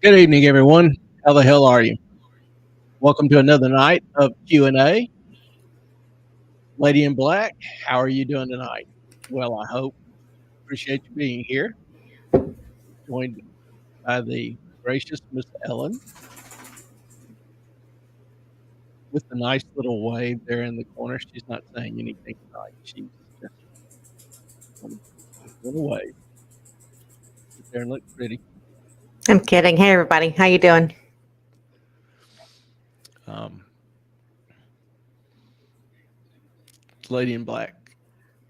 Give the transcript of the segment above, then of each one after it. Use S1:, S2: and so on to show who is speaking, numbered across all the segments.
S1: Good evening, everyone. How the hell are you? Welcome to another night of Q&A. Lady in Black, how are you doing tonight? Well, I hope. Appreciate you being here. Joined by the gracious Miss Ellen with the nice little wave there in the corner. She's not saying anything tonight. She's just going a little wave. Sit there and look pretty.
S2: I'm kidding. Hey, everybody. How you doing?
S1: Um, Lady in Black.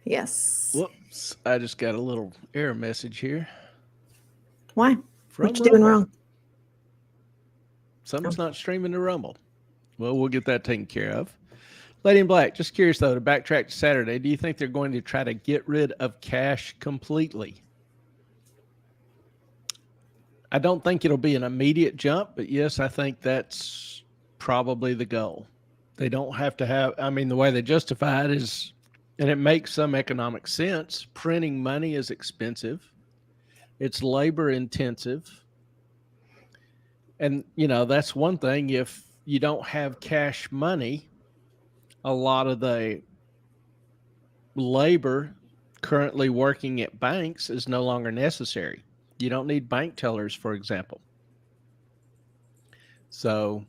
S2: Yes.
S1: Whoops. I just got a little error message here.
S2: Why?
S1: From
S2: What you doing
S1: Rumble.
S2: wrong?
S1: Something's not streaming to Rumble. Well, we'll get that taken care of. Lady in Black, just curious though, to backtrack to Saturday, do you think they're going to try to get rid of cash completely? I don't think it'll be an immediate jump, but yes, I think that's probably the goal. They don't have to have, I mean, the way they justify it is, and it makes some economic sense, printing money is expensive, it's labor intensive. And, that's one thing. If you don't have cash money, a lot of the labor currently working at banks is no longer necessary. You don't need bank tellers, for example. So,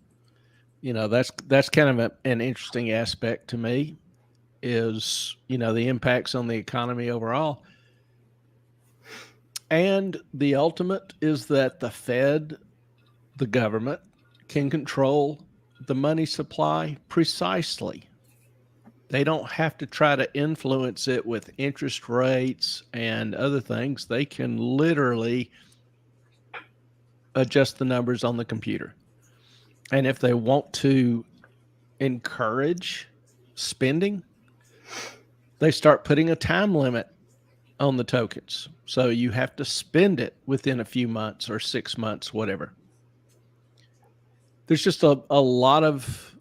S1: that's kind of an interesting aspect to me is, the impacts on the economy overall. And the ultimate is that the Fed, the government, can control the money supply precisely. They don't have to try to influence it with interest rates and other things. They can literally adjust the numbers on the computer. And if they want to encourage spending, they start putting a time limit on the tokens. So you have to spend it within a few months or 6 months, whatever. There's just a lot of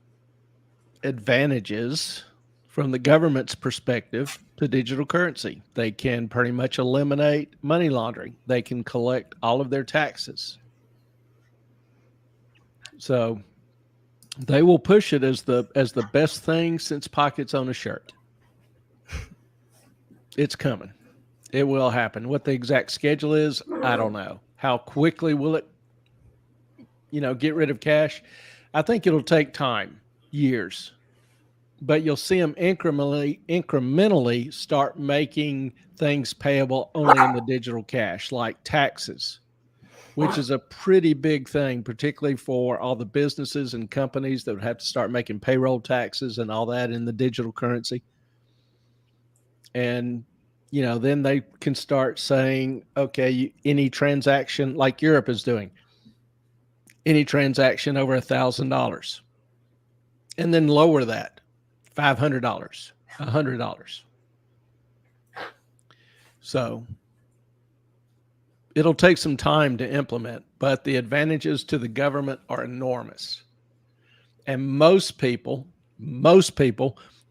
S1: advantages from the government's perspective to digital currency. They can pretty much eliminate money laundering. They can collect all of their taxes. So they will push it as the best thing since pockets on a shirt. It's coming. It will happen. What the exact schedule is, I don't know. How quickly will it, get rid of cash? I think it'll take time, years. But you'll see them incrementally start making things payable only in the digital cash, like taxes, which is a pretty big thing, particularly for all the businesses and companies that would have to start making payroll taxes and all that in the digital currency. And, then they can start saying, okay, any transaction like Europe is doing, any transaction over $1,000, and then lower that. $500, $100. So it'll take some time to implement, but the advantages to the government are enormous. And most people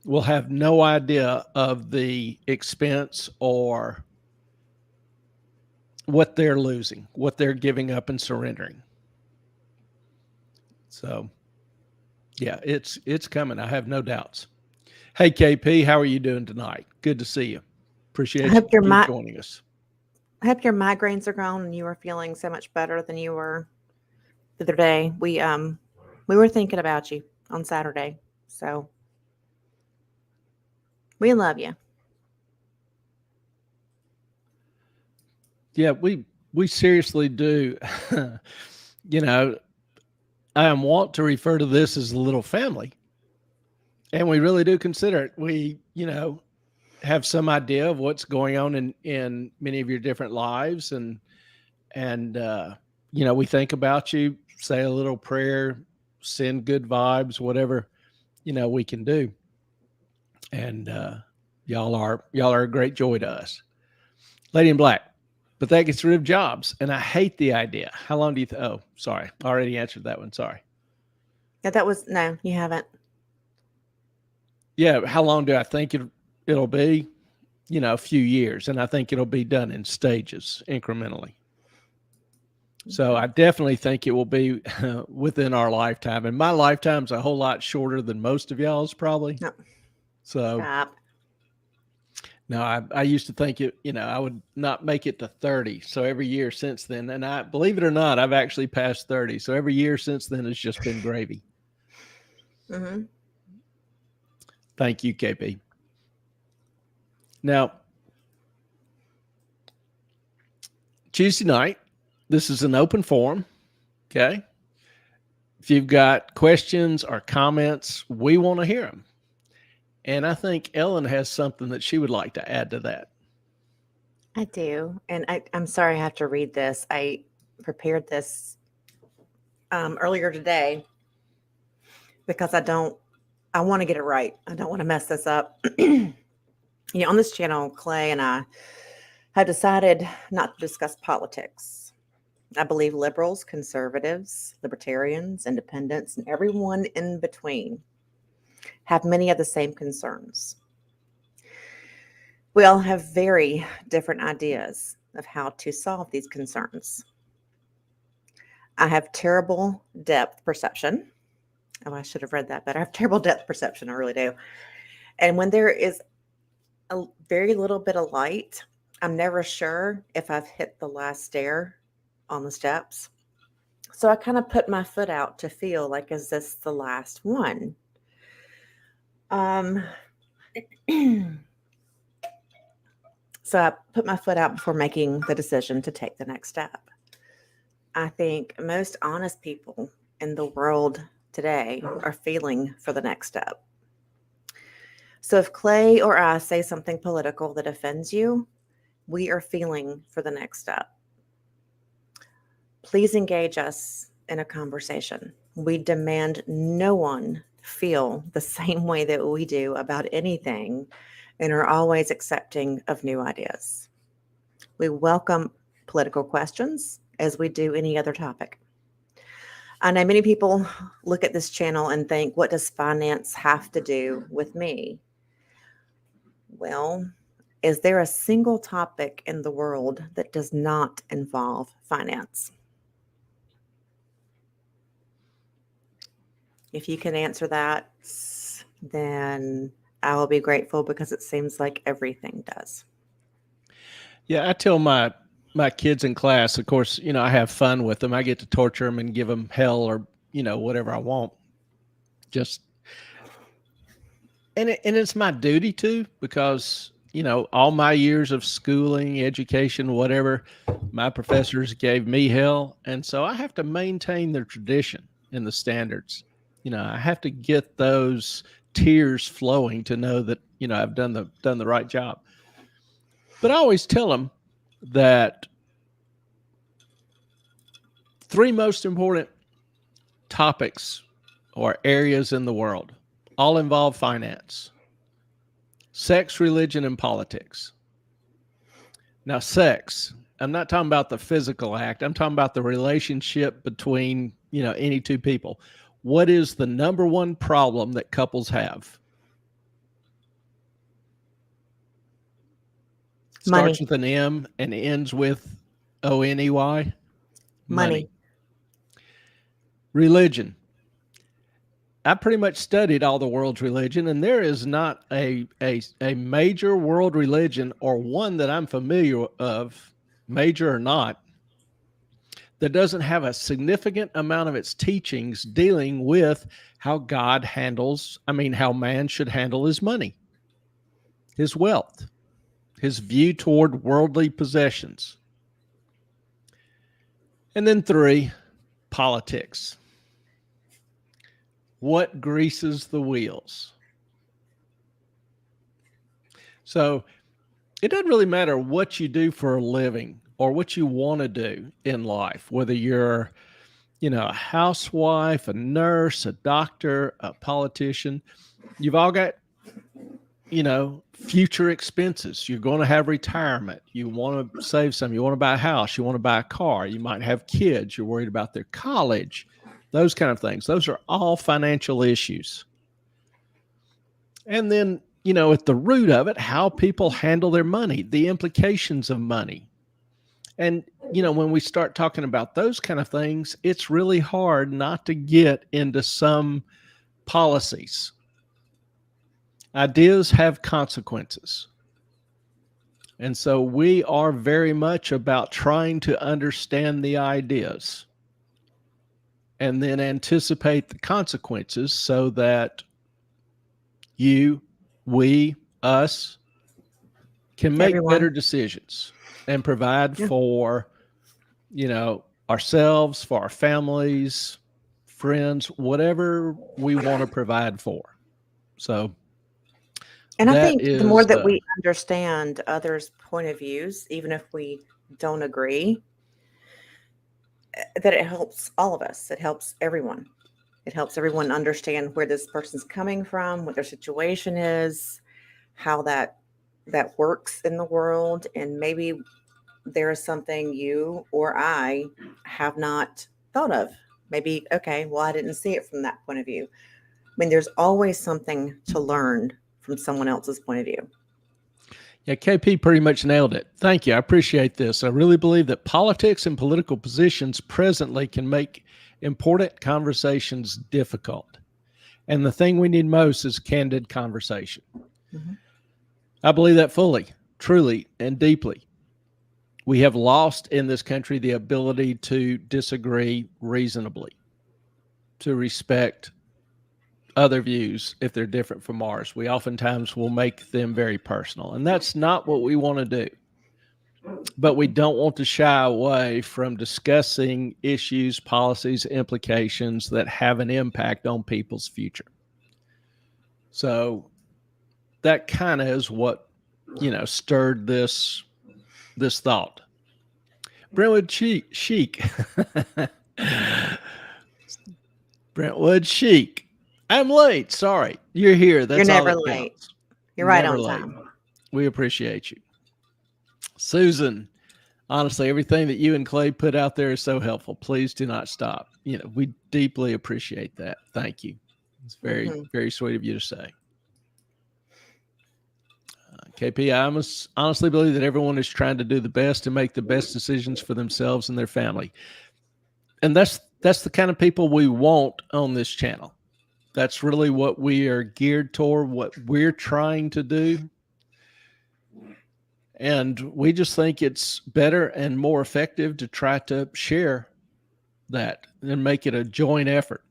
S1: will have no idea of the expense or what they're losing, what they're giving up and surrendering. So yeah, it's coming. I have no doubts. Hey, KP, how are you doing tonight? Good to see you. Appreciate you joining us.
S2: I hope your migraines are gone and you are feeling so much better than you were the other day. We were thinking about you on Saturday, so we love you.
S1: Yeah, we seriously do. I am wont to refer to this as a little family. And we really do consider it. We, have some idea of what's going on in many of your different lives. And we think about you, say a little prayer, send good vibes, whatever, we can do. And y'all are a great joy to us. Lady in Black, but that gets rid of jobs. And I hate the idea. How long do you oh, sorry. I already answered that one. Sorry.
S2: Yeah, no, you haven't.
S1: Yeah, how long do I think it'll be? A few years, and I think it'll be done in stages, incrementally. So I definitely think it will be within our lifetime. And my lifetime's a whole lot shorter than most of y'all's probably.
S2: No,
S1: So
S2: stop.
S1: no, I used to think I would not make it to 30. So every year since then, and I believe it or not, I've actually passed 30. So every year since then has just been gravy.
S2: Mm-hmm.
S1: Thank you, KP. Now, Tuesday night, this is an open forum. Okay. If you've got questions or comments, we want to hear them. And I think Ellen has something that she would like to add to that.
S2: I do. And I'm sorry I have to read this. I prepared this earlier today because I want to get it right. I don't want to mess this up. On this channel, Clay and I have decided not to discuss politics. I believe liberals, conservatives, libertarians, independents, and everyone in between have many of the same concerns. We all have very different ideas of how to solve these concerns. I have terrible depth perception. Oh, I should have read that better. I have terrible depth perception. I really do. And when there is a very little bit of light, I'm never sure if I've hit the last stair on the steps. So I kind of put my foot out to feel like, is this the last one? So I put my foot out before making the decision to take the next step. I think most honest people in the world today are feeling for the next step. So if Clay or I say something political that offends you, we are feeling for the next step. Please engage us in a conversation. We demand no one feel the same way that we do about anything and are always accepting of new ideas. We welcome political questions as we do any other topic. I know many people look at this channel and think, what does finance have to do with me? Well, is there a single topic in the world that does not involve finance? If you can answer that, then I will be grateful because it seems like everything does.
S1: Yeah, I tell my kids in class, of course, I have fun with them. I get to torture them and give them hell or, whatever I want. And it's my duty to, because, all my years of schooling, education, whatever, my professors gave me hell. And so I have to maintain the tradition and the standards. I have to get those tears flowing to know that, I've done the right job. But I always tell them that 3 most important topics or areas in the world all involve finance: sex, religion, and politics. Now, sex, I'm not talking about the physical act. I'm talking about the relationship between, any two people. What is the number one problem that couples have?
S2: Money.
S1: Starts with an M and ends with ONEY.
S2: Money.
S1: Religion. I pretty much studied all the world's religion, and there is not a major world religion, or one that I'm familiar of, major or not, that doesn't have a significant amount of its teachings dealing with how how man should handle his money, his wealth, his view toward worldly possessions. And then 3, politics. What greases the wheels? So it doesn't really matter what you do for a living or what you want to do in life, whether you're, a housewife, a nurse, a doctor, a politician. You've all got, future expenses. You're going to have retirement. You want to save some. You want to buy a house. You want to buy a car. You might have kids. You're worried about their college. Those kind of things. Those are all financial issues. And then, at the root of it, how people handle their money, the implications of money. And, when we start talking about those kind of things, it's really hard not to get into some policies. Ideas have consequences. And so we are very much about trying to understand the ideas and then anticipate the consequences so that you, we, us can make
S2: Everyone.
S1: better decisions and provide
S2: Yeah.
S1: for, ourselves, for our families, friends, whatever we want to provide for. So
S2: And I
S1: that
S2: think the more
S1: is,
S2: that we understand others' point of views, even if we don't agree, that it helps all of us. It helps everyone. It helps everyone understand where this person's coming from, what their situation is, how that works in the world, and maybe there is something you or I have not thought of. Maybe, okay, well, I didn't see it from that point of view. I mean, there's always something to learn from someone else's point of view.
S1: Yeah, KP pretty much nailed it. Thank you. I appreciate this. I really believe that politics and political positions presently can make important conversations difficult. And the thing we need most is candid conversation.
S2: Mm-hmm.
S1: I believe that fully, truly, and deeply. We have lost in this country the ability to disagree reasonably, to respect other views if they're different from ours. We oftentimes will make them very personal, and that's not what we want to do. But we don't want to shy away from discussing issues, policies, implications that have an impact on people's future. So that kind of is what, stirred this thought. Brentwood Chic. Brentwood Chic. I'm late. Sorry. You're here. That's
S2: You're
S1: all
S2: never
S1: that
S2: late.
S1: counts.
S2: You're right
S1: Never
S2: on
S1: late.
S2: time.
S1: We appreciate you. Susan, honestly, everything that you and Clay put out there is so helpful. Please do not stop. We deeply appreciate that. Thank you. It's very, very sweet of you to say. KP, I honestly believe that everyone is trying to do the best and make the best decisions for themselves and their family. And that's the kind of people we want on this channel. That's really what we are geared toward, what we're trying to do. And we just think it's better and more effective to try to share that and make it a joint effort.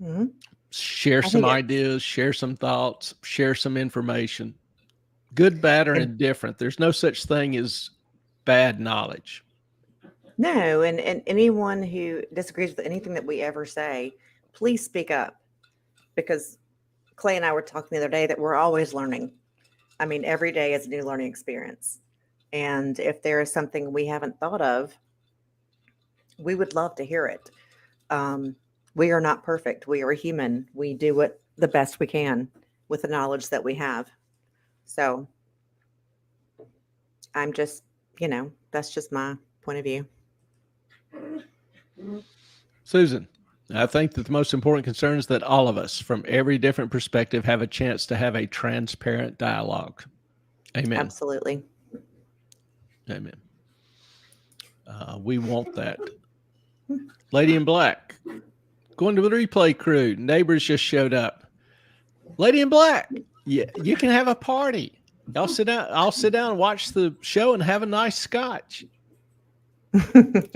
S2: Mm-hmm.
S1: Share some ideas, share some thoughts, share some information. Good, bad, or indifferent. There's no such thing as bad knowledge.
S2: No, and anyone who disagrees with anything that we ever say, please speak up. Because Clay and I were talking the other day that we're always learning. I mean, every day is a new learning experience. And if there is something we haven't thought of, we would love to hear it. We are not perfect. We are human. We do it the best we can with the knowledge that we have. So I'm just, that's just my point of view.
S1: Susan, I think that the most important concern is that all of us from every different perspective have a chance to have a transparent dialogue. Amen.
S2: Absolutely.
S1: Amen. We want that. Lady in Black, going to the replay crew. Neighbors just showed up. Lady in Black, yeah, you can have a party. I'll sit down and watch the show and have a nice scotch.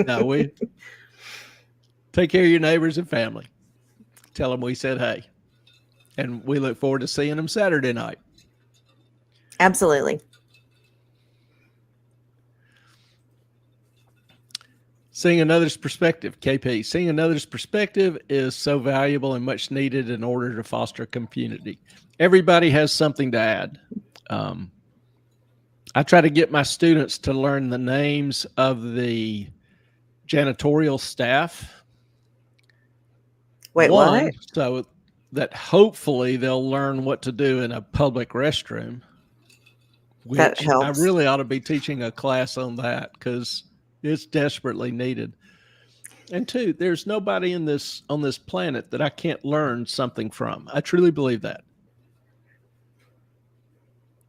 S1: No, we take care of your neighbors and family. Tell them we said hey. And we look forward to seeing them Saturday night.
S2: Absolutely.
S1: Seeing another's perspective, KP. Seeing another's perspective is so valuable and much needed in order to foster community. Everybody has something to add. I try to get my students to learn the names of the janitorial staff.
S2: Wait, what?
S1: So that hopefully they'll learn what to do in a public restroom. Which
S2: that helps.
S1: I really ought to be teaching a class on that because it's desperately needed. And two, there's nobody on this planet that I can't learn something from. I truly believe that.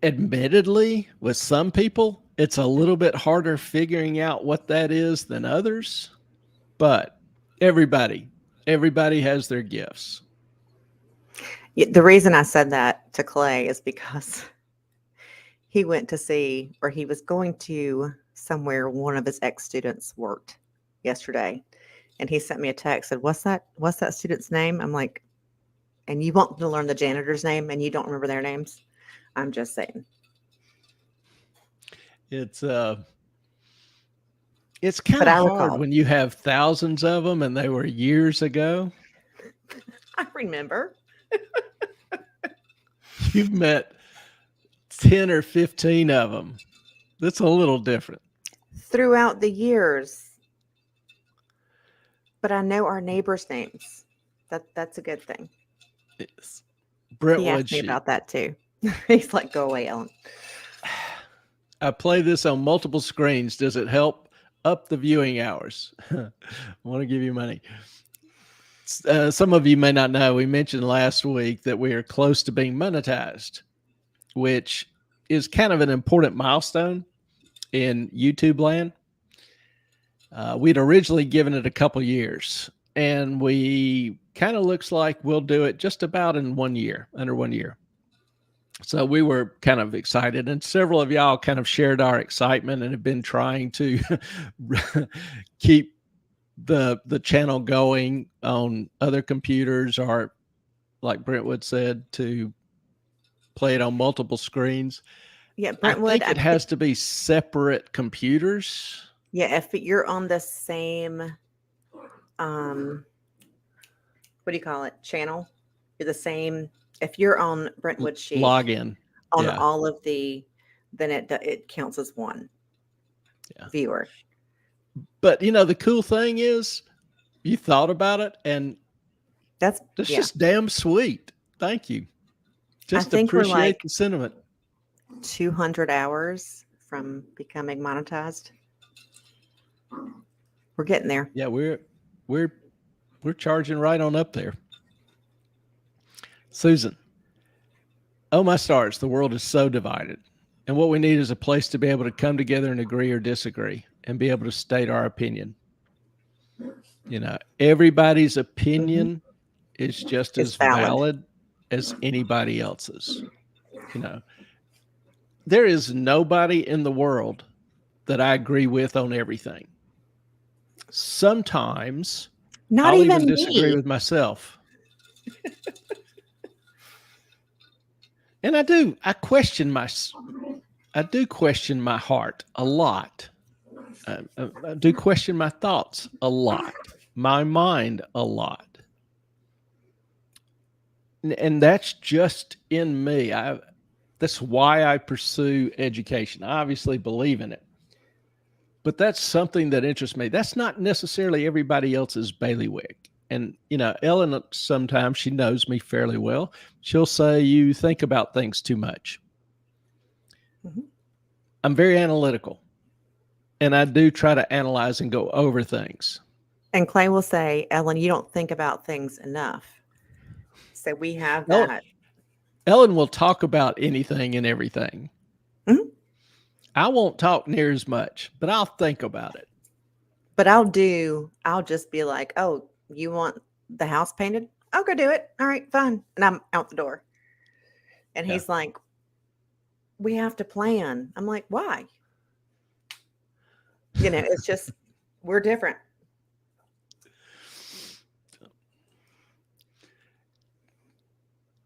S1: Admittedly, with some people, It's a little bit harder figuring out what that is than others, but everybody, everybody has their gifts.
S2: The reason I said that to Clay is because he went to see, or he was going to somewhere one of his ex-students worked yesterday. And he sent me a text, said, What's that student's name? I'm like, and you want to learn the janitor's name and you don't remember their names? I'm just saying.
S1: It's kind
S2: But
S1: of
S2: I
S1: hard
S2: recall.
S1: when you have thousands of them and they were years ago.
S2: I remember.
S1: You've met 10 or 15 of them. That's a little different.
S2: Throughout the years. But I know our neighbors' names. That's a good thing.
S1: It's
S2: He
S1: Brentwood
S2: asked me
S1: sheep.
S2: about that too. He's like, go away, Ellen.
S1: I play this on multiple screens. Does it help up the viewing hours? I want to give you money. Some of you may not know, we mentioned last week that we are close to being monetized, which is kind of an important milestone in YouTube land. We'd originally given it a couple years, and we kind of looks like we'll do it just about in 1 year, under 1 year. So we were kind of excited, and several of y'all kind of shared our excitement and have been trying to keep the channel going on other computers, or like Brentwood said, to play it on multiple screens.
S2: Yeah, Brentwood.
S1: I think it has to be separate computers.
S2: Yeah, if you're on the same, what do you call it? Channel. You're the same. If you're on Brentwood Sheep
S1: Login
S2: on
S1: yeah.
S2: all of the, then it counts as one viewer.
S1: But the cool thing is, you thought about it, and
S2: that's
S1: just damn sweet. Thank you. Just
S2: I think
S1: appreciate
S2: we're like
S1: the sentiment.
S2: 200 hours from becoming monetized. We're getting there.
S1: Yeah, we're charging right on up there. Susan, oh my stars, the world is so divided. And what we need is a place to be able to come together and agree or disagree and be able to state our opinion. Everybody's opinion is just as valid as anybody else's. There is nobody in the world that I agree with on everything. Sometimes I'll even disagree with myself. And I do question my heart a lot. I do question my thoughts a lot, my mind a lot. And that's just in me. That's why I pursue education. I obviously believe in it. But that's something that interests me. That's not necessarily everybody else's bailiwick. And, Ellen, sometimes, she knows me fairly well. She'll say, you think about things too much. Mm-hmm. I'm very analytical. And I do try to analyze and go over things.
S2: And Clay will say, Ellen, you don't think about things enough. So we have that.
S1: Ellen will talk about anything and everything. Mm-hmm. I won't talk near as much, but I'll think about it.
S2: But I'll just be like, oh, you want the house painted? I'll go do it. All right, fine. And I'm out the door. And he's like, we have to plan. I'm like, why? It's just, we're different.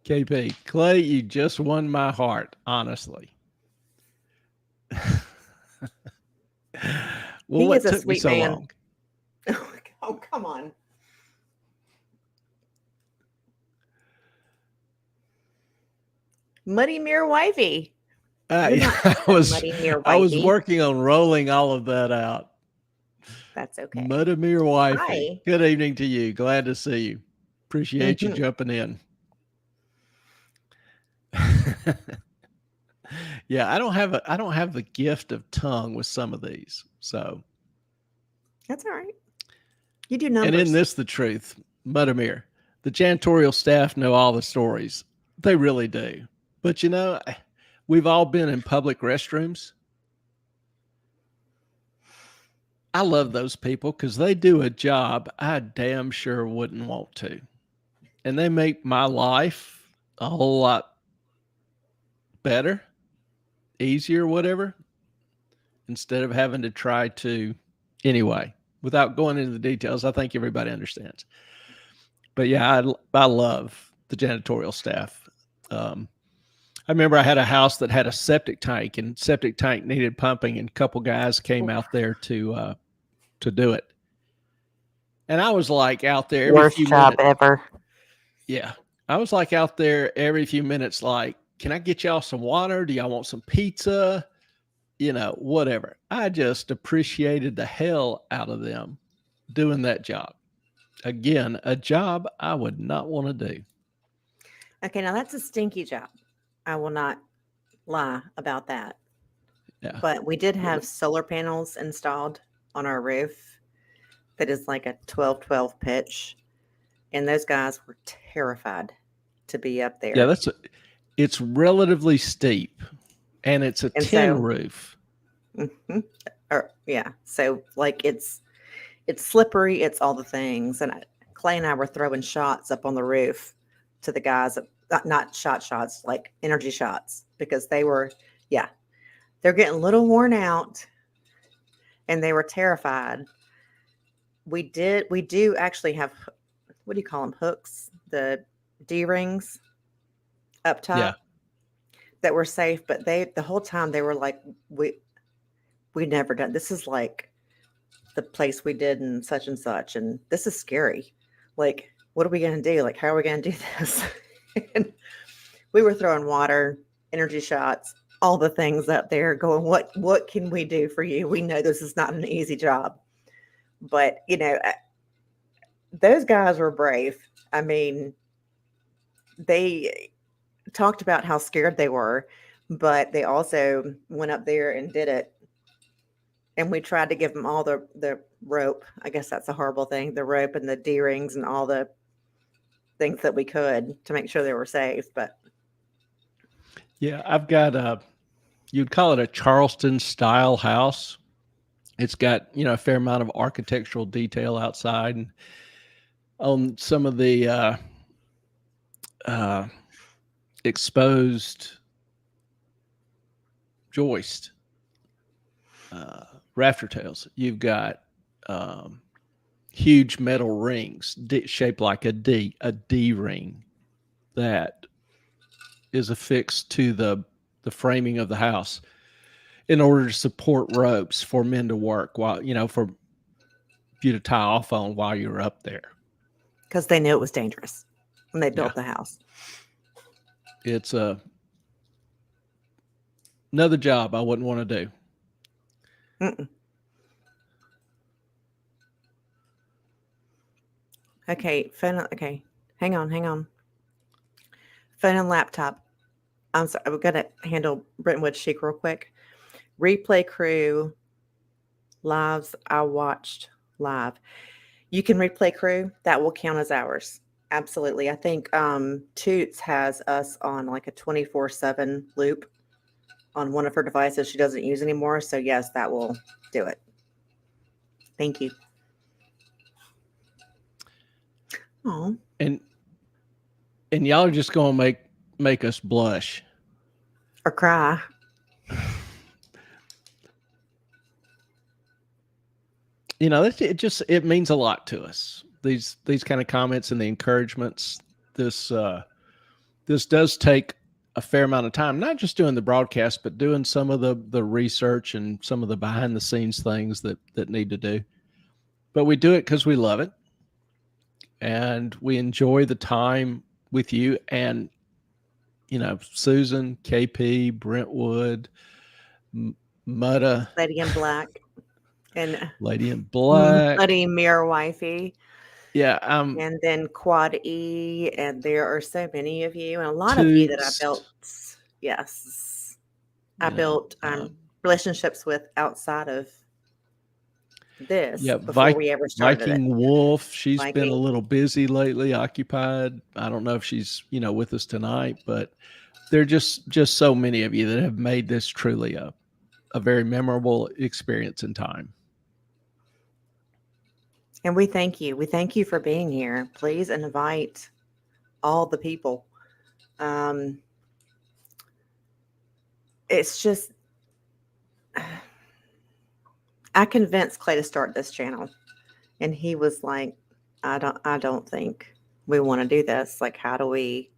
S1: KP, Clay, you just won my heart, honestly. Well,
S2: he is a sweet man.
S1: Long?
S2: Oh, come on. Muddy Mirror Wifey.
S1: I was working on rolling all of that out.
S2: That's okay.
S1: Muddy Mirror Wifey.
S2: Hi.
S1: Good evening to you. Glad to see you. Appreciate you jumping in. Yeah, I don't have the gift of tongue with some of these, so
S2: that's all right. You do numbers.
S1: And isn't this the truth, Mudamir? The janitorial staff know all the stories. They really do. But we've all been in public restrooms, I love those people because they do a job I damn sure wouldn't want to. And they make my life a whole lot better, easier, whatever, instead of having to try to, anyway, without going into the details. I think everybody understands. But yeah, I love the janitorial staff. I remember I had a house that had a septic tank, and septic tank needed pumping, and a couple guys came out there to do it. And I was like out there every
S2: Worst
S1: few
S2: job
S1: minutes.
S2: ever.
S1: Yeah. I was like out there every few minutes, like, can I get y'all some water? Do y'all want some pizza? You know, whatever. I just appreciated the hell out of them doing that job. Again, a job I would not want to do.
S2: Okay, now that's a stinky job. I will not lie about that.
S1: Yeah.
S2: But we did have solar panels installed on our roof that is like a 12-12 pitch. And those guys were terrified to be up there.
S1: Yeah, it's relatively steep, and it's a tin roof.
S2: Mm-hmm. Yeah. So like it's slippery, it's all the things. And Clay and I were throwing shots up on the roof to the guys, not shots, like energy shots, because they're getting a little worn out and they were terrified. We do actually have, what do you call them? Hooks, the D-rings up top that were safe, but the whole time they were like, we never done, this is like the place we did and such, and this is scary. Like, what are we going to do? Like, how are we going to do this? And we were throwing water, energy shots, all the things up there going, what can we do for you? We know this is not an easy job, but you know, those guys were brave. I mean, they talked about how scared they were, but they also went up there and did it. And we tried to give them all the rope. I guess that's a horrible thing. The rope and the D-rings and all the things that we could to make sure they were safe. But
S1: yeah, I've got you'd call it a Charleston style house. It's got, a fair amount of architectural detail outside, and on some of the exposed joist rafter tails, you've got huge metal rings shaped like a D ring that is affixed to the framing of the house in order to support ropes for men to work while, for you to tie off on while you're up there.
S2: Because they knew it was dangerous when they built the house.
S1: It's another job I wouldn't want to do.
S2: Mm-mm. Okay, phone. Okay, hang on. Phone and laptop. I'm sorry. I'm gonna handle Brentwood Chic real quick. Replay crew lives I watched live. You can replay crew. That will count as hours. Absolutely. I think Toots has us on like a 24/7 loop on one of her devices she doesn't use anymore. So yes, that will do it. Thank you. Oh.
S1: And y'all are just gonna make us blush
S2: or cry.
S1: It means a lot to us. These kind of comments and the encouragements. This does take a fair amount of time, not just doing the broadcast, but doing some of the research and some of the behind the scenes things that need to do. But we do it because we love it. And we enjoy the time with you and, Susan, KP, Brentwood, Mutta,
S2: Lady in Black, and
S1: Lady in Black,
S2: Buddy Mirror Wifey.
S1: Yeah.
S2: And then Quad E, and there are so many of you, and a lot of you that I built. Yes. I built relationships with outside of this before we ever started
S1: Viking Wolf. She's been a little busy lately, occupied. I don't know if she's, with us tonight, but there are just so many of you that have made this truly a very memorable experience in time.
S2: And we thank you. We thank you for being here. Please invite all the people. Um, it's just, I convinced Clay to start this channel, and he was like, I don't think we want to do this. Like, how do we,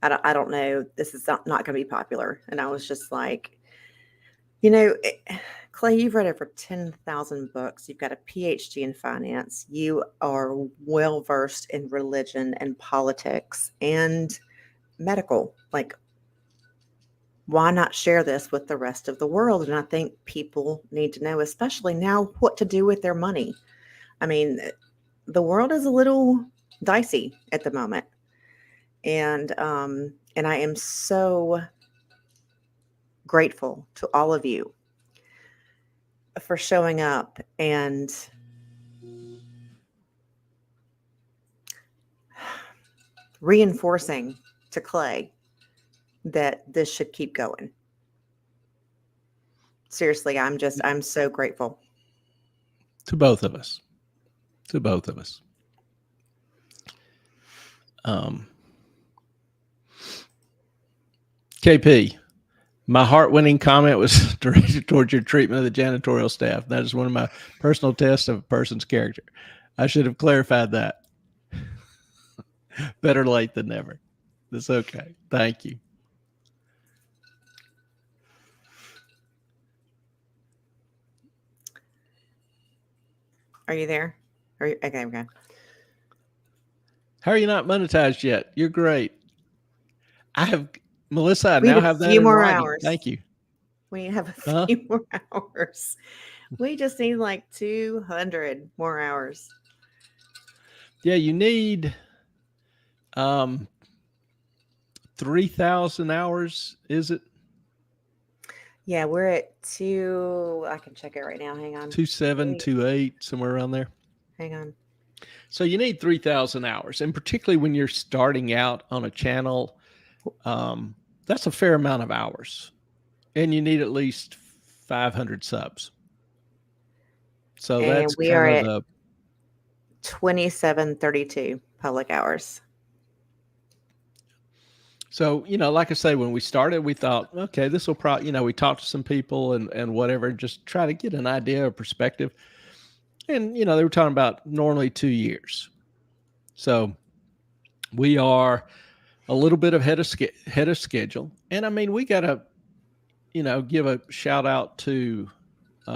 S2: I don't know. This is not going to be popular. And I was just like, you know, Clay, you've read over 10,000 books. You've got a PhD in finance. You are well versed in religion and politics and medical. Like, why not share this with the rest of the world? And I think people need to know, especially now, what to do with their money. I mean, the world is a little dicey at the moment. And I am so grateful to all of you for showing up and reinforcing to Clay that this should keep going. Seriously, I'm so grateful.
S1: To both of us. To both of us. KP, my heart-winning comment was directed towards your treatment of the janitorial staff. That is one of my personal tests of a person's character. I should have clarified that. Better late than never. That's okay. Thank you.
S2: Are you there? Are you, okay, okay.
S1: How are you not monetized yet? You're great. I have, Melissa, I
S2: We
S1: now
S2: need a
S1: have that
S2: few
S1: in
S2: more
S1: writing.
S2: hours.
S1: Thank you.
S2: We have a few more hours. We just need like 200 more hours.
S1: Yeah, you need 3,000 hours, is it?
S2: Yeah, we're at I can check it right now. Hang on.
S1: 2728, somewhere around there.
S2: Hang on.
S1: So you need 3,000 hours. And particularly when you're starting out on a channel, that's a fair amount of hours. And you need at least 500 subs. So
S2: And
S1: that's
S2: we are
S1: kind
S2: at
S1: of the
S2: 2732 public hours.
S1: So, like I say, when we started, we thought, okay, this will probably, we talked to some people and whatever, just try to get an idea or perspective. And, they were talking about normally 2 years. So we are a little bit ahead of schedule. And I mean, we got to, give a shout out to,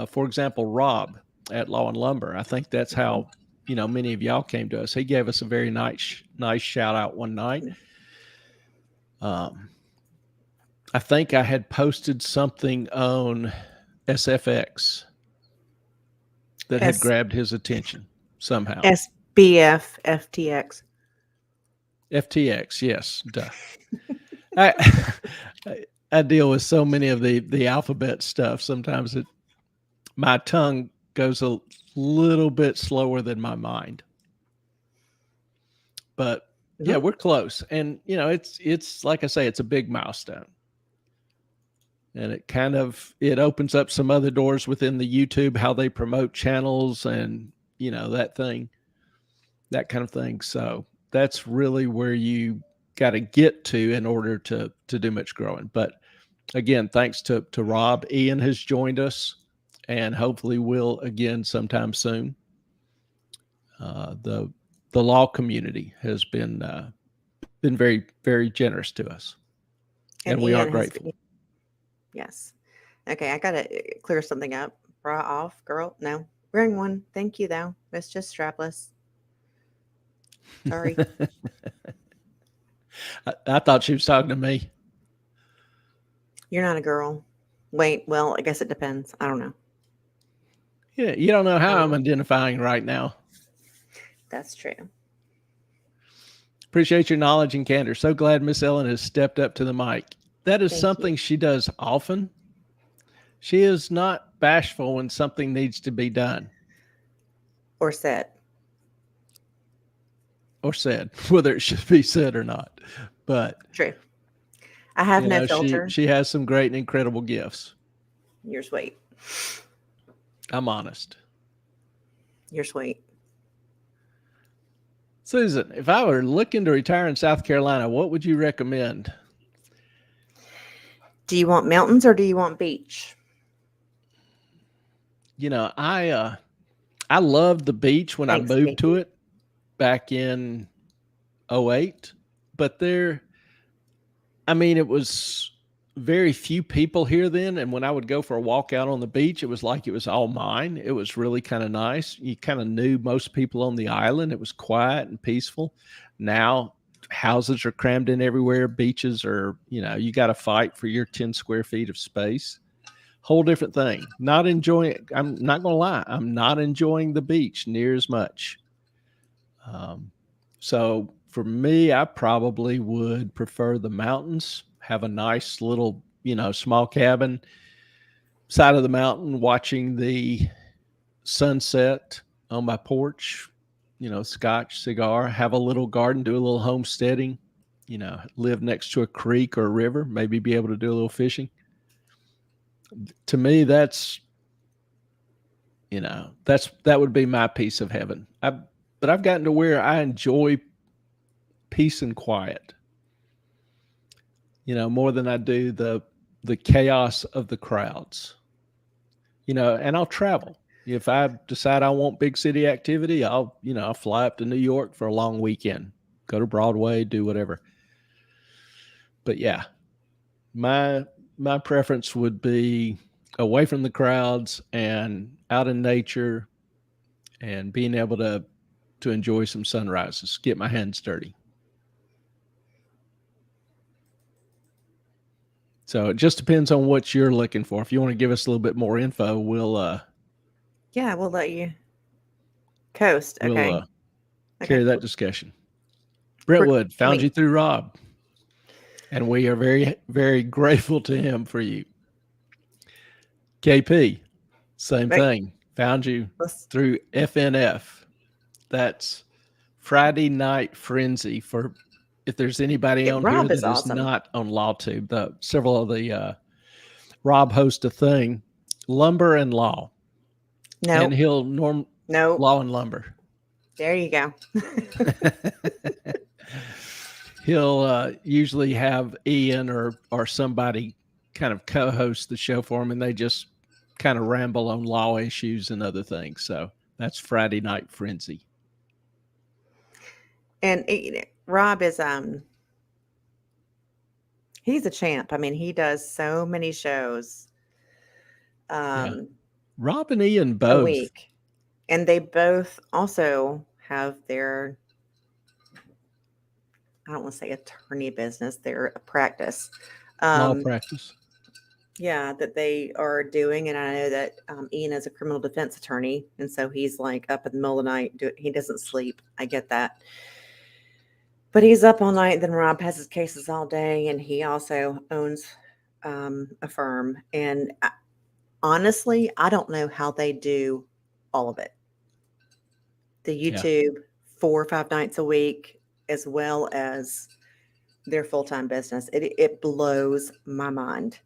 S1: for example, Rob at Law and Lumber. I think that's how, many of y'all came to us. He gave us a very nice shout out one night. I think I had posted something on SFX that had grabbed his attention somehow.
S2: SBF FTX.
S1: FTX, yes. Duh. I deal with so many of the alphabet stuff. Sometimes my tongue goes a little bit slower than my mind. But yeah, we're close. And it's like I say, it's a big milestone. And it opens up some other doors within the YouTube, how they promote channels and, that kind of thing. So that's really where you got to get to in order to do much growing. But again, thanks to Rob. Ian has joined us and hopefully will again sometime soon. The law community has been very, very generous to us. And we are grateful.
S2: Yes. Okay, I got to clear something up. Bra off, girl. No, wearing one. Thank you, though. It's just strapless. Sorry.
S1: I thought she was talking to me.
S2: You're not a girl. Wait, well, I guess it depends. I don't know.
S1: Yeah, you don't know how I'm identifying right now.
S2: That's true.
S1: Appreciate your knowledge and candor. So glad Miss Ellen has stepped up to the mic. That is something she does often. She is not bashful when something needs to be done.
S2: Or said.
S1: Whether it should be said or not. But
S2: true. I have no filter.
S1: She has some great and incredible gifts.
S2: You're sweet.
S1: I'm honest.
S2: You're sweet.
S1: Susan, if I were looking to retire in South Carolina, what would you recommend?
S2: Do you want mountains or do you want beach?
S1: You know, I loved the beach when I
S2: Thanks,
S1: moved to
S2: Katie.
S1: it back in '08, but I mean, it was very few people here then. And when I would go for a walk out on the beach, it was like it was all mine. It was really kind of nice. You kind of knew most people on the island. It was quiet and peaceful. Now, houses are crammed in everywhere. Beaches are, you got to fight for your 10 square feet of space. Whole different thing. Not enjoying it. I'm not going to lie. I'm not enjoying the beach near as much. So for me, I probably would prefer the mountains, have a nice little, small cabin, side of the mountain, watching the sunset on my porch, scotch, cigar, have a little garden, do a little homesteading, live next to a creek or a river, maybe be able to do a little fishing. To me, that would be my piece of heaven. But I've gotten to where I enjoy peace and quiet, more than I do the chaos of the crowds, and I'll travel. If I decide I want big city activity, I'll fly up to New York for a long weekend, go to Broadway, do whatever. But yeah, my preference would be away from the crowds and out in nature and being able to enjoy some sunrises, get my hands dirty. So it just depends on what you're looking for. If you want to give us a little bit more info, we'll
S2: let you coast. Okay.
S1: We'll carry that discussion. Brentwood found you through Rob, and we are very, very grateful to him for you. KP, same thing. Found you through FNF. That's Friday Night Frenzy. For if there's anybody on here that is not on LawTube, several of the Rob hosts a thing, Lumber and Law.
S2: No.
S1: And he'll Law and Lumber.
S2: There you go.
S1: He'll usually have Ian or somebody kind of co-host the show for him, and they just kind of ramble on law issues and other things. So that's Friday Night Frenzy.
S2: And Rob is he's a champ. I mean, he does so many shows.
S1: Rob and Ian both.
S2: A week. And they both also have their, I don't want to say attorney business, their practice.
S1: Law practice.
S2: Yeah, that they are doing. And I know that Ian is a criminal defense attorney. And so he's like up in the middle of the night. He doesn't sleep. I get that. But he's up all night. Then Rob has his cases all day. And he also owns a firm. And honestly, I don't know how they do all of it. The YouTube 4 or 5 nights a week, as well as their full-time business. It blows my mind,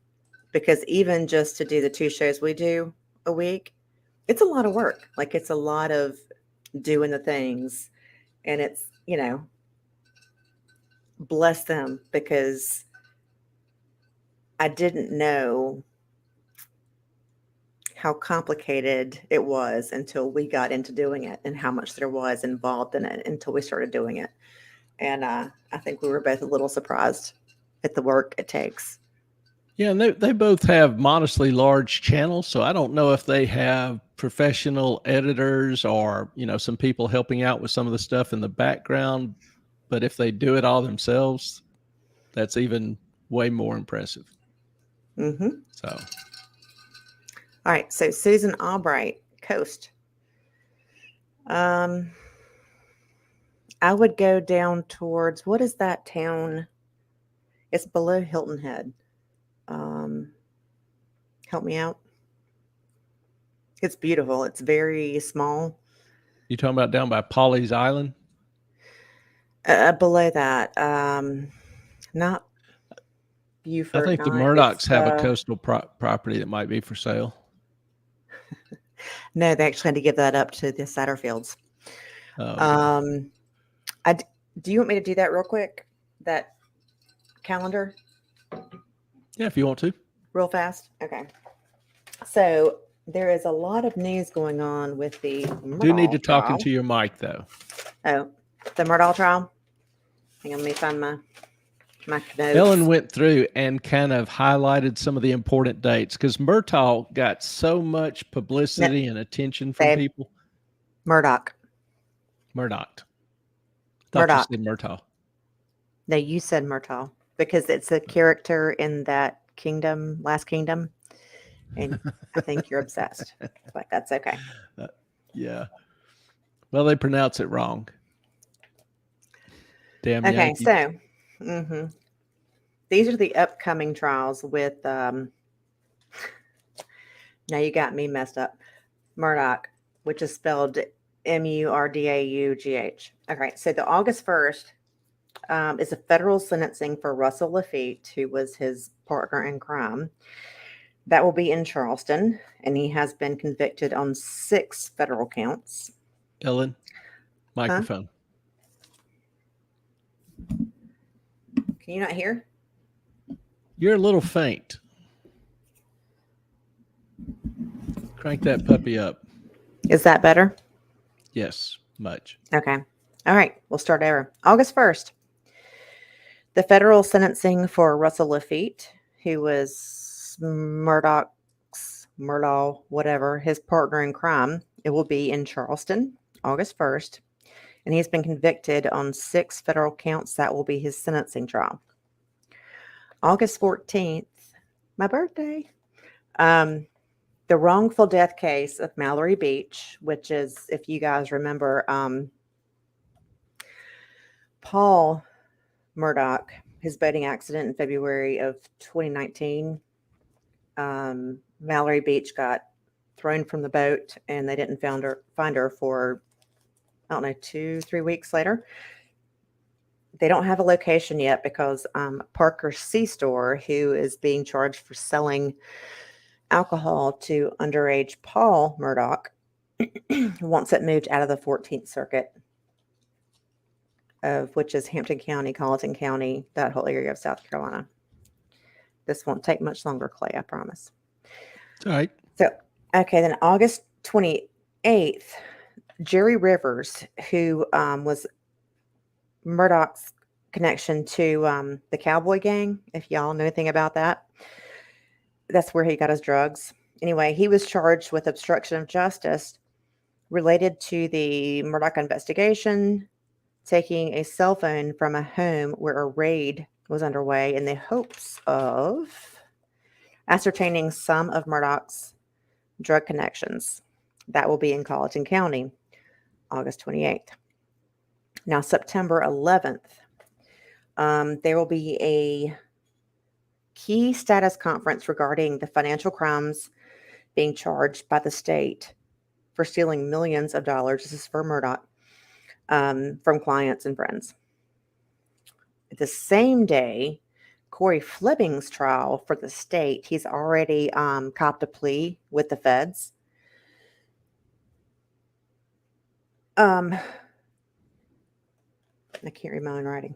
S2: because even just to do the 2 shows we do a week, it's a lot of work. Like, it's a lot of doing the things, and it's, bless them, because I didn't know how complicated it was until we got into doing it, and how much there was involved in it until we started doing it. And I think we were both a little surprised at the work it takes.
S1: Yeah, and they both have modestly large channels, so I don't know if they have professional editors or, some people helping out with some of the stuff in the background. But if they do it all themselves, that's even way more impressive.
S2: Mm-hmm.
S1: So,
S2: all right. So Susan Albright, Coast. I would go down towards, what is that town? It's below Hilton Head. Help me out. It's beautiful. It's very small.
S1: You talking about down by Pawleys Island?
S2: Below that, not Beaufort.
S1: I think the Murdochs have a coastal property that might be for sale.
S2: No, they actually had to give that up to the Satterfields.
S1: Okay.
S2: Do you want me to do that real quick? That calendar,
S1: Yeah, if you want to.
S2: real fast? Okay. So there is a lot of news going on with the
S1: Do need to
S2: Murdaugh
S1: talk
S2: trial.
S1: into your mic though.
S2: Oh, the Murdaugh trial. Hang on, let me find my
S1: Ellen
S2: notes.
S1: went through and kind of highlighted some of the important dates because Murtaugh got so much
S2: No,
S1: publicity and attention from
S2: babe,
S1: people.
S2: Murdoch.
S1: Murdoch. Thought you
S2: Murdoch.
S1: said Murtaugh.
S2: No, you said Murtaugh because it's a character in that kingdom, Last Kingdom, and I think you're obsessed. But that's okay.
S1: Uh, yeah. Well, they pronounce it wrong. Damn
S2: Okay,
S1: Yankees.
S2: so these are the upcoming trials with. Now you got me messed up. Murdoch, which is spelled Murdaugh. Okay, so the August 1st is a federal sentencing for Russell Lafitte, who was his partner in crime. That will be in Charleston, and he has been convicted on 6 federal counts.
S1: Ellen, microphone.
S2: Can you not hear?
S1: You're a little faint. Crank that puppy up.
S2: Is that better?
S1: Yes, much.
S2: Okay. All right, we'll start over. August 1st, the federal sentencing for Russell Lafitte, who was Murdaugh, whatever, his partner in crime. It will be in Charleston, August 1st, and he's been convicted on 6 federal counts. That will be his sentencing trial. August 14th, my birthday, the wrongful death case of Mallory Beach, which is, if you guys remember, Paul Murdaugh, his boating accident in February of 2019. Mallory Beach got thrown from the boat, and they didn't find her for, I don't know, 2-3 weeks later. They don't have a location yet because Parker C-Store, who is being charged for selling alcohol to underage Paul Murdaugh, wants it moved out of the 14th Circuit, of which is Hampton County, Colleton County, that whole area of South Carolina. This won't take much longer, Clay, I promise.
S1: It's all right.
S2: So, okay, then August 28th, Jerry Rivers, who was Murdaugh's connection to the Cowboy Gang, if y'all know anything about that. That's where he got his drugs. Anyway, he was charged with obstruction of justice related to the Murdaugh investigation, taking a cell phone from a home where a raid was underway in the hopes of ascertaining some of Murdaugh's drug connections. That will be in Colleton County, August 28th. Now, September 11th, there will be a key status conference regarding the financial crimes being charged by the state for stealing millions of dollars. This is for Murdaugh, from clients and friends. The same day, Corey Fleming's trial for the state, he's already copped a plea with the feds. I can't read my own writing.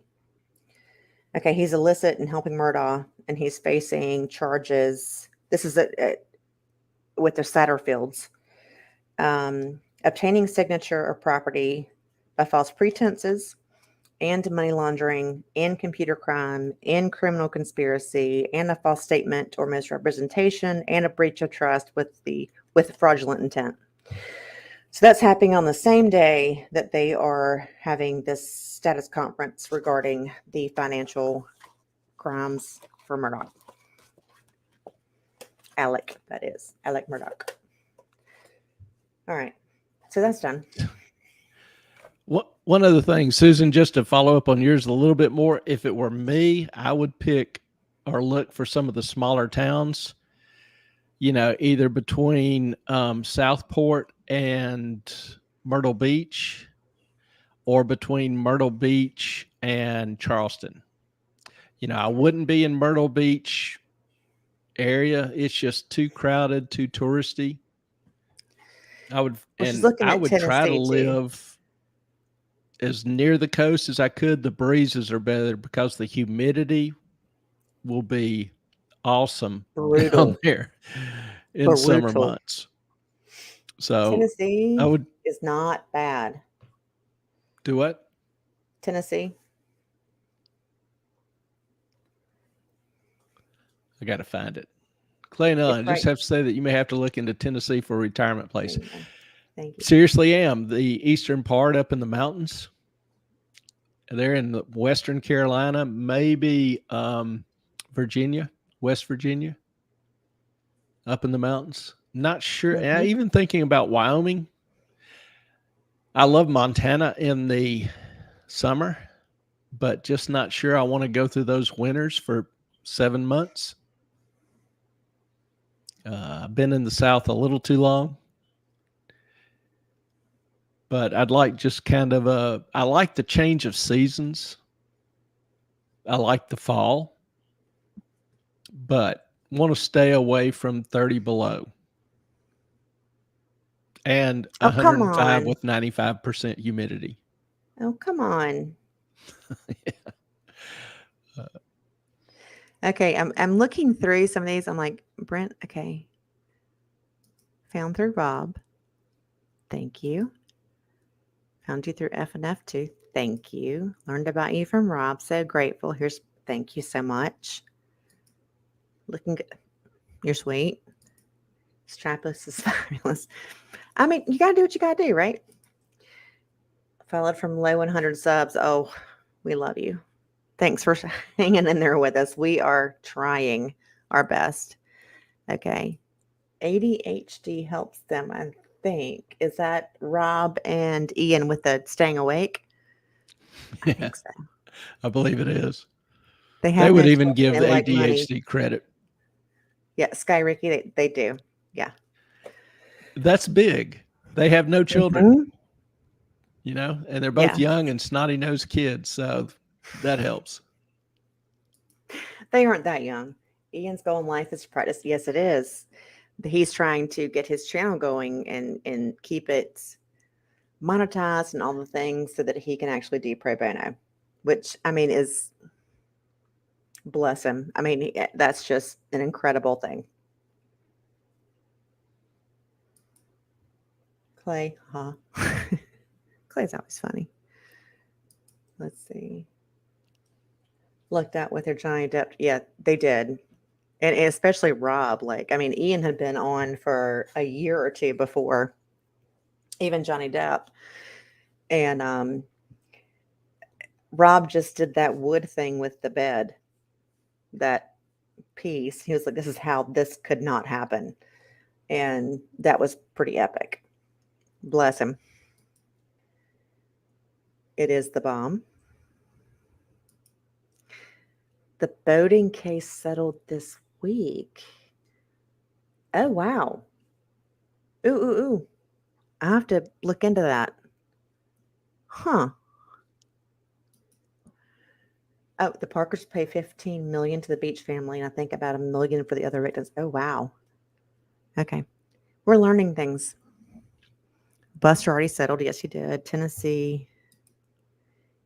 S2: Okay, he's illicit in helping Murdaugh, and he's facing charges. This is with the Satterfields. Obtaining signature or property by false pretenses, and money laundering, and computer crime, and criminal conspiracy, and a false statement or misrepresentation, and a breach of trust with fraudulent intent. So that's happening on the same day that they are having this status conference regarding the financial crimes for Murdaugh. Alec, that is. Alec Murdaugh. All right. So that's done.
S1: One other thing, Susan, just to follow up on yours a little bit more, if it were me, I would pick or look for some of the smaller towns, either between Southport and Myrtle Beach, or between Myrtle Beach and Charleston. I wouldn't be in Myrtle Beach area. It's just too crowded, too touristy. I would try to live as near the coast as I could. The breezes are better because the humidity will be awesome down
S2: Brutal.
S1: there in summer
S2: Brutal.
S1: months. So I
S2: Tennessee
S1: would
S2: is not bad.
S1: do what?
S2: Tennessee.
S1: I got to find it. Clay, no,
S2: It's
S1: I just
S2: right.
S1: have to say that you may have to look into Tennessee for a retirement
S2: There
S1: place.
S2: you go. Thank you.
S1: Seriously am. The eastern part up in the mountains. They're in the Western Carolina, maybe Virginia, West Virginia, up in the mountains. Not sure.
S2: Mhm.
S1: Even thinking about Wyoming. I love Montana in the summer, but just not sure I want to go through those winters for 7 months. I've been in the South a little too long, but I'd like just kind of I like the change of seasons. I like the fall, but want to stay away from 30 below and
S2: Oh, come
S1: 105
S2: on.
S1: with 95% humidity.
S2: Oh, come on.
S1: Uh,
S2: Okay, I'm looking through some of these. I'm like, Brent, okay. Found through Rob. Thank you. Found you through F and F too. Thank you. Learned about you from Rob. So grateful. Here's thank you so much. Looking good. You're sweet. Strapless is fabulous. I mean, you gotta do what you gotta do, right? Followed from low 100 subs. Oh, we love you. Thanks for hanging in there with us. We are trying our best. Okay. ADHD helps them, I think. Is that Rob and Ian with the staying awake? I
S1: yeah,
S2: think so.
S1: I believe it is.
S2: They
S1: They
S2: have
S1: would
S2: no
S1: even
S2: children.
S1: give
S2: They
S1: the
S2: like money.
S1: ADHD credit.
S2: Yeah, Sky Ricky, they do. Yeah.
S1: That's big. They have no children,
S2: Mhm.
S1: and they're both
S2: Yeah.
S1: young and snotty nosed kids. So that helps.
S2: They aren't that young. Ian's goal in life is to practice. Yes, it is. He's trying to get his channel going and keep it monetized and all the things so that he can actually do pro bono, which I mean is bless him. I mean, that's just an incredible thing. Clay, huh? Clay's always funny. Let's see. Looked at with her Johnny Depp. Yeah, they did. And especially Rob. Like, I mean, Ian had been on for a year or two before even Johnny Depp. And Rob just did that wood thing with the bed, that piece. He was like, this is how this could not happen. And that was pretty epic. Bless him. It is the bomb. The boating case settled this week. Oh, wow. Ooh, ooh, ooh. I have to look into that. Huh. Oh, the Parkers pay $15 million to the Beach family, and I think about $1 million for the other victims. Oh, wow. Okay. We're learning things. Buster already settled. Yes, you did. Tennessee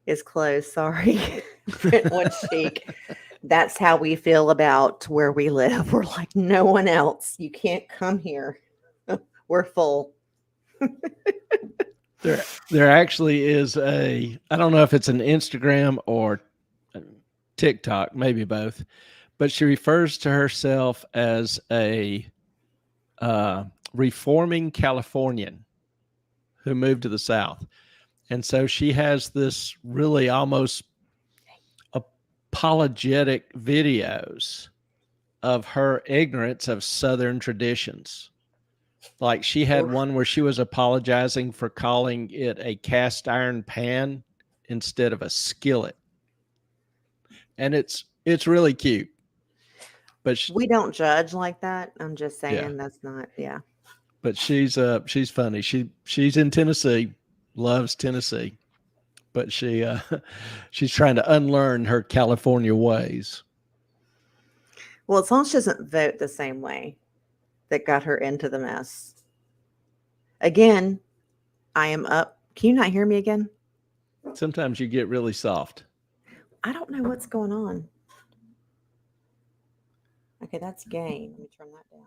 S2: is closed. Sorry. Brentwood Chic. That's how we feel about where we live. We're like, no one else. You can't come here. We're full.
S1: There actually is I don't know if it's an Instagram or TikTok, maybe both, but she refers to herself as a reforming Californian who moved to the South. And so she has this really almost apologetic videos of her ignorance of Southern traditions. Like she had one where she was apologizing for calling it a cast iron pan instead of a skillet. And it's really cute. But
S2: We don't judge like that. I'm just saying
S1: yeah,
S2: that's not, yeah.
S1: but she's funny. She's in Tennessee, loves Tennessee, but she's trying to unlearn her California ways.
S2: Well, as long as she doesn't vote the same way that got her into the mess. Again, I am up. Can you not hear me again?
S1: Sometimes you get really soft.
S2: I don't know what's going on. Okay, that's gain. Let me turn that down.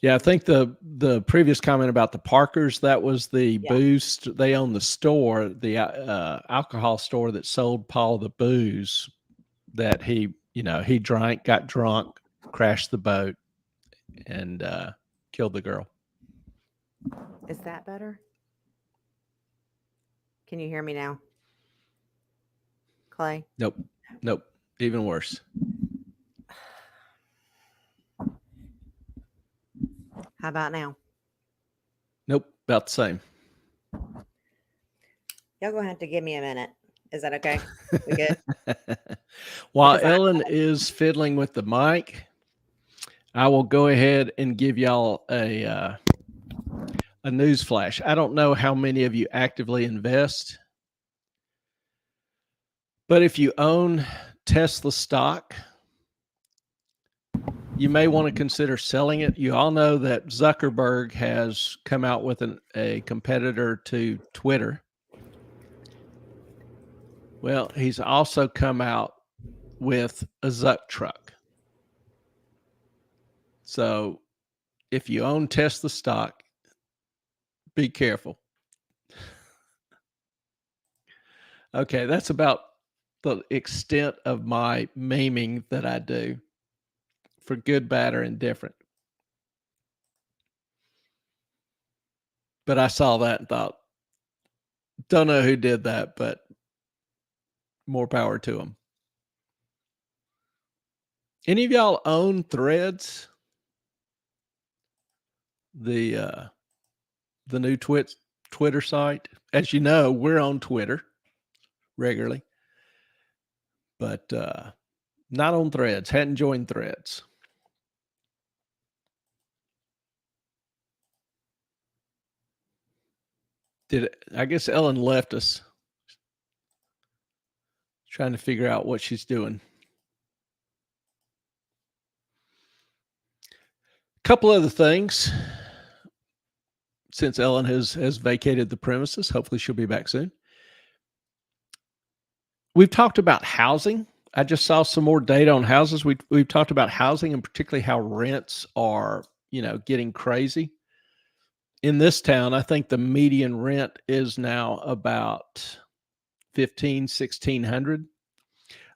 S1: Yeah, I think the previous comment about the Parkers, that was the
S2: Yeah.
S1: boost. They own the store, the alcohol store that sold Paul the booze that he drank, got drunk, crashed the boat, and killed the girl.
S2: Is that better? Can you hear me now, Clay?
S1: Nope. Even worse.
S2: How about now?
S1: Nope. About the same.
S2: Y'all gonna have to give me a minute. Is that okay? We good?
S1: While
S2: Because
S1: Ellen is fiddling with the mic, I will go ahead and give y'all a news flash. I don't know how many of you actively invest, but if you own Tesla stock, you may want to consider selling it. You all know that Zuckerberg has come out with a competitor to Twitter. Well, he's also come out with a Zuck truck. So if you own Tesla stock, be careful. Okay, that's about the extent of my memeing that I do, for good, bad, or indifferent. But I saw that and thought, don't know who did that, but more power to them. Any of y'all own Threads? The new Twitter site. As you know, we're on Twitter regularly, but not on Threads. Hadn't joined Threads. I guess Ellen left us. Trying to figure out what she's doing. Couple other things. Since Ellen has vacated the premises, hopefully she'll be back soon. We've talked about housing. I just saw some more data on houses. We've talked about housing and particularly how rents are, getting crazy. In this town, I think the median rent is now about $1,600.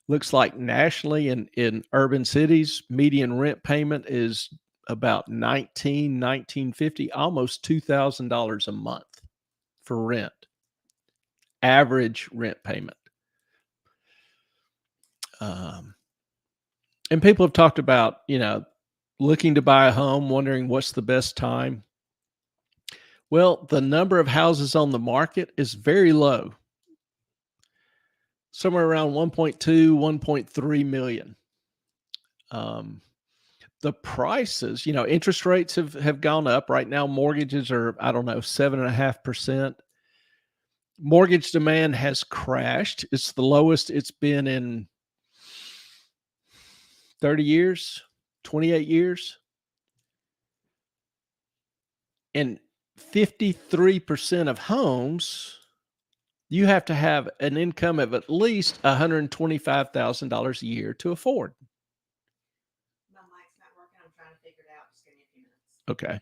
S1: Looks like nationally in urban cities, median rent payment is about $1,950, almost $2,000 a month for rent. Average rent payment. And people have talked about, looking to buy a home, wondering what's the best time. Well, the number of houses on the market is very low. Somewhere around 1.2, 1.3 million. The prices, interest rates have gone up. Right now, mortgages are, 7.5%. Mortgage demand has crashed. It's the lowest it's been in 30 years, 28 years. And 53% of homes, you have to have an income of at least $125,000 a year to afford.
S2: My mic's not working. I'm trying to figure it out. Just give me a few minutes.
S1: Okay.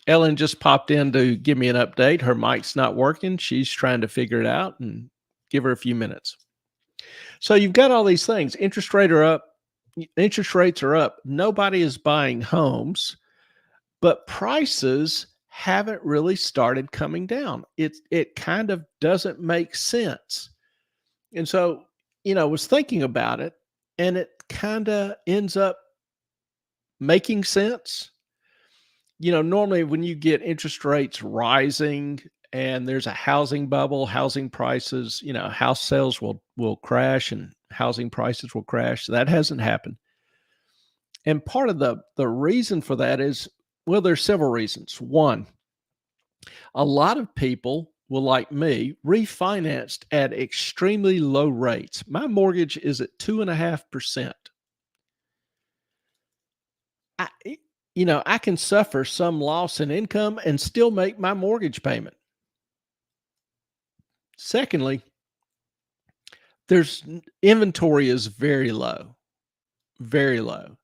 S1: Ellen just popped in to give me an update. Her mic's not working. She's trying to figure it out, and give her a few minutes. So you've got all these things. Interest rates are up. Nobody is buying homes, but prices haven't really started coming down. It kind of doesn't make sense. And so, I was thinking about it, and it kind of ends up making sense. Normally when you get interest rates rising and there's a housing bubble, housing prices, house sales will crash and housing prices will crash. That hasn't happened. And part of the reason for that is, well, there's several reasons. One, a lot of people will, like me, refinanced at extremely low rates. My mortgage is at 2.5%. I can suffer some loss in income and still make my mortgage payment. Secondly, there's inventory is very low, very low.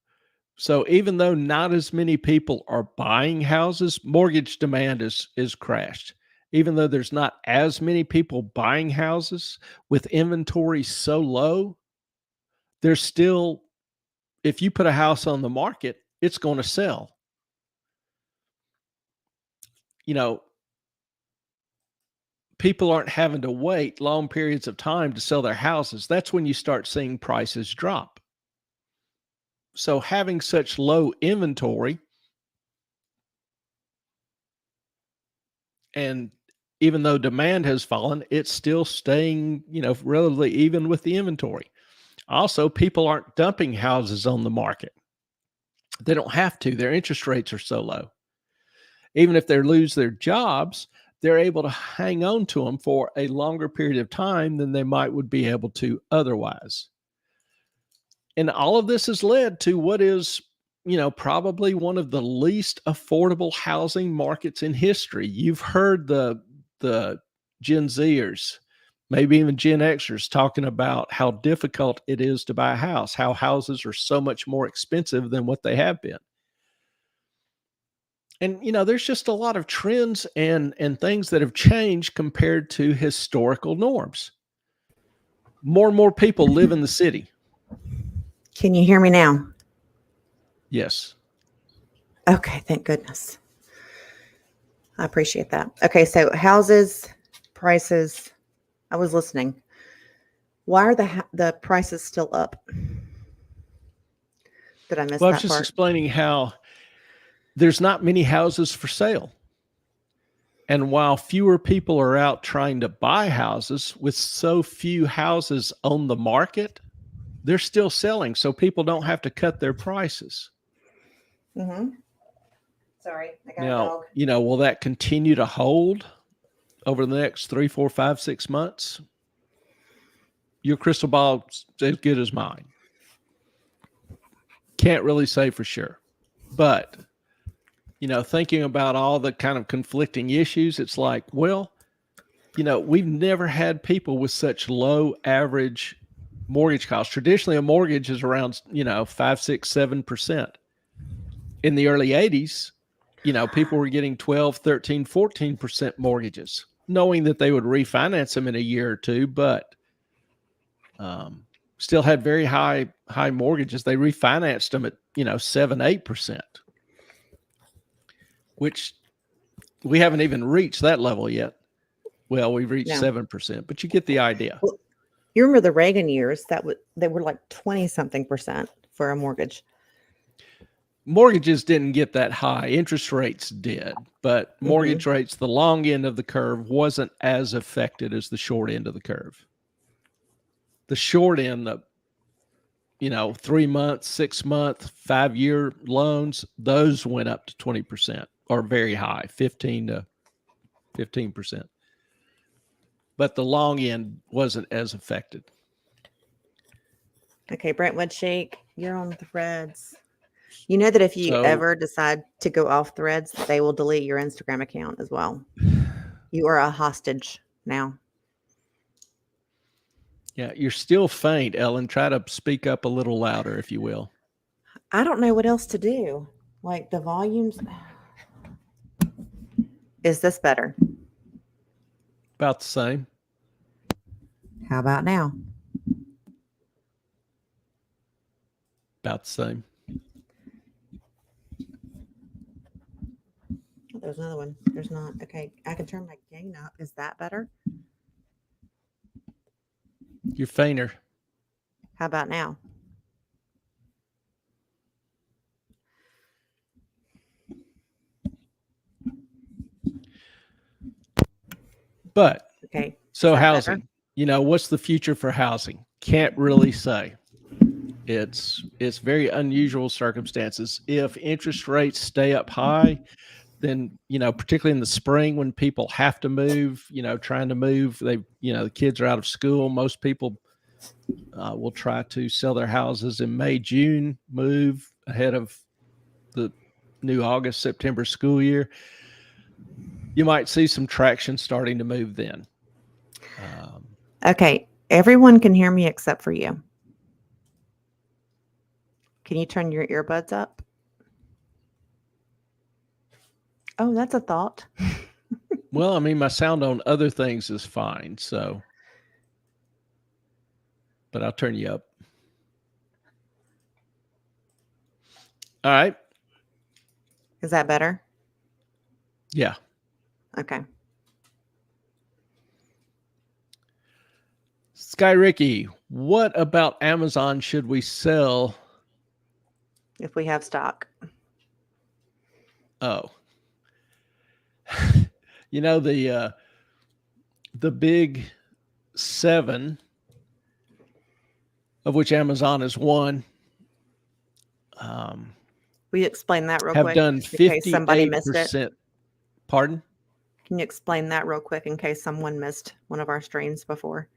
S1: So even though not as many people are buying houses, mortgage demand is crashed. Even though there's not as many people buying houses with inventory so low, there's still, if you put a house on the market, it's going to sell. You know, people aren't having to wait long periods of time to sell their houses. That's when you start seeing prices drop. So having such low inventory, and even though demand has fallen, it's still staying, relatively even with the inventory. Also, people aren't dumping houses on the market. They don't have to. Their interest rates are so low. Even if they lose their jobs, they're able to hang on to them for a longer period of time than they would be able to otherwise. And all of this has led to what is, probably one of the least affordable housing markets in history. You've heard the Gen Zers, maybe even Gen Xers, talking about how difficult it is to buy a house, how houses are so much more expensive than what they have been. And there's just a lot of trends and things that have changed compared to historical norms. More and more people live in the city.
S2: Can you hear me now?
S1: Yes.
S2: Okay, thank goodness. I appreciate that. Okay, so houses, prices. I was listening. Why are the prices still up? Did I miss
S1: Well, I
S2: that
S1: was just
S2: part?
S1: explaining how there's not many houses for sale. And while fewer people are out trying to buy houses, with so few houses on the market, they're still selling. So people don't have to cut their prices.
S2: Mm-hmm. Sorry, I got a
S1: Now,
S2: dog.
S1: will that continue to hold over the next 3, 4, 5, 6 months? Your crystal ball's as good as mine. Can't really say for sure. But, thinking about all the kind of conflicting issues, it's like, well, we've never had people with such low average mortgage costs. Traditionally, a mortgage is around, 5, 6, 7%. In the early 80s, people were getting 12, 13, 14% mortgages, knowing that they would refinance them in a year or two, but still had very high mortgages. They refinanced them at, 7, 8%, which we haven't even reached that level yet. Well, we've reached 7%, but you get the idea.
S2: Well, you remember the Reagan years? They were like 20-something% for a mortgage.
S1: Mortgages didn't get that high. Interest rates did, but mortgage rates, the long end of the curve, wasn't as affected as the short end of the curve. The short end, 3 month, 6 month, 5-year loans, those went up to 20% or very high, 15 to 15%. But the long end wasn't as affected.
S2: Okay, Brentwood Shake, you're on Threads. You know that if you ever decide to go off Threads, they will delete your Instagram account as well. You are a hostage now.
S1: Yeah, you're still faint, Ellen. Try to speak up a little louder, if you will.
S2: I don't know what else to do. Like the volumes. Is this better?
S1: About the same.
S2: How about now?
S1: About the same.
S2: Oh, there's another one. There's not. Okay, I can turn my gain up. Is that better?
S1: You're fainter.
S2: How about now?
S1: But
S2: okay.
S1: So housing, what's the future for housing? Can't really say. It's very unusual circumstances. If interest rates stay up high, then, particularly in the spring when people have to move, trying to move, the kids are out of school. Most people will try to sell their houses in May, June, move ahead of the new August, September school year. You might see some traction starting to move then.
S2: Okay. Everyone can hear me except for you. Can you turn your earbuds up? Oh, that's a thought.
S1: Well, I mean, my sound on other things is fine, so. But I'll turn you up. All right.
S2: Is that better?
S1: Yeah.
S2: Okay.
S1: Sky Ricky, what about Amazon should we sell?
S2: If we have stock.
S1: Oh. You know, the big 7, of which Amazon is one,
S2: Will you explain that real
S1: have
S2: quick
S1: done
S2: in case somebody missed it?
S1: 58%. Pardon?
S2: Can you explain that real quick in case someone missed one of our streams before?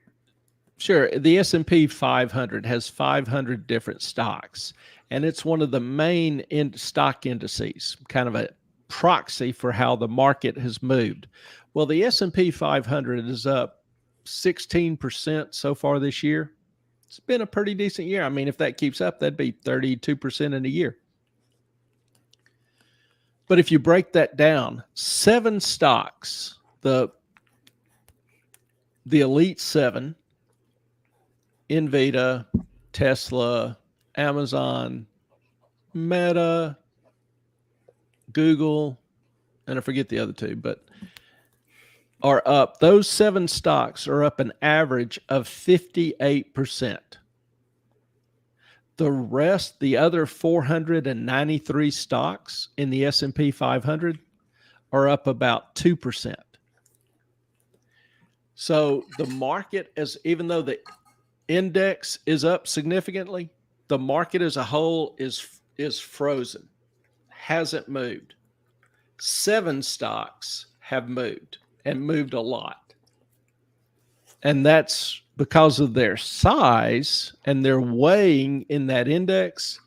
S1: Sure. The S&P 500 has 500 different stocks, and it's one of the main stock indices, kind of a proxy for how the market has moved. Well, the S&P 500 is up 16% so far this year. It's been a pretty decent year. I mean, if that keeps up, that'd be 32% in a year. But if you break that down, 7 stocks, the elite 7, Nvidia, Tesla, Amazon, Meta, Google, and I forget the other 2, but are up. Those 7 stocks are up an average of 58%. The rest, the other 493 stocks in the S&P 500 are up about 2%. So the market, even though the index is up significantly, the market as a whole is frozen, hasn't moved. 7 stocks have moved and moved a lot. And that's because of their size and their weighing in that index.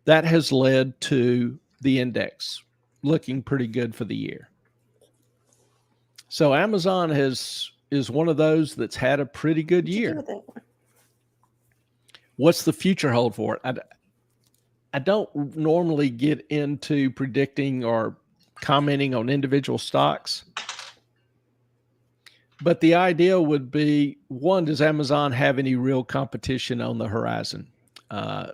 S1: That has led to the index looking pretty good for the year. So Amazon is one of those that's had a pretty good year. What's the future hold for it? I don't normally get into predicting or commenting on individual stocks. But the idea would be, one, does Amazon have any real competition on the horizon?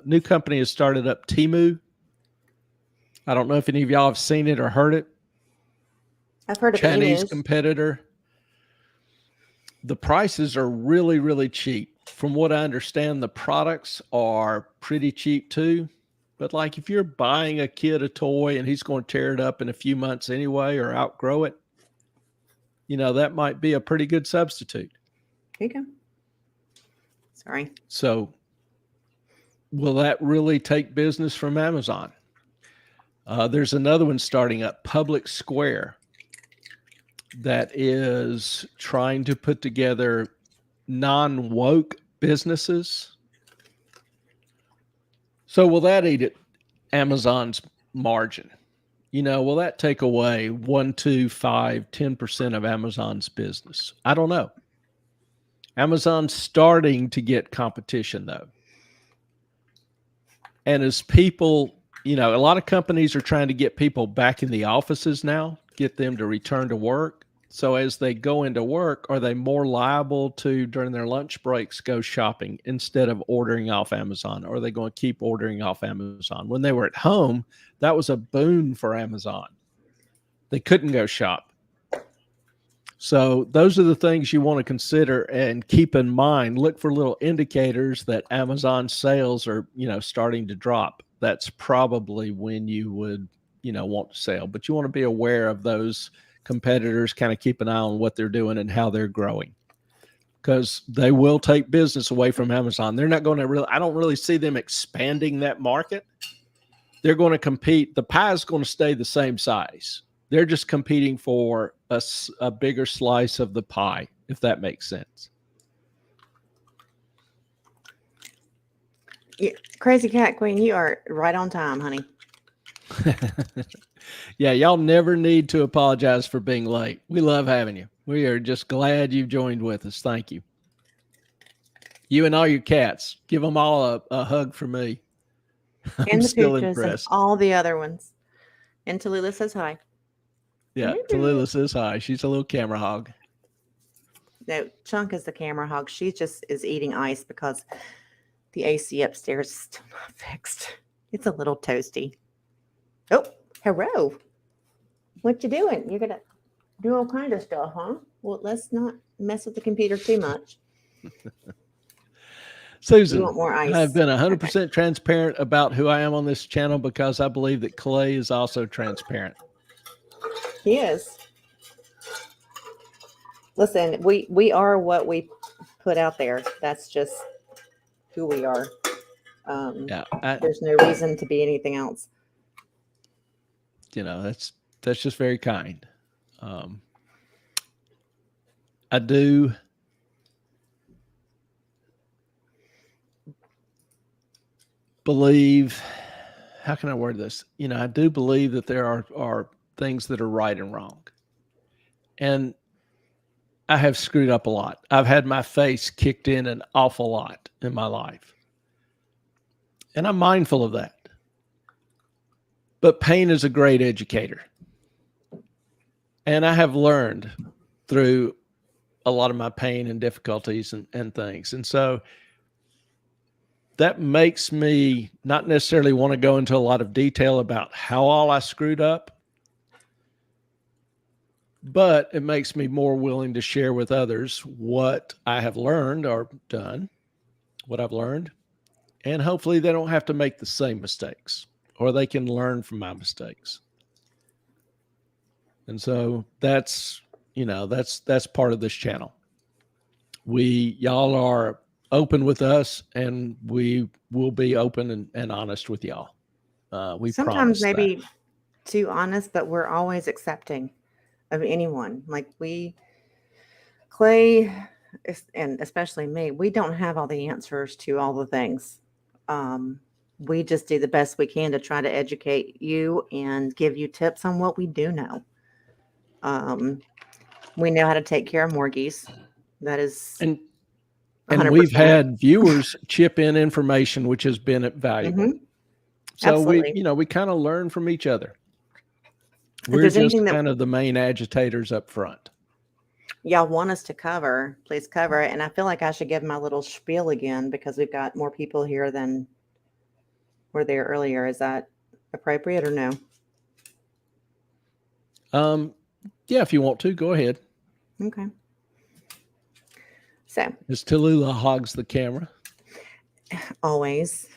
S1: New company has started up, Temu. I don't know if any of y'all have seen it or heard it.
S2: I've heard of
S1: Chinese
S2: emus.
S1: competitor. The prices are really, really cheap. From what I understand, the products are pretty cheap too. But like if you're buying a kid a toy and he's going to tear it up in a few months anyway or outgrow it, you know, that might be a pretty good substitute.
S2: Here you go. Sorry.
S1: So will that really take business from Amazon? There's another one starting up, Public Square, that is trying to put together non-woke businesses. So will that eat at Amazon's margin? You know, will that take away 1, 2, 5, 10% of Amazon's business? I don't know. Amazon's starting to get competition though. And as people, you know, a lot of companies are trying to get people back in the offices now, get them to return to work. So as they go into work, are they more liable to, during their lunch breaks, go shopping instead of ordering off Amazon? Or are they going to keep ordering off Amazon? When they were at home, that was a boon for Amazon. They couldn't go shop. So those are the things you want to consider and keep in mind. Look for little indicators that Amazon sales are, you know, starting to drop. That's probably when you would, you know, want to sell. But you want to be aware of those competitors, kind of keep an eye on what they're doing and how they're growing, because they will take business away from Amazon. They're not going to really, I don't really see them expanding that market. They're going to compete. The pie is going to stay the same size. They're just competing for a bigger slice of the pie, if that makes sense.
S2: Yeah, Crazy Cat Queen, you are right on time, honey.
S1: Yeah, y'all never need to apologize for being late. We love having you. We are just glad you've joined with us. Thank you. You and all your cats. Give them all a hug from me. I'm
S2: And the
S1: still
S2: pooches and
S1: impressed.
S2: all the other ones. And Tallulah says hi.
S1: Yeah, Tallulah says hi. She's a little camera hog.
S2: No, Chunk is the camera hog. She just is eating ice because the AC upstairs is still not fixed. It's a little toasty. Oh, hello. What you doing? You're gonna do all kind of stuff, huh? Well, let's not mess with the computer too much.
S1: Susan,
S2: You want more ice?
S1: I've been 100% transparent about who I am on this channel because I believe that Clay is also transparent.
S2: He is. Listen, we are what we put out there. That's just who we are.
S1: Yeah,
S2: there's no reason to be anything else.
S1: You know, that's just very kind. I do believe, how can I word this? You know, I do believe that there are things that are right and wrong. And I have screwed up a lot. I've had my face kicked in an awful lot in my life. And I'm mindful of that. But pain is a great educator. And I have learned through a lot of my pain and difficulties and things. And so that makes me not necessarily want to go into a lot of detail about how all I screwed up, but it makes me more willing to share with others what I have learned or done, what I've learned, and hopefully they don't have to make the same mistakes or they can learn from my mistakes. And so that's, you know, that's part of this channel. Y'all are open with us and we will be open and honest with y'all. We
S2: sometimes maybe
S1: that.
S2: too honest, but we're always accepting of anyone. Like Clay, and especially me, we don't have all the answers to all the things. We just do the best we can to try to educate you and give you tips on what we do know. We know how to take care of mortgages. That is,
S1: and
S2: 100%.
S1: We've had viewers chip in information, which has been valuable.
S2: Mm-hmm.
S1: So
S2: Absolutely.
S1: we kind of learn from each other. We're just kind of the main agitators up front.
S2: Y'all want us to cover, please cover it. And I feel like I should give my little spiel again because we've got more people here than were there earlier. Is that appropriate or no?
S1: Yeah, if you want to, go ahead.
S2: Okay. So
S1: Ms. Tallulah hogs the camera.
S2: Always.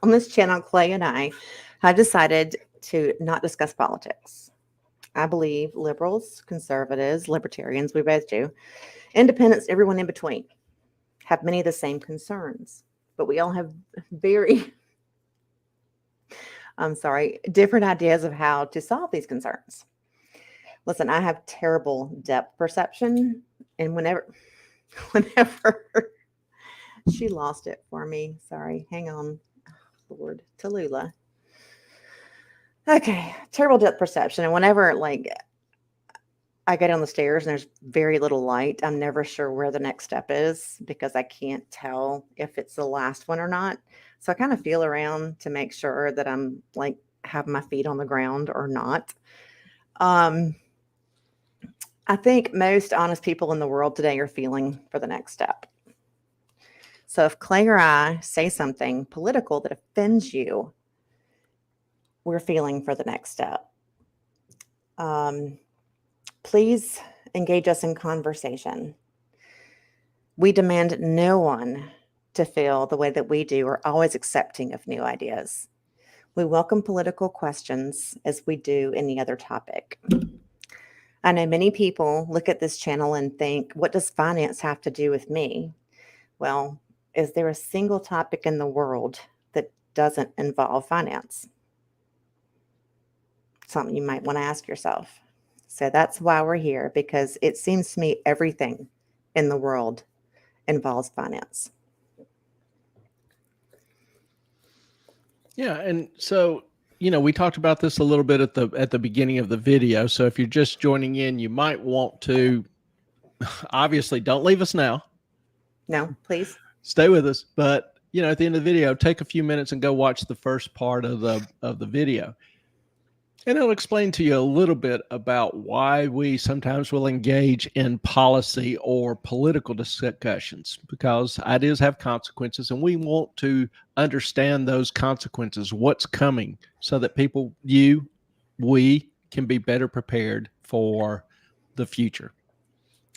S2: On this channel, Clay and I have decided to not discuss politics. I believe liberals, conservatives, libertarians, we both do, independents, everyone in between, have many of the same concerns, but we all have different ideas of how to solve these concerns. Listen, I have terrible depth perception, and whenever she lost it for me. Sorry, hang on. Lord, Tallulah. Okay, terrible depth perception. And whenever I go down the stairs and there's very little light, I'm never sure where the next step is because I can't tell if it's the last one or not. So I kind of feel around to make sure that I'm have my feet on the ground or not. I think most honest people in the world today are feeling for the next step. So if Clay or I say something political that offends you, we're feeling for the next step. Please engage us in conversation. We demand no one to feel the way that we do. We're always accepting of new ideas. We welcome political questions as we do any other topic. I know many people look at this channel and think, what does finance have to do with me? Well, is there a single topic in the world that doesn't involve finance? Something you might want to ask yourself. So that's why we're here, because it seems to me everything in the world involves finance.
S1: Yeah, and so we talked about this a little bit at the beginning of the video. So if you're just joining in, you might want to Obviously, don't leave us now.
S2: No, please.
S1: Stay with us. But, at the end of the video, take a few minutes and go watch the first part of the video. And it'll explain to you a little bit about why we sometimes will engage in policy or political discussions, because ideas have consequences, and we want to understand those consequences, what's coming, so that people, we can be better prepared for the future.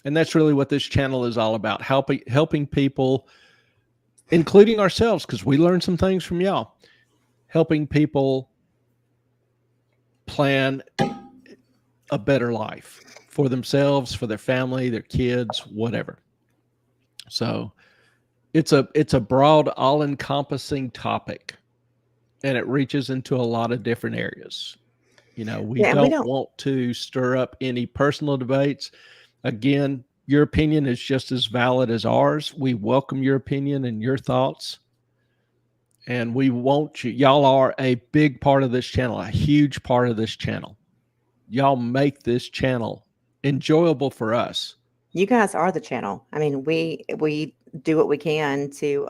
S1: And that's really what this channel is all about, helping people, including ourselves, because we learn some things from y'all, helping people plan a better life for themselves, for their family, their kids, whatever. So it's a broad, all-encompassing topic, and it reaches into a lot of different areas. We don't want to stir up any personal debates. Again, your opinion is just as valid as ours. We welcome your opinion and your thoughts. And we want you. Y'all are a big part of this channel, a huge part of this channel. Y'all make this channel enjoyable for us.
S2: You guys are the channel. I mean, we do what we can to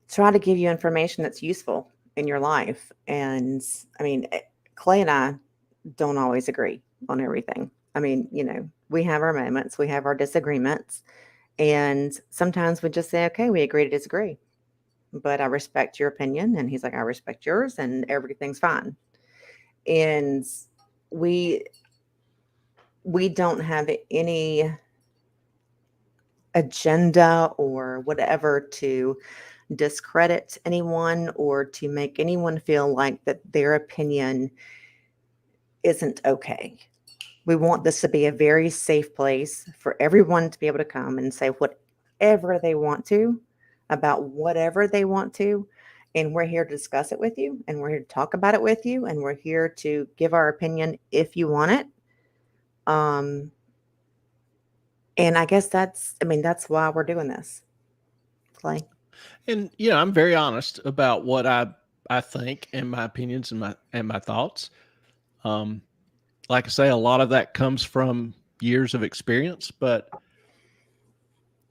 S2: try to give you information that's useful in your life. And I mean, Clay and I don't always agree on everything. I mean, we have our moments, we have our disagreements, and sometimes we just say, okay, we agree to disagree. But I respect your opinion. And he's like, I respect yours, and everything's fine. And we don't have any agenda or whatever to discredit anyone or to make anyone feel like that their opinion isn't okay. We want this to be a very safe place for everyone to be able to come and say whatever they want to about whatever they want to. And we're here to discuss it with you, and we're here to talk about it with you, and we're here to give our opinion if you want it. And I guess that's why we're doing this, Clay.
S1: And I'm very honest about what I think and my opinions and my thoughts. Like I say, a lot of that comes from years of experience, but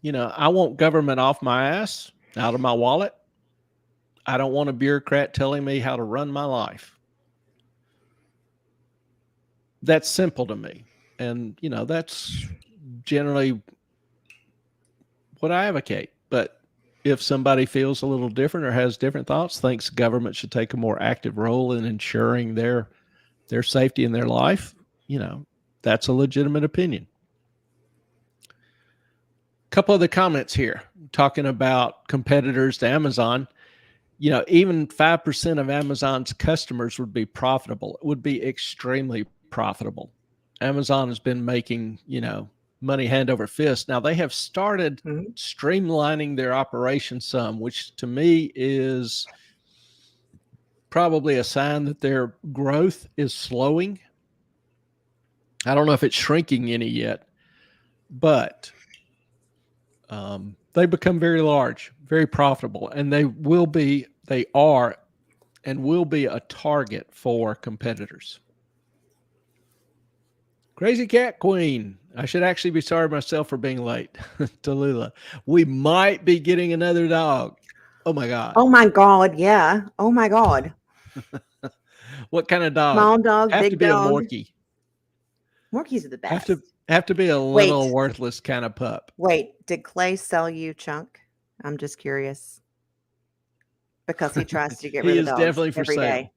S1: I want government off my ass, out of my wallet. I don't want a bureaucrat telling me how to run my life. That's simple to me. And, that's generally what I advocate. But if somebody feels a little different or has different thoughts, thinks government should take a more active role in ensuring their safety in their life, that's a legitimate opinion. A couple of the comments here talking about competitors to Amazon. Even 5% of Amazon's customers would be profitable. It would be extremely profitable. Amazon has been making, money hand over fist. Now they have started streamlining their operation some, which to me is probably a sign that their growth is slowing. I don't know if it's shrinking any yet, but they become very large, very profitable, and they are and will be a target for competitors. Crazy Cat Queen. I should actually be sorry myself for being late. Tallulah. We might be getting another dog. Oh my God.
S2: Oh my God. Yeah. Oh my God.
S1: What kind of dog?
S2: Small dog,
S1: have
S2: big
S1: to be
S2: dog.
S1: A Morkie.
S2: Morkies are the best.
S1: Have to be a little worthless kind of pup.
S2: Wait, did Clay sell you Chunk? I'm just curious. Because he tries to get rid of dogs
S1: definitely for
S2: every
S1: sale.
S2: day.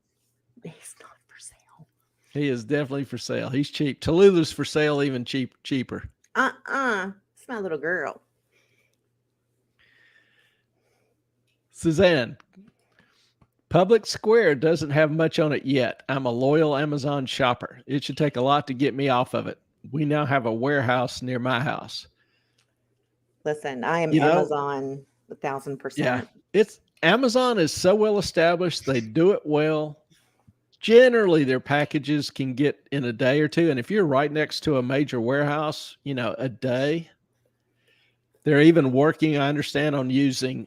S2: He's not for sale.
S1: He is definitely for sale. He's cheap. Tallulah's for sale, even cheaper.
S2: It's my little girl.
S1: Suzanne. Public Square doesn't have much on it yet. I'm a loyal Amazon shopper. It should take a lot to get me off of it. We now have a warehouse near my house.
S2: Listen, I am Amazon 1,000%.
S1: Yeah, Amazon is so well established. They do it well. Generally, their packages can get in a day or two. And if you're right next to a major warehouse, a day. They're even working, I understand, on using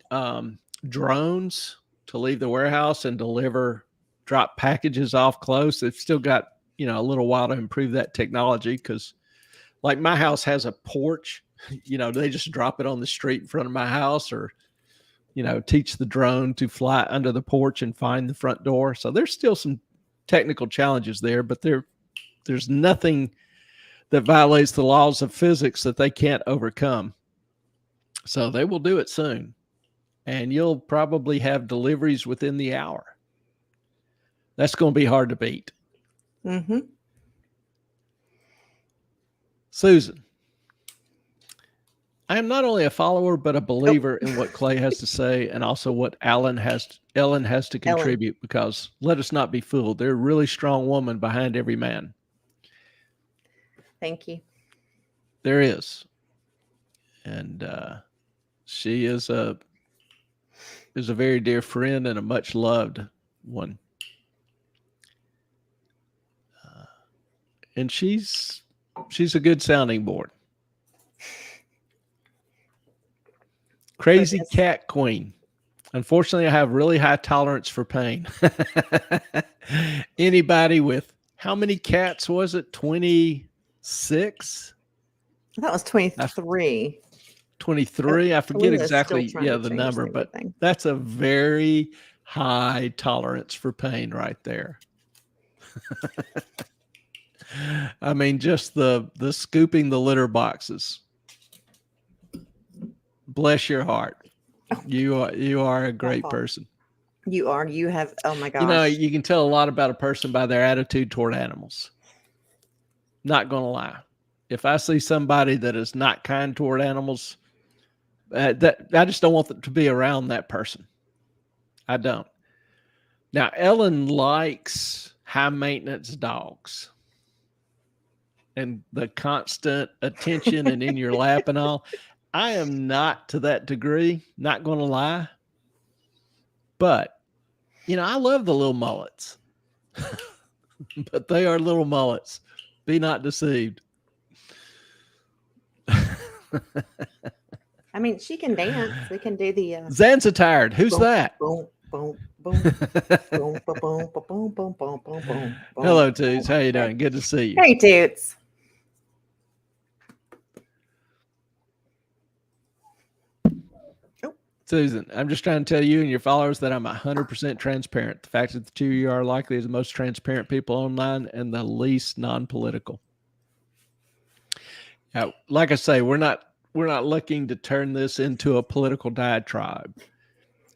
S1: drones to leave the warehouse and drop packages off close. They've still got, a little while to improve that technology because Like my house has a porch, they just drop it on the street in front of my house, or, teach the drone to fly under the porch and find the front door. So there's still some technical challenges there, but there's nothing that violates the laws of physics that they can't overcome. So they will do it soon. And you'll probably have deliveries within the hour. That's going to be hard to beat.
S2: Mm-hmm.
S1: Susan, I am not only a follower, but a believer in what Clay has to say, and also what Ellen has to contribute, because let us not be fooled. There's a really strong woman behind every man.
S2: Thank you.
S1: There is. And she is a very dear friend and a much loved one. And she's a good sounding board. Crazy cat queen. Unfortunately, I have really high tolerance for pain. Anybody with, how many cats was it? 26?
S2: That was 23.
S1: 23. I forget exactly the number, but that's a very high tolerance for pain right there. I mean, just the scooping the litter boxes. Bless your heart. You are a great person.
S2: You are. You have, oh my gosh.
S1: You can tell a lot about a person by their attitude toward animals. Not going to lie. If I see somebody that is not kind toward animals, that I just don't want to be around that person. I don't. Now, Ellen likes high maintenance dogs and the constant attention and in your lap and all. I am not to that degree, not going to lie. But, I love the little mullets. But they are little mullets. Be not deceived.
S2: I mean, she can dance. We can do the...
S1: Zan's tired. Who's that?
S2: Boom, boom, boom, boom, boom, boom, boom, boom, boom, boom.
S1: Hello, Toots. How you doing? Good to see you.
S2: Hey, Toots.
S1: Susan, I'm just trying to tell you and your followers that I'm 100% transparent. The fact that the two of you are likely the most transparent people online and the least non-political. Now, like I say, we're not looking to turn this into a political diatribe.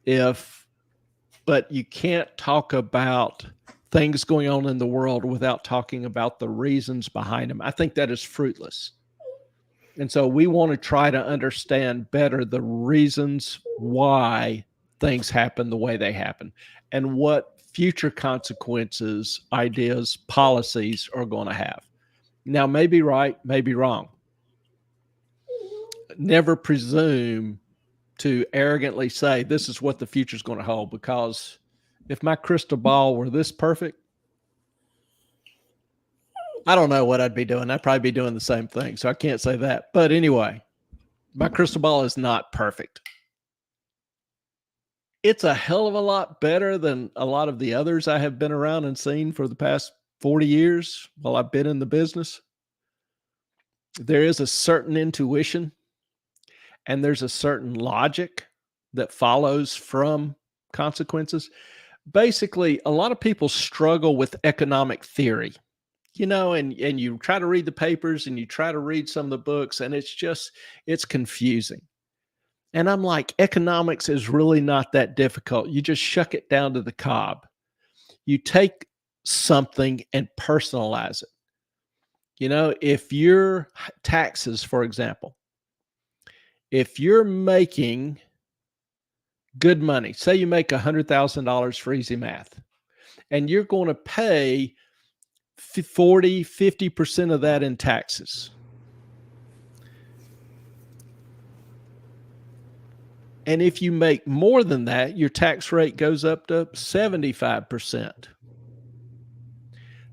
S1: But you can't talk about things going on in the world without talking about the reasons behind them. I think that is fruitless. And so we want to try to understand better the reasons why things happen the way they happen and what future consequences, ideas, policies are going to have. Now, maybe right, maybe wrong. Never presume to arrogantly say this is what the future is going to hold, because if my crystal ball were this perfect, I don't know what I'd be doing. I'd probably be doing the same thing. So I can't say that. But anyway, my crystal ball is not perfect. It's a hell of a lot better than a lot of the others I have been around and seen for the past 40 years while I've been in the business. There is a certain intuition and there's a certain logic that follows from consequences. Basically, a lot of people struggle with economic theory. And you try to read the papers and you try to read some of the books, and it's confusing. And I'm like, economics is really not that difficult. You just shuck it down to the cob. You take something and personalize it. If your taxes, for example, if you're making good money, say you make $100,000 for easy math, and you're going to pay 50% of that in taxes. And if you make more than that, your tax rate goes up to 75%.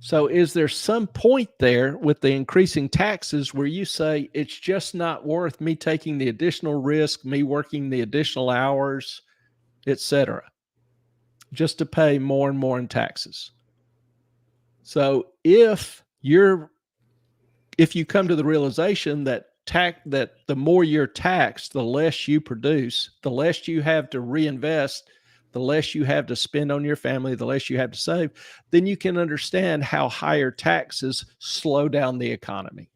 S1: So is there some point there with the increasing taxes where you say it's just not worth me taking the additional risk, me working the additional hours, etc., just to pay more and more in taxes? So if your if you come to the realization that the more you're taxed, the less you produce, the less you have to reinvest, the less you have to spend on your family, the less you have to save, then you can understand how higher taxes slow down the economy.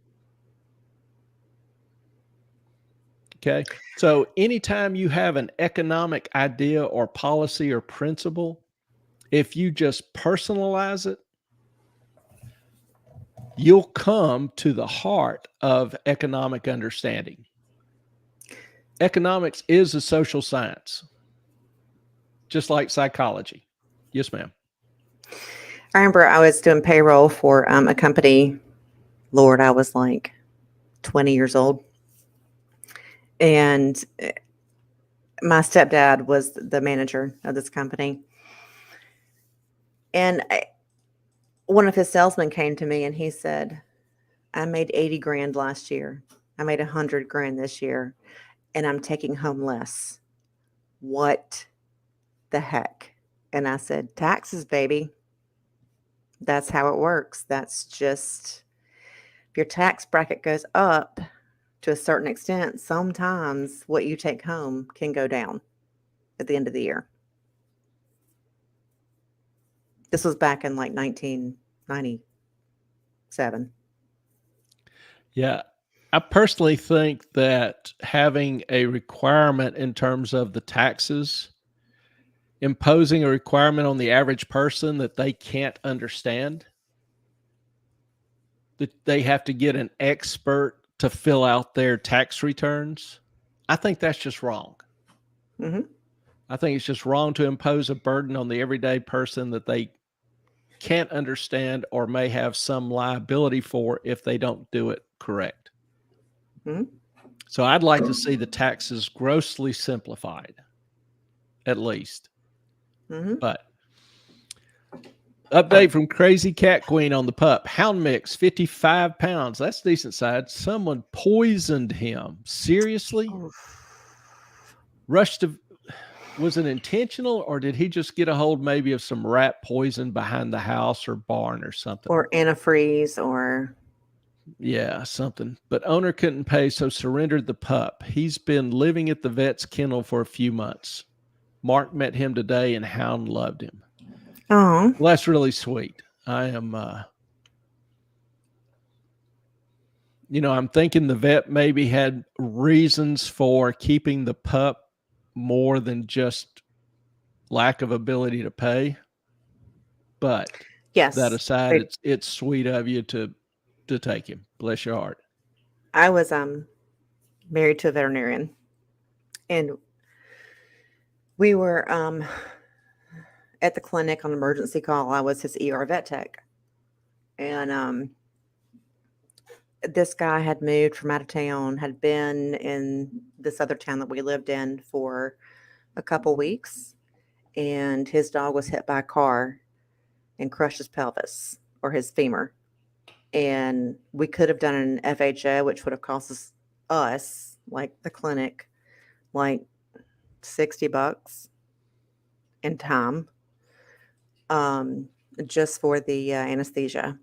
S1: Okay. So anytime you have an economic idea or policy or principle, if you just personalize it, you'll come to the heart of economic understanding. Economics is a social science, just like psychology. Yes, ma'am.
S2: I remember I was doing payroll for a company. Lord, I was like 20 years old. And my stepdad was the manager of this company. And one of his salesmen came to me and he said, I made 80 grand last year. I made 100 grand this year, and I'm taking home less. What the heck? And I said, taxes, baby. That's how it works. That's just, if your tax bracket goes up to a certain extent, sometimes what you take home can go down at the end of the year. This was back in like 1997.
S1: Yeah. I personally think that having a requirement in terms of the taxes, imposing a requirement on the average person that they can't understand, that they have to get an expert to fill out their tax returns, I think that's just wrong.
S2: Mm-hmm.
S1: I think it's just wrong to impose a burden on the everyday person that they can't understand or may have some liability for if they don't do it correct.
S2: Mm-hmm.
S1: So I'd like to see the taxes grossly simplified, at least.
S2: Mm-hmm.
S1: But update from Crazy Cat Queen on the pup. Hound mix, 55 pounds. That's decent size. Someone poisoned him. Seriously? Rushed to... Was it intentional, or did he just get a hold maybe of some rat poison behind the house or barn or something?
S2: Or antifreeze or...
S1: Yeah, something. But owner couldn't pay, so surrendered the pup. He's been living at the vet's kennel for a few months. Mark met him today, and Hound loved him.
S2: Oh.
S1: Well, that's really sweet. I am, I'm thinking the vet maybe had reasons for keeping the pup more than just lack of ability to pay. But
S2: yes,
S1: that aside, it's sweet of you to take him. Bless your heart.
S2: I was married to a veterinarian, and we were at the clinic on emergency call. I was his ER vet tech, and this guy had moved from out of town, had been in this other town that we lived in for a couple weeks, and his dog was hit by a car and crushed his pelvis or his femur. And we could have done an FHA, which would have cost us like the clinic, like $60 in time, just for the anesthesia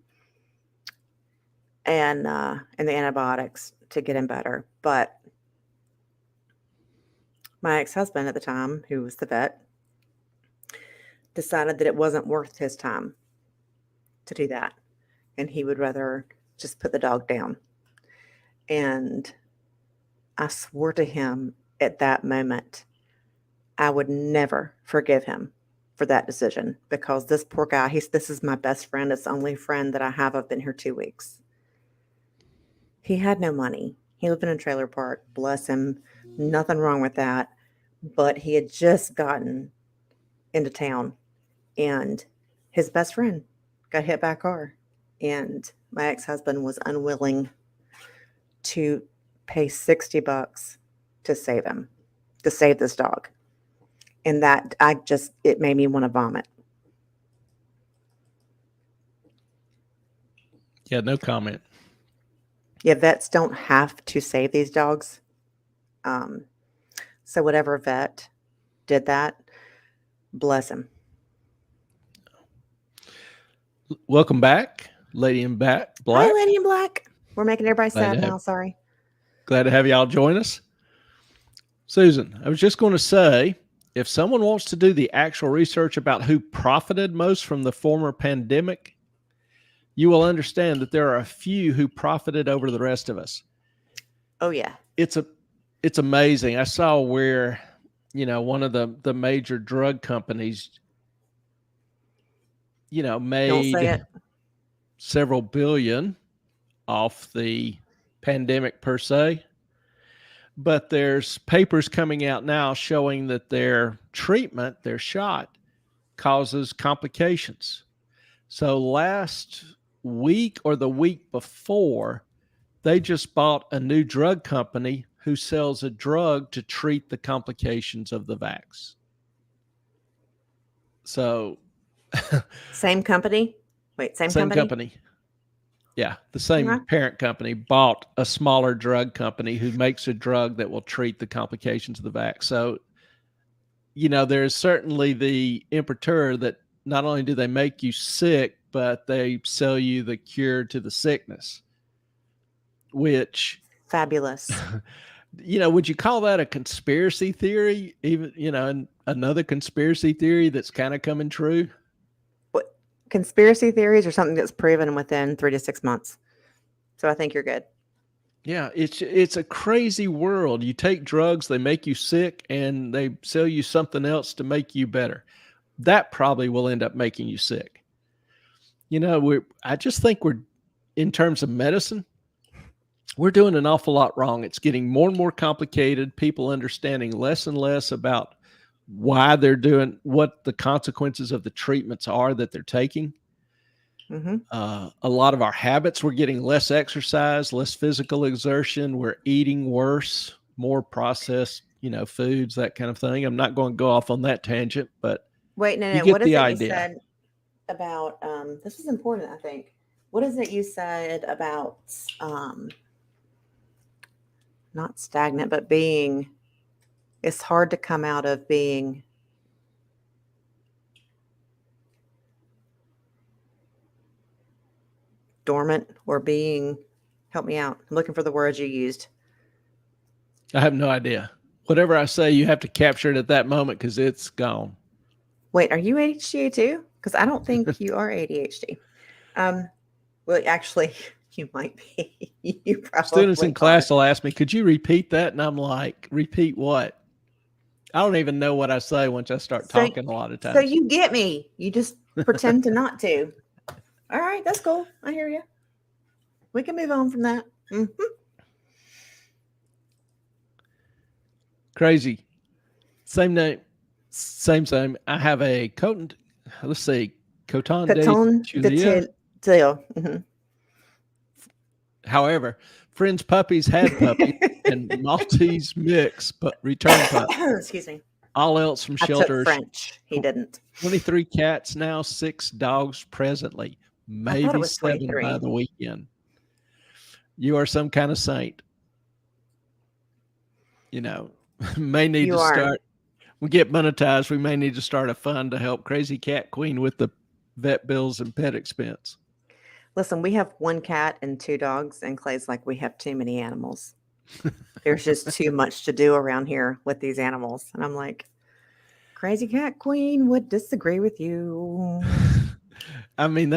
S2: and the antibiotics to get him better. But my ex-husband at the time, who was the vet, decided that it wasn't worth his time to do that, and he would rather just put the dog down. And I swore to him at that moment, I would never forgive him for that decision, because this poor guy, this is my best friend. It's the only friend that I have. I've been here 2 weeks. He had no money. He lived in a trailer park. Bless him. Nothing wrong with that. But he had just gotten into town, and his best friend got hit by a car. And my ex-husband was unwilling to pay $60 to save him, to save this dog. And that, it made me want to vomit.
S1: Yeah, no comment.
S2: Yeah, vets don't have to save these dogs. So whatever vet did that, bless him.
S1: Welcome back, Lady in Black.
S2: Hi, Lady in Black. We're making everybody
S1: Glad
S2: sad
S1: to have,
S2: now. Sorry.
S1: glad to have y'all join us. Susan, I was just going to say, if someone wants to do the actual research about who profited most from the former pandemic, you will understand that there are a few who profited over the rest of us.
S2: Oh yeah.
S1: It's amazing. I saw where, one of the major drug companies,
S2: Don't say
S1: made
S2: it.
S1: several billion off the pandemic per se. But there's papers coming out now showing that their treatment, their shot, causes complications. So last week or the week before, they just bought a new drug company who sells a drug to treat the complications of the vax. So,
S2: Same company. Wait, same
S1: same
S2: company.
S1: company. Yeah, the same
S2: Okay.
S1: parent company bought a smaller drug company who makes a drug that will treat the complications of the vax. So, there's certainly the imprimatur that not only do they make you sick, but they sell you the cure to the sickness, which,
S2: Fabulous.
S1: would you call that a conspiracy theory? Even, and another conspiracy theory that's kind of coming true?
S2: What conspiracy theories are something that's proven within 3 to 6 months. So I think you're good.
S1: Yeah, it's a crazy world. You take drugs, they make you sick, and they sell you something else to make you better. That probably will end up making you sick. I just think in terms of medicine, we're doing an awful lot wrong. It's getting more and more complicated. People understanding less and less about why they're doing, what the consequences of the treatments are that they're taking.
S2: Mm-hmm.
S1: A lot of our habits, we're getting less exercise, less physical exertion. We're eating worse, more processed, foods, that kind of thing. I'm not going to go off on that tangent, but
S2: Wait, no.
S1: you
S2: What
S1: get
S2: is
S1: the
S2: it
S1: idea.
S2: you said about? This is important, I think. What is it you said about not stagnant, but being? It's hard to come out of being dormant or being. Help me out. I'm looking for the words you used.
S1: I have no idea. Whatever I say, you have to capture it at that moment because it's gone.
S2: Wait, are you ADHD too? Because I don't think you are ADHD. Well, actually, you might be. You
S1: Students
S2: probably
S1: in class
S2: are.
S1: will ask me, could you repeat that? And I'm like, repeat what? I don't even know what I say once I start
S2: So,
S1: talking a lot of
S2: so
S1: times.
S2: you get me. You just pretend to not to. All right, that's cool. I hear you. We can move on from that. Mm-hmm.
S1: Crazy. Same name. Same. I have a let's see, Coton de
S2: Coton de
S1: Julia.
S2: tail. Mm-hmm.
S1: However, friends' puppies had puppies and Maltese mix, but return pup.
S2: Excuse me.
S1: All else from
S2: I took
S1: shelters.
S2: French. He didn't.
S1: 23 cats now, 6 dogs presently,
S2: I thought it
S1: maybe
S2: was
S1: 7 by
S2: 23.
S1: the weekend. You are some kind of saint. May need
S2: You
S1: to
S2: are.
S1: start. We get monetized. We may need to start a fund to help Crazy Cat Queen with the vet bills and pet expense.
S2: Listen, we have 1 cat and 2 dogs, and Clay's like, we have too many animals. There's just too much to do around here with these animals. And I'm like, Crazy Cat Queen would disagree with you.
S1: I mean,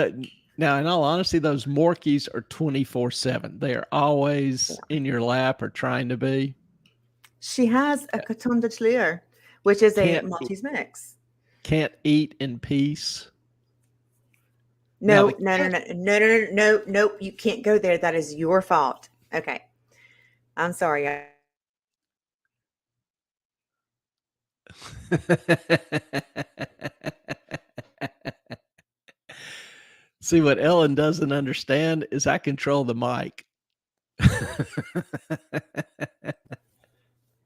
S1: now, in all honesty, those Morkies are 24/7. They are always in your lap or trying to be.
S2: She has a Coton de Chaleur, which is a
S1: Can't
S2: Maltese mix.
S1: can't eat in peace.
S2: No,
S1: Now the
S2: no, no,
S1: cat,
S2: no, no, no, no, no, nope. You can't go there. That is your fault. Okay. I'm sorry.
S1: See, what Ellen doesn't understand is I control the mic.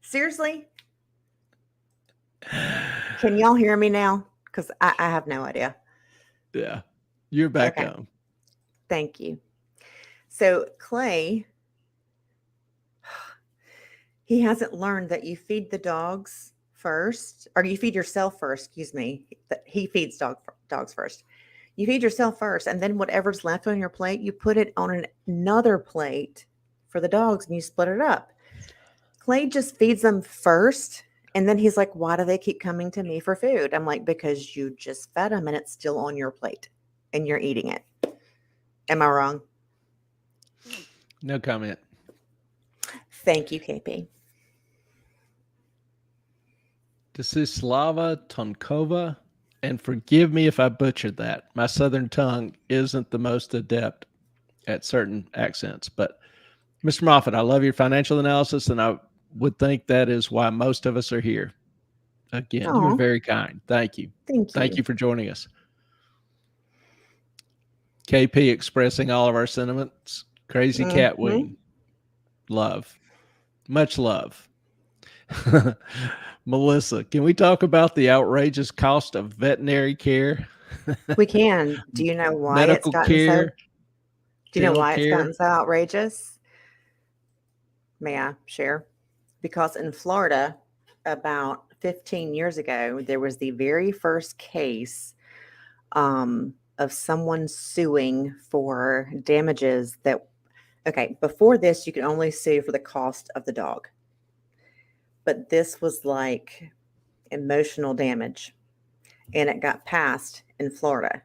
S2: Seriously? Can y'all hear me now? Because I have no idea.
S1: Yeah, you're back
S2: Okay.
S1: on.
S2: Thank you. So Clay, he hasn't learned that you feed the dogs first, or you feed yourself first, excuse me. That he feeds dogs first. You feed yourself first, and then whatever's left on your plate, you put it on another plate for the dogs and you split it up. Clay just feeds them first. And then he's like, why do they keep coming to me for food? I'm like, because you just fed them and it's still on your plate and you're eating it. Am I wrong?
S1: No comment.
S2: Thank you, KP.
S1: Desislava Tonkova, and forgive me if I butchered that. My southern tongue isn't the most adept at certain accents. But Mr. Moffat, I love your financial analysis, and I would think that is why most of us are here. Again, you're
S2: Oh,
S1: very kind. Thank you.
S2: thank
S1: Thank
S2: you.
S1: you for joining us. KP expressing all of our sentiments. Crazy cat
S2: Mhm.
S1: wing. Love. Much love. Melissa, can we talk about the outrageous cost of veterinary care,
S2: We can. Do you know why it's
S1: medical
S2: gotten so?
S1: care,
S2: Do you know
S1: dental
S2: why it's
S1: care?
S2: gotten so outrageous? May I share? Because in Florida, about 15 years ago, there was the very first case of someone suing for damages that, okay, before this, you could only sue for the cost of the dog. But this was like emotional damage, and it got passed in Florida.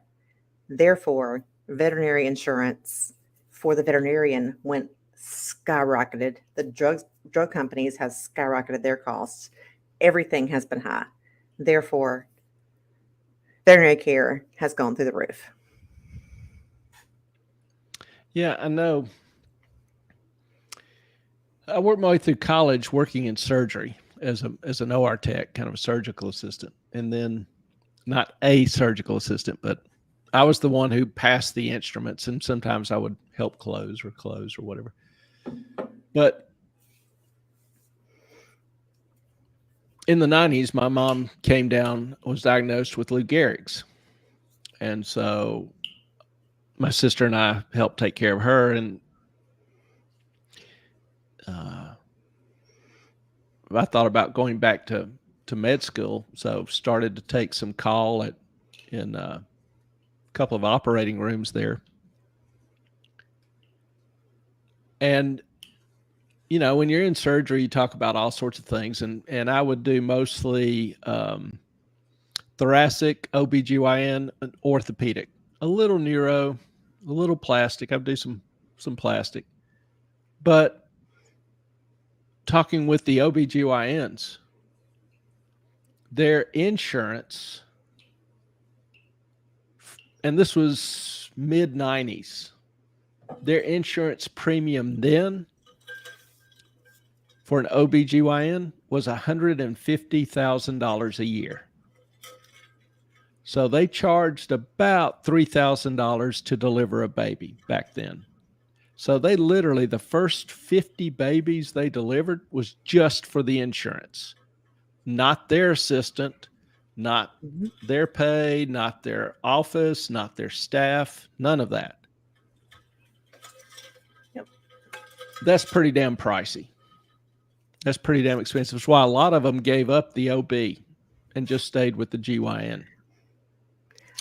S2: Therefore, veterinary insurance for the veterinarian went skyrocketed. The drug companies have skyrocketed their costs. Everything has been high. Therefore, veterinary care has gone through the roof.
S1: Yeah, I know. I worked my way through college working in surgery as an OR tech, kind of a surgical assistant, and then not a surgical assistant, but I was the one who passed the instruments, and sometimes I would help close or whatever. But in the 90s, my mom came down, was diagnosed with Lou Gehrig's. And so my sister and I helped take care of her. And I thought about going back to med school. So started to take some call in a couple of operating rooms there. And when you're in surgery, you talk about all sorts of things. And I would do mostly thoracic, OBGYN, and orthopedic, a little neuro, a little plastic. I do some plastic. But talking with the OBGYNs, their insurance, and this was mid 90s, their insurance premium then for an OBGYN was $150,000 a year. So they charged about $3,000 to deliver a baby back then. So they literally, the first 50 babies they delivered was just for the insurance, not their assistant, not their pay, not their office, not their staff, none of that.
S2: Yep.
S1: That's pretty damn pricey. That's pretty damn expensive. That's why a lot of them gave up the OB and just stayed with the GYN.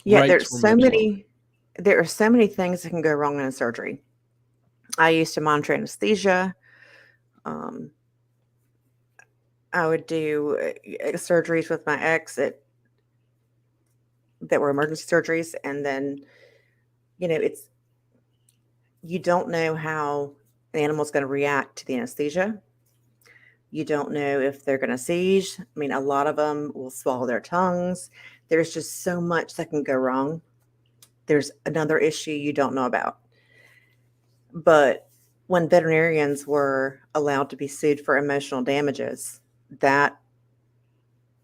S2: Yeah,
S1: Rates were much lower.
S2: there are so many things that can go wrong in a surgery. I used to monitor anesthesia. I would do surgeries with my ex that were emergency surgeries, and then you don't know how an animal's going to react to the anesthesia. You don't know if they're going to seize. I mean, a lot of them will swallow their tongues. There's just so much that can go wrong. There's another issue you don't know about. But when veterinarians were allowed to be sued for emotional damages, that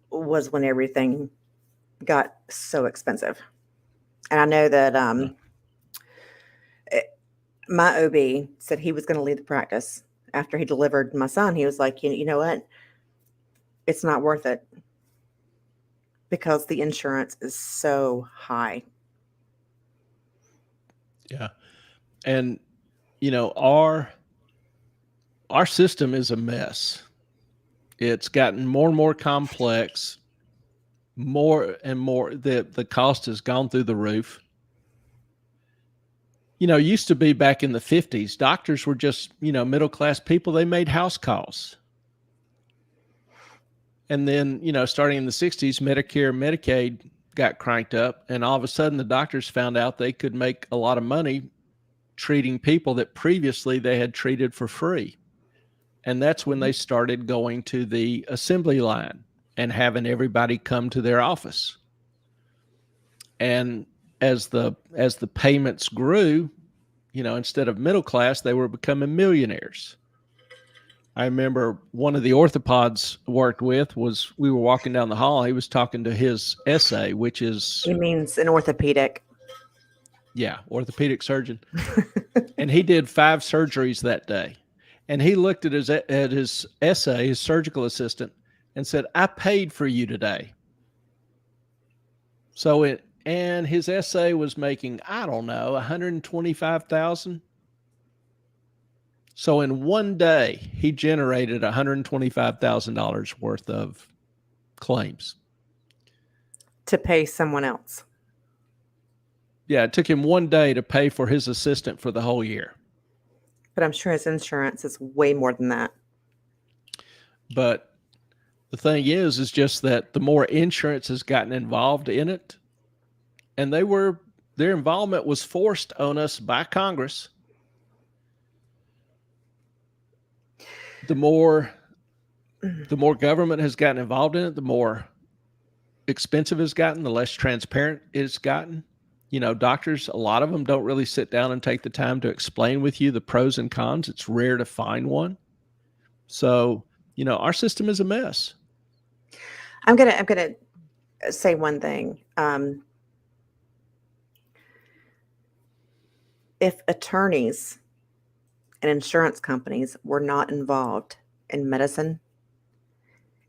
S2: was when everything got so expensive. And I know that my OB said he was going to leave the practice after he delivered my son. He was like, you know what? It's not worth it because the insurance is so high.
S1: Yeah. And our system is a mess. It's gotten more and more complex, more and more. The cost has gone through the roof. Used to be back in the 50s, doctors were just, middle class people. They made house calls. And then, starting in the 60s, Medicare, Medicaid got cranked up. And all of a sudden, the doctors found out they could make a lot of money treating people that previously they had treated for free. And that's when they started going to the assembly line and having everybody come to their office. And as the payments grew, instead of middle class, they were becoming millionaires. I remember one of the orthopods worked with we were walking down the hall. He was talking to his SA, which is...
S2: He means an orthopedic.
S1: Yeah, orthopedic surgeon. And he did 5 surgeries that day. And he looked at his SA, his surgical assistant, and said, "I paid for you today." And his SA was making, I don't know, $125,000. So in one day, he generated $125,000 worth of claims
S2: to pay someone else.
S1: Yeah, it took him one day to pay for his assistant for the whole year.
S2: But I'm sure his insurance is way more than that.
S1: But the thing is just that the more insurance has gotten involved in it, and their involvement was forced on us by Congress. The more government has gotten involved in it, the more expensive it's gotten, the less transparent it's gotten. Doctors, a lot of them don't really sit down and take the time to explain with you the pros and cons. It's rare to find one. So, our system is a mess.
S2: I'm gonna say one thing. If attorneys and insurance companies were not involved in medicine,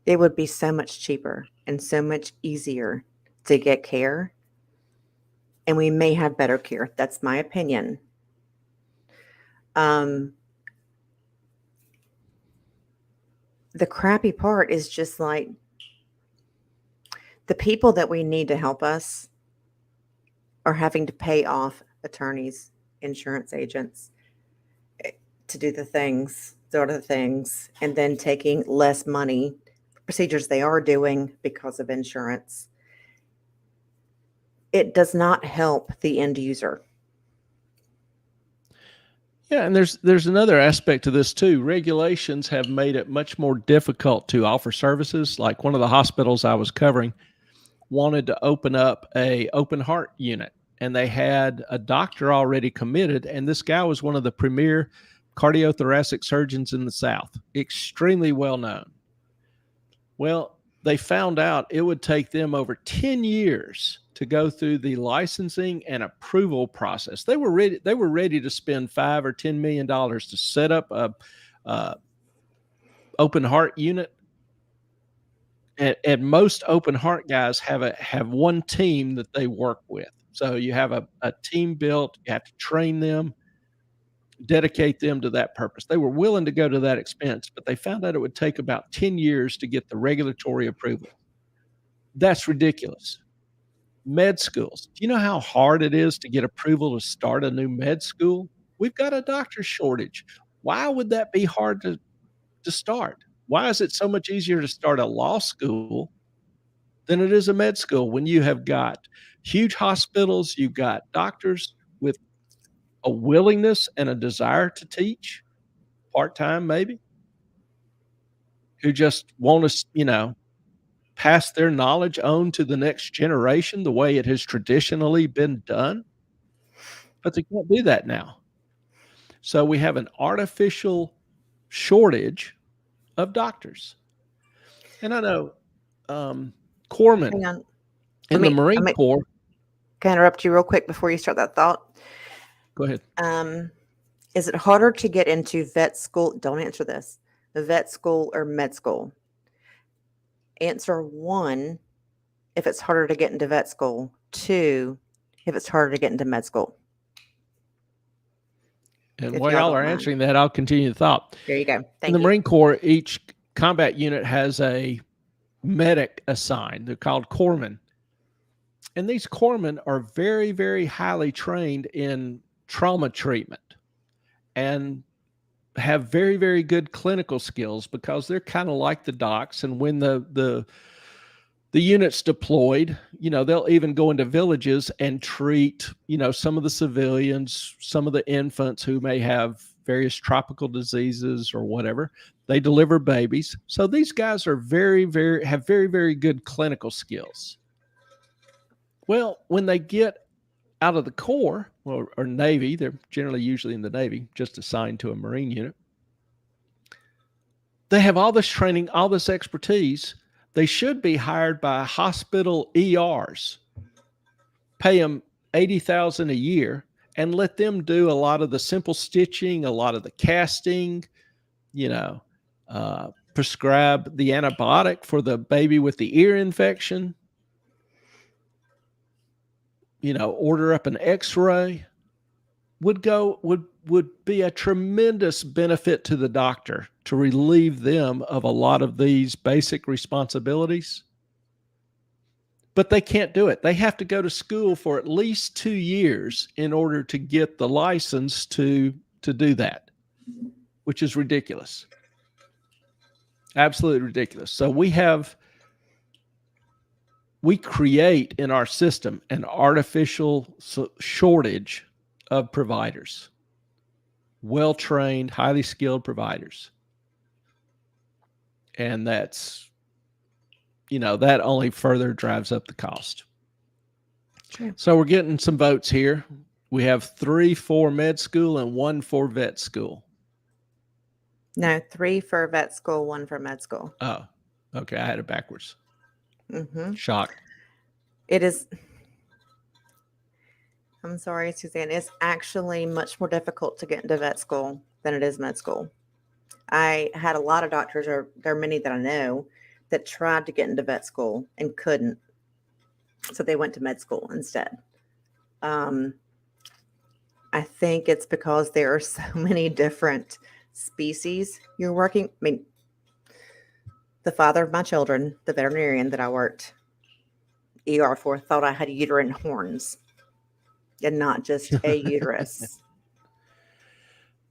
S2: it would be so much cheaper and so much easier to get care. And we may have better care. That's my opinion. The crappy part is just like the people that we need to help us are having to pay off attorneys, insurance agents to do the things, and then taking less money, procedures they are doing because of insurance. It does not help the end user.
S1: Yeah, and there's another aspect to this too. Regulations have made it much more difficult to offer services. Like one of the hospitals I was covering wanted to open up a open heart unit, and they had a doctor already committed, and this guy was one of the premier cardiothoracic surgeons in the South, extremely well known. Well, they found out it would take them over 10 years to go through the licensing and approval process. They were ready to spend $5 or $10 million to set up a open heart unit. And most open heart guys have one team that they work with. So you have a team built, you have to train them, dedicate them to that purpose. They were willing to go to that expense, but they found out it would take about 10 years to get the regulatory approval. That's ridiculous. Med schools. Do you know how hard it is to get approval to start a new med school? We've got a doctor shortage. Why would that be hard to start? Why is it so much easier to start a law school than it is a med school when you have got huge hospitals, you've got doctors with a willingness and a desire to teach, part-time maybe, who just want to, pass their knowledge on to the next generation the way it has traditionally been done. But they can't do that now. So we have an artificial shortage of doctors. And I know Corpsman in the Marine Corps.
S2: Can I interrupt you real quick before you start that thought?
S1: Go ahead.
S2: Is it harder to get into vet school? Don't answer this. The vet school or med school? Answer 1, if it's harder to get into vet school. 2, if it's harder to get into med school.
S1: And while y'all are answering that, I'll continue the thought.
S2: There you go.
S1: In the Marine Corps, each combat unit has a medic assigned. They're called corpsmen. And these corpsmen are very, very highly trained in trauma treatment and have very, very good clinical skills because they're kind of like the docs. And when the unit's deployed, they'll even go into villages and treat, some of the civilians, some of the infants who may have various tropical diseases or whatever. They deliver babies. So these guys are very, very good clinical skills. Well, when they get out of the Corps or Navy, they're generally usually in the Navy, just assigned to a Marine unit. They have all this training, all this expertise. They should be hired by hospital ERs, pay them $80,000 a year, and let them do a lot of the simple stitching, a lot of the casting, prescribe the antibiotic for the baby with the ear infection, order up an X-ray. Would be a tremendous benefit to the doctor to relieve them of a lot of these basic responsibilities. But they can't do it. They have to go to school for at least 2 years in order to get the license to do that, which is ridiculous. Absolutely ridiculous. So we create in our system an artificial shortage of providers, well-trained, highly skilled providers. And that's, that only further drives up the cost. Sure. So we're getting some votes here. We have 3 for med school and 1 for vet school.
S2: No, 3 for vet school, 1 for med school.
S1: Oh, okay. I had it backwards.
S2: Mm-hmm.
S1: Shocked.
S2: It is. I'm sorry, Suzanne. It's actually much more difficult to get into vet school than it is med school. I had a lot of doctors, or there are many that I know, that tried to get into vet school and couldn't. So they went to med school instead. I think it's because there are so many different species you're working. I mean, the father of my children, the veterinarian that I worked ER for, thought I had uterine horns and not just a uterus.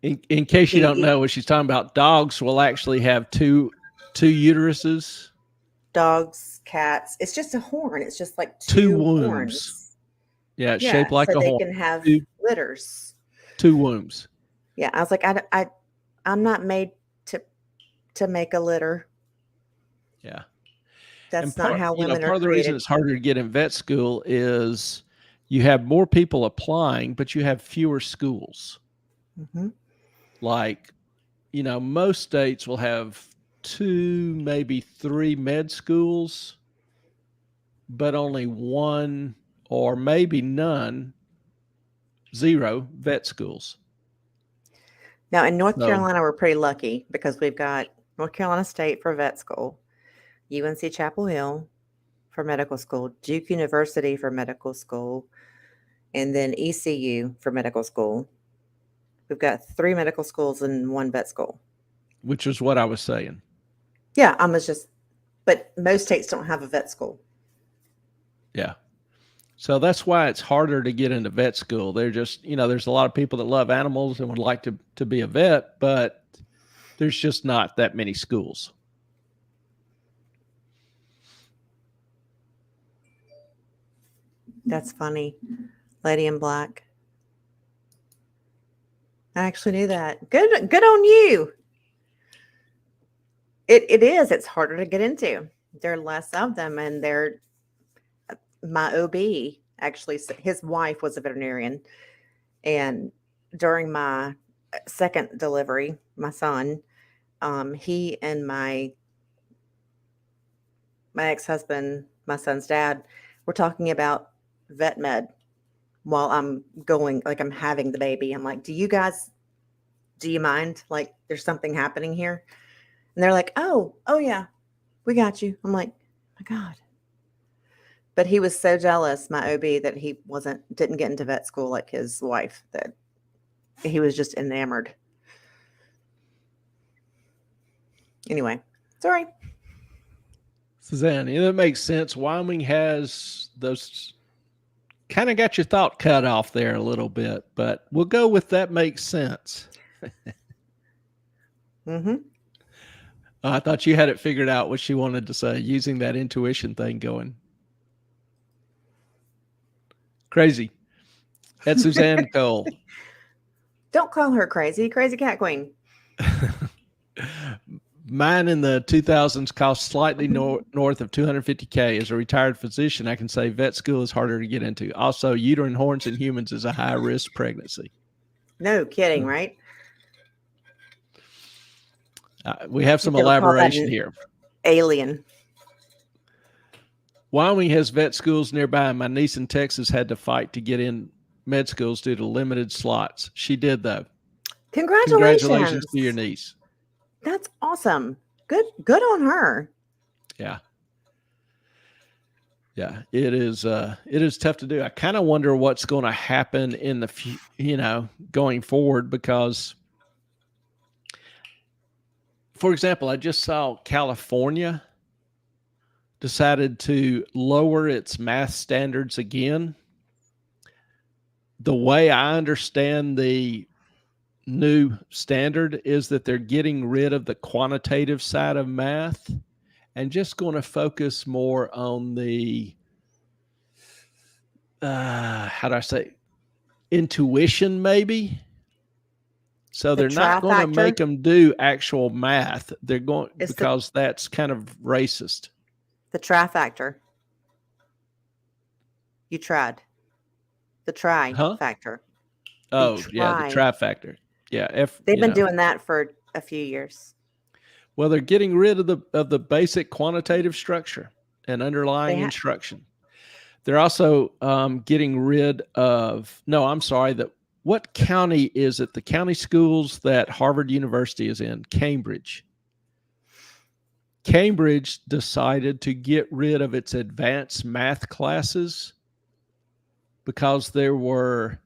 S1: In case you don't know what she's talking about, dogs will actually have two uteruses.
S2: Dogs, cats. It's just a horn. It's just like
S1: two
S2: wombs.
S1: Horns. Yeah, it's shaped like a horn.
S2: So they can have litters.
S1: 2 wombs.
S2: Yeah, I was like, I'm not made to make a litter.
S1: Yeah.
S2: That's not how women are
S1: part of the reason it's harder to get in vet school is you have more people applying, but you have fewer schools.
S2: Mm-hmm.
S1: Like, most states will have 2, maybe 3 med schools, but only 1 or maybe none, 0 vet schools.
S2: Now, in North Carolina, we're pretty lucky because we've got North Carolina State for vet school, UNC Chapel Hill for medical school, Duke University for medical school, and then ECU for medical school. We've got 3 medical schools and 1 vet school.
S1: Which is what I was saying.
S2: Yeah, but most states don't have a vet school.
S1: Yeah. So that's why it's harder to get into vet school. They're just, there's a lot of people that love animals and would like to be a vet, but there's just not that many schools.
S2: That's funny. Lady in Black. I actually knew that. Good on you. It is. It's harder to get into. There are less of them, and my OB, actually, his wife was a veterinarian, and during my second delivery, my son, he and my ex-husband, my son's dad, were talking about vet med while I'm having the baby. I'm like, do you mind? Like, there's something happening here. And they're like, oh yeah, we got you. I'm like, my God. But he was so jealous, my OB, that he didn't get into vet school like his wife, that he was just enamored. Anyway, sorry.
S1: Suzanne, that makes sense. Wyoming has those kind of got your thought cut off there a little bit, but we'll go with that makes sense.
S2: Mm-hmm.
S1: I thought you had it figured out what she wanted to say, using that intuition thing going. Crazy. That's Suzanne Cole.
S2: Don't call her crazy. Crazy cat queen.
S1: Mine in the 2000s cost slightly north of $250K. As a retired physician, I can say vet school is harder to get into. Also, uterine horns in humans is a high-risk pregnancy.
S2: No kidding, right?
S1: We have some
S2: They would call that
S1: elaboration
S2: an
S1: here.
S2: alien.
S1: Wyoming has vet schools nearby, and my niece in Texas had to fight to get in med schools due to limited slots. She did, though. Congratulations to your niece.
S2: That's awesome. Good on her.
S1: Yeah. Yeah, it is tough to do. I kind of wonder what's going to happen in the going forward, because for example, I just saw California decided to lower its math standards again. The way I understand the new standard is that they're getting rid of the quantitative side of math and just going to focus more on the how do I say, intuition, maybe. So they're not going to make them do actual math. They're going because that's kind of racist.
S2: The try factor. You tried. The try factor.
S1: Oh, yeah, the try factor. Yeah,
S2: they've been doing that for a few years.
S1: Well, they're getting rid of the basic quantitative structure and underlying instruction. They're also getting rid of. No, I'm sorry. What county is it? The county schools that Harvard University is in, Cambridge. Cambridge decided to get rid of its advanced math classes because there were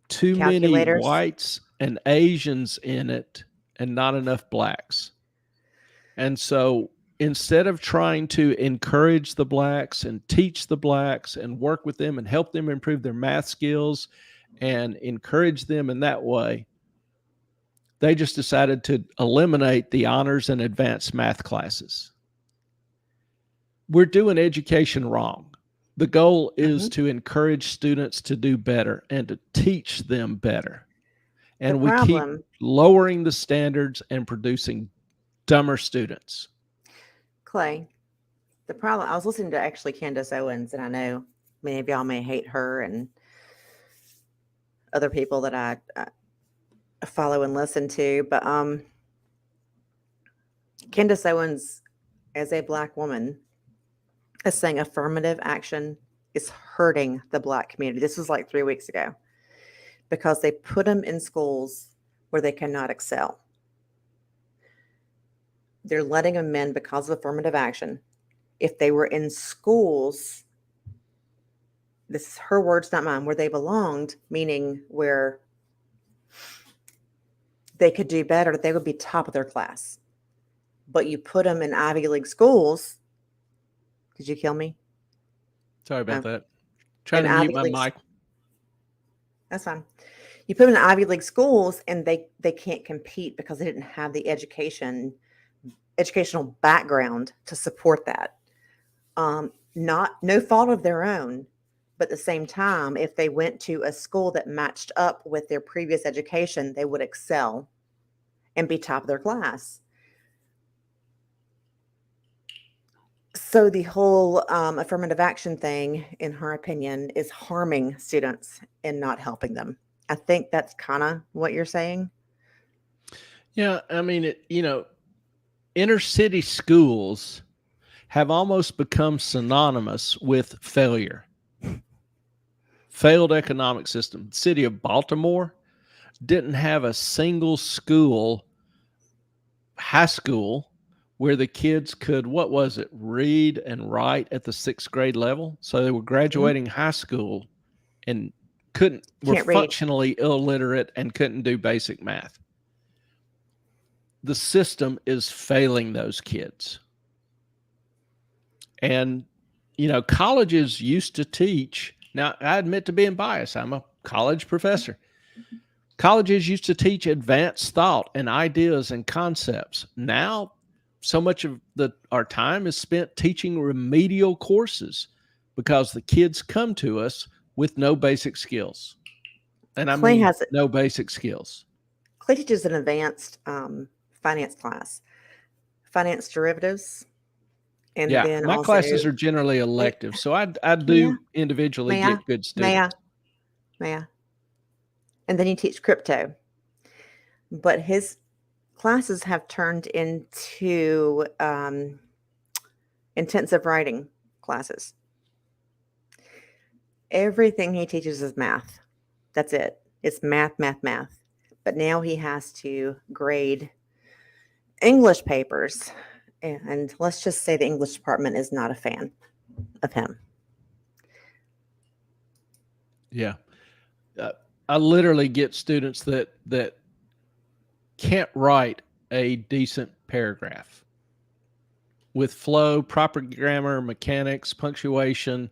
S1: too many whites and Asians in it and not enough blacks. And so instead of trying to encourage the blacks and teach the blacks and work with them and help them improve their math skills and encourage them in that way, they just decided to eliminate the honors and advanced math classes. We're doing education wrong. The goal is to encourage students to do better and to teach them better. And we keep lowering the standards and producing dumber students.
S2: Clay, the problem, I was listening to actually Candace Owens, and I know many of y'all may hate her and other people that I follow and listen to, but Candace Owens, as a Black woman, is saying affirmative action is hurting the Black community. This was like 3 weeks ago, because they put them in schools where they cannot excel. They're letting them in because of affirmative action. If they were in schools, this is her words, not mine, where they belonged, meaning where they could do better, they would be top of their class. But you put them in Ivy League schools. Did you kill me?
S1: Sorry about that. Trying to mute my mic.
S2: That's fine. You put them in Ivy League schools and they can't compete because they didn't have the educational background to support that. No fault of their own, but at the same time, if they went to a school that matched up with their previous education, they would excel and be top of their class. So the whole affirmative action thing, in her opinion, is harming students and not helping them. I think that's kind of what you're saying.
S1: Yeah, I mean, inner city schools have almost become synonymous with failure. Failed economic system. The city of Baltimore didn't have a single high school, where the kids could, read and write at the 6th grade level. So they were graduating high school and were functionally illiterate and couldn't do basic math. The system is failing those kids. And, colleges used to teach Now, I admit to being biased. I'm a college professor. Colleges used to teach advanced thought and ideas and concepts. Now, so much of our time is spent teaching remedial courses because the kids come to us with no basic skills. And I
S2: Clay
S1: mean,
S2: has it.
S1: no basic skills.
S2: Clay teaches an advanced finance class, finance derivatives, and
S1: Yeah,
S2: then
S1: my
S2: also,
S1: classes are generally
S2: may,
S1: elective, so I
S2: may I,
S1: do individually
S2: may I,
S1: get good
S2: may I,
S1: students.
S2: may I, and then you teach crypto. But his classes have turned into intensive writing classes. Everything he teaches is math. That's it. It's math, math, math. But now he has to grade English papers. And let's just say the English department is not a fan of him.
S1: Yeah, I literally get students that can't write a decent paragraph with flow, proper grammar, mechanics, punctuation.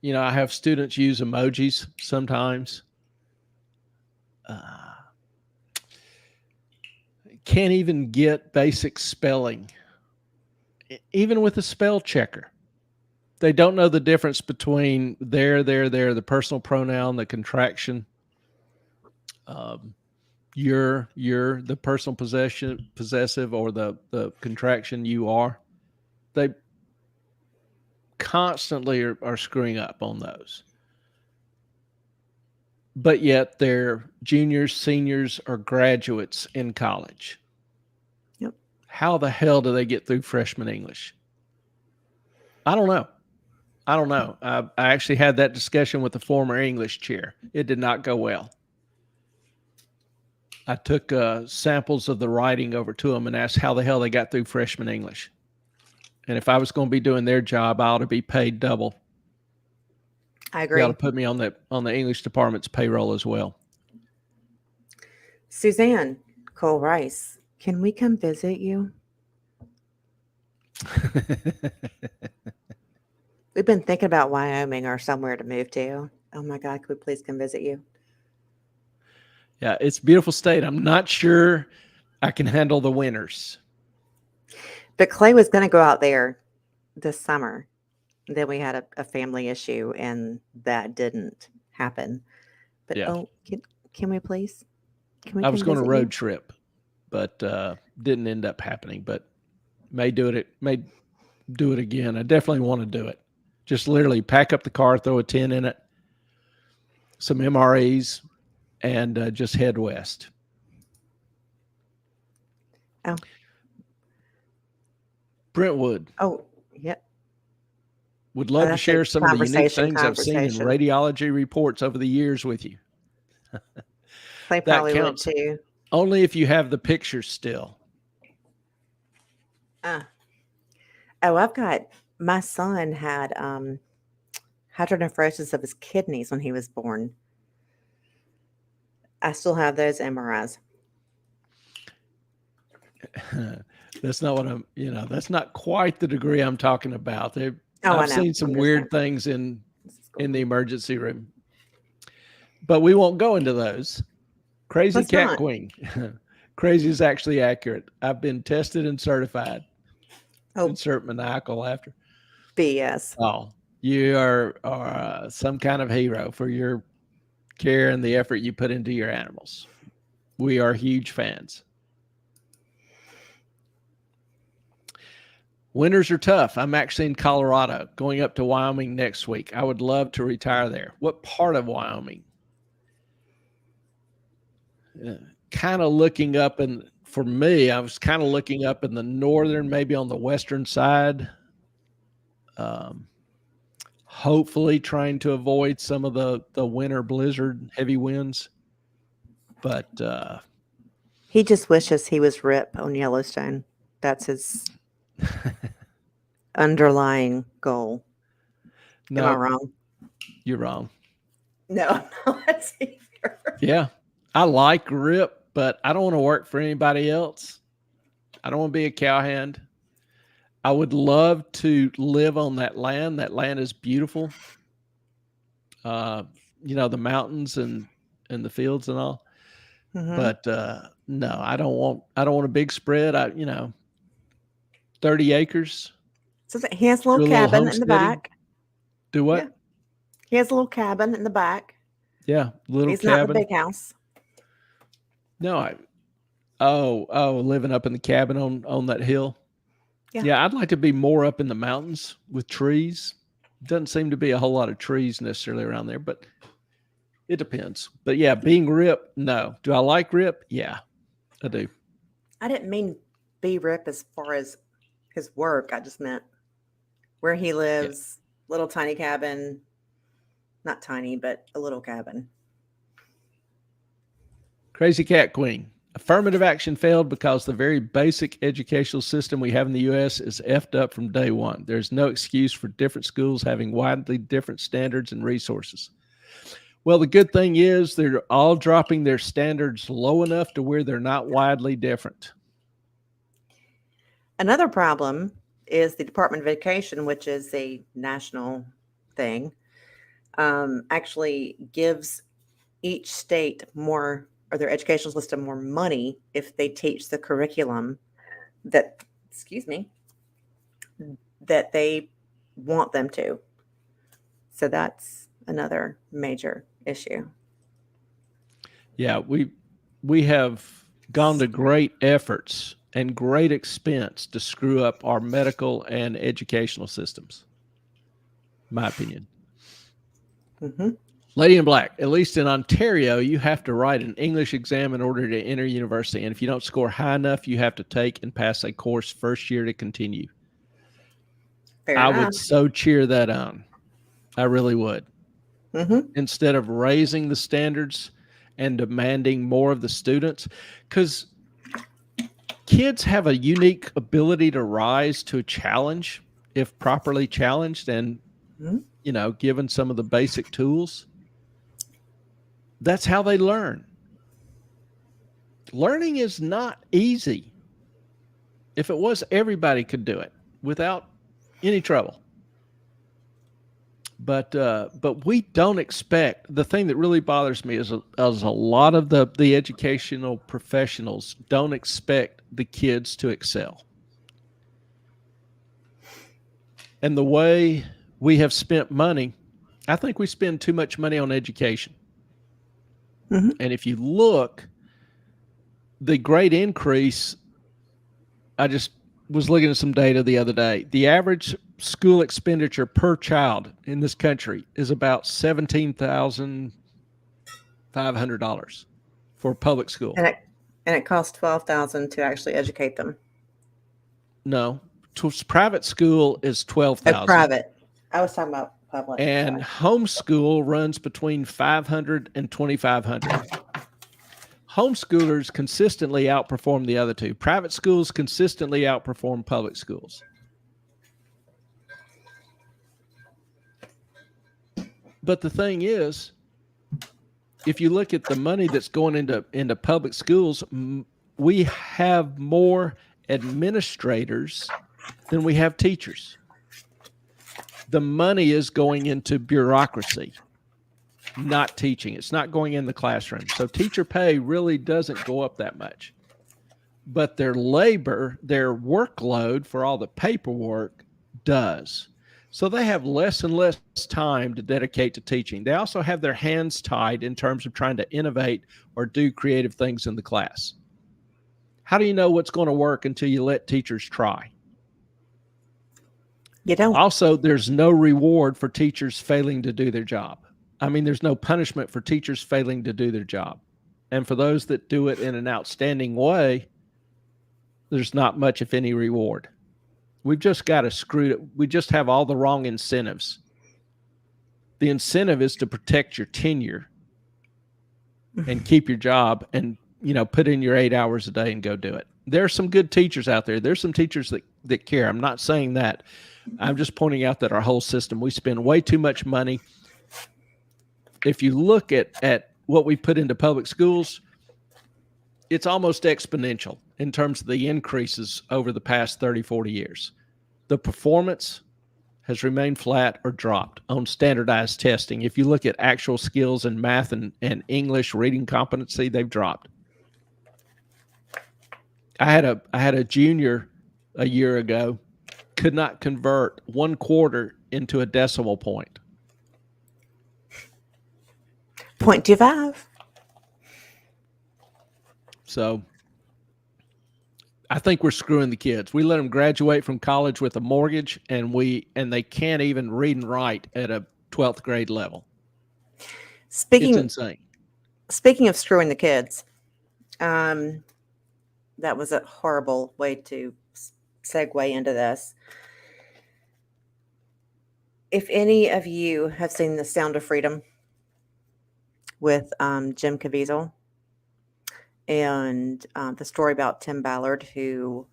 S1: I have students use emojis sometimes. Can't even get basic spelling, even with a spell checker. They don't know the difference between there, the personal pronoun, the contraction. You're the personal possessive, or the contraction you are. They constantly are screwing up on those. But yet they're juniors, seniors, or graduates in college.
S2: Yep.
S1: How the hell do they get through freshman English? I don't know. I actually had that discussion with the former English chair. It did not go well. I took samples of the writing over to them and asked how the hell they got through freshman English. And if I was going to be doing their job, I ought to be paid double.
S2: I agree.
S1: They ought to put me on the English department's payroll as well.
S2: Suzanne Cole Rice, can we come visit you? We've been thinking about Wyoming or somewhere to move to. Oh my God, could we please come visit you?
S1: Yeah, it's a beautiful state. I'm not sure I can handle the winters.
S2: But Clay was going to go out there this summer. Then we had a family issue, and that didn't happen. But
S1: Yeah.
S2: can we please? Can we?
S1: I was
S2: come
S1: going to
S2: visit
S1: road
S2: you?
S1: trip, but didn't end up happening. But may do it again. I definitely want to do it. Just literally pack up the car, throw a tent in it, some MREs, and just head west.
S2: Oh.
S1: Brentwood.
S2: Oh, yep.
S1: Would love to share some of the unique things I've seen in
S2: Conversation.
S1: radiology reports over the years with you.
S2: Clay
S1: That
S2: probably would
S1: counts
S2: too.
S1: only if you have the pictures still.
S2: I've got, my son had hydronephrosis of his kidneys when he was born. I still have those MRIs.
S1: That's not what that's not quite the degree I'm talking about.
S2: I
S1: I've
S2: know.
S1: seen some
S2: I'm just
S1: weird
S2: saying.
S1: things in
S2: This is cool.
S1: the emergency room, but we won't go into those. Crazy
S2: Let's
S1: cat
S2: not.
S1: queen. Crazy is actually accurate. I've been tested and certified.
S2: Oh,
S1: Insert maniacal laughter.
S2: BS.
S1: Oh, you are some kind of hero for your care and the effort you put into your animals. We are huge fans. Winters are tough. I'm actually in Colorado, going up to Wyoming next week. I would love to retire there. What part of Wyoming? Kind of looking up, and for me, I was kind of looking up in the northern, maybe on the western side. Hopefully trying to avoid some of the winter blizzard heavy winds. But
S2: He just wishes he was Rip on Yellowstone. That's his underlying goal. Am I
S1: no,
S2: wrong?
S1: you're wrong.
S2: No, that's either.
S1: Yeah, I like Rip, but I don't want to work for anybody else. I don't want to be a cowhand. I would love to live on that land. That land is beautiful. the mountains and the fields and all.
S2: Mm-hmm.
S1: But no, I don't want a big spread. 30 acres.
S2: So he has a
S1: Do
S2: little
S1: a little
S2: cabin in the
S1: homesteading.
S2: back.
S1: Do what?
S2: Yeah. He has a little cabin in the back.
S1: Yeah, little
S2: He's not in the
S1: cabin.
S2: big house.
S1: No, living up in the cabin on that hill.
S2: Yeah.
S1: Yeah, I'd like to be more up in the mountains with trees. Doesn't seem to be a whole lot of trees necessarily around there, but it depends. But yeah, being Rip, no. Do I like Rip? Yeah, I do.
S2: I didn't mean be Rip as far as his work. I just meant where he lives, little tiny cabin. Not tiny, but a little cabin.
S1: Crazy Cat Queen. Affirmative action failed because the very basic educational system we have in the U.S. is effed up from day one. There's no excuse for different schools having widely different standards and resources. Well, the good thing is they're all dropping their standards low enough to where they're not widely different.
S2: Another problem is the Department of Education, which is a national thing, actually gives each state more, or their educational system more money if they teach the curriculum that they want them to. So that's another major issue.
S1: Yeah, we have gone to great efforts and great expense to screw up our medical and educational systems, in my opinion.
S2: Mm-hmm.
S1: Lady in Black, at least in Ontario, you have to write an English exam in order to enter university. And if you don't score high enough, you have to take and pass a course first year to continue.
S2: Fair
S1: I
S2: enough.
S1: would so cheer that on. I really would.
S2: Mm-hmm.
S1: Instead of raising the standards and demanding more of the students, because kids have a unique ability to rise to a challenge if properly challenged and, given some of the basic tools. That's how they learn. Learning is not easy. If it was, everybody could do it without any trouble. But we don't expect. The thing that really bothers me is a lot of the educational professionals don't expect the kids to excel. And the way we have spent money, I think we spend too much money on education.
S2: Mm-hmm.
S1: And if you look, the great increase, I just was looking at some data the other day. The average school expenditure per child in this country is about $17,500 for public school.
S2: And it costs $12,000 to actually educate them.
S1: No, private school is $12,000.
S2: Private. I was talking about public.
S1: And homeschool runs between $500 and $2,500. Homeschoolers consistently outperform the other two. Private schools consistently outperform public schools. But the thing is, if you look at the money that's going into public schools, we have more administrators than we have teachers. The money is going into bureaucracy, not teaching. It's not going in the classroom. So teacher pay really doesn't go up that much. But their labor, their workload for all the paperwork does. So they have less and less time to dedicate to teaching. They also have their hands tied in terms of trying to innovate or do creative things in the class. How do you know what's going to work until you let teachers try?
S2: You don't.
S1: Also, there's no reward for teachers failing to do their job. I mean, there's no punishment for teachers failing to do their job. And for those that do it in an outstanding way, there's not much, if any, reward. We've just got to screw it. We just have all the wrong incentives. The incentive is to protect your tenure and keep your job and, put in your 8 hours a day and go do it. There are some good teachers out there. There's some teachers that care. I'm not saying that. I'm just pointing out that our whole system, we spend way too much money. If you look at what we put into public schools, it's almost exponential in terms of the increases over the past 30, 40 years. The performance has remained flat or dropped on standardized testing. If you look at actual skills in math and English reading competency, they've dropped. I had a junior a year ago, could not convert 1/4 into a decimal point.
S2: 0.25.
S1: So I think we're screwing the kids. We let them graduate from college with a mortgage, and they can't even read and write at a 12th grade level. It's insane.
S2: Speaking of screwing the kids, that was a horrible way to segue into this. If any of you have seen The Sound of Freedom with Jim Caviezel, and the story about Tim Ballard, who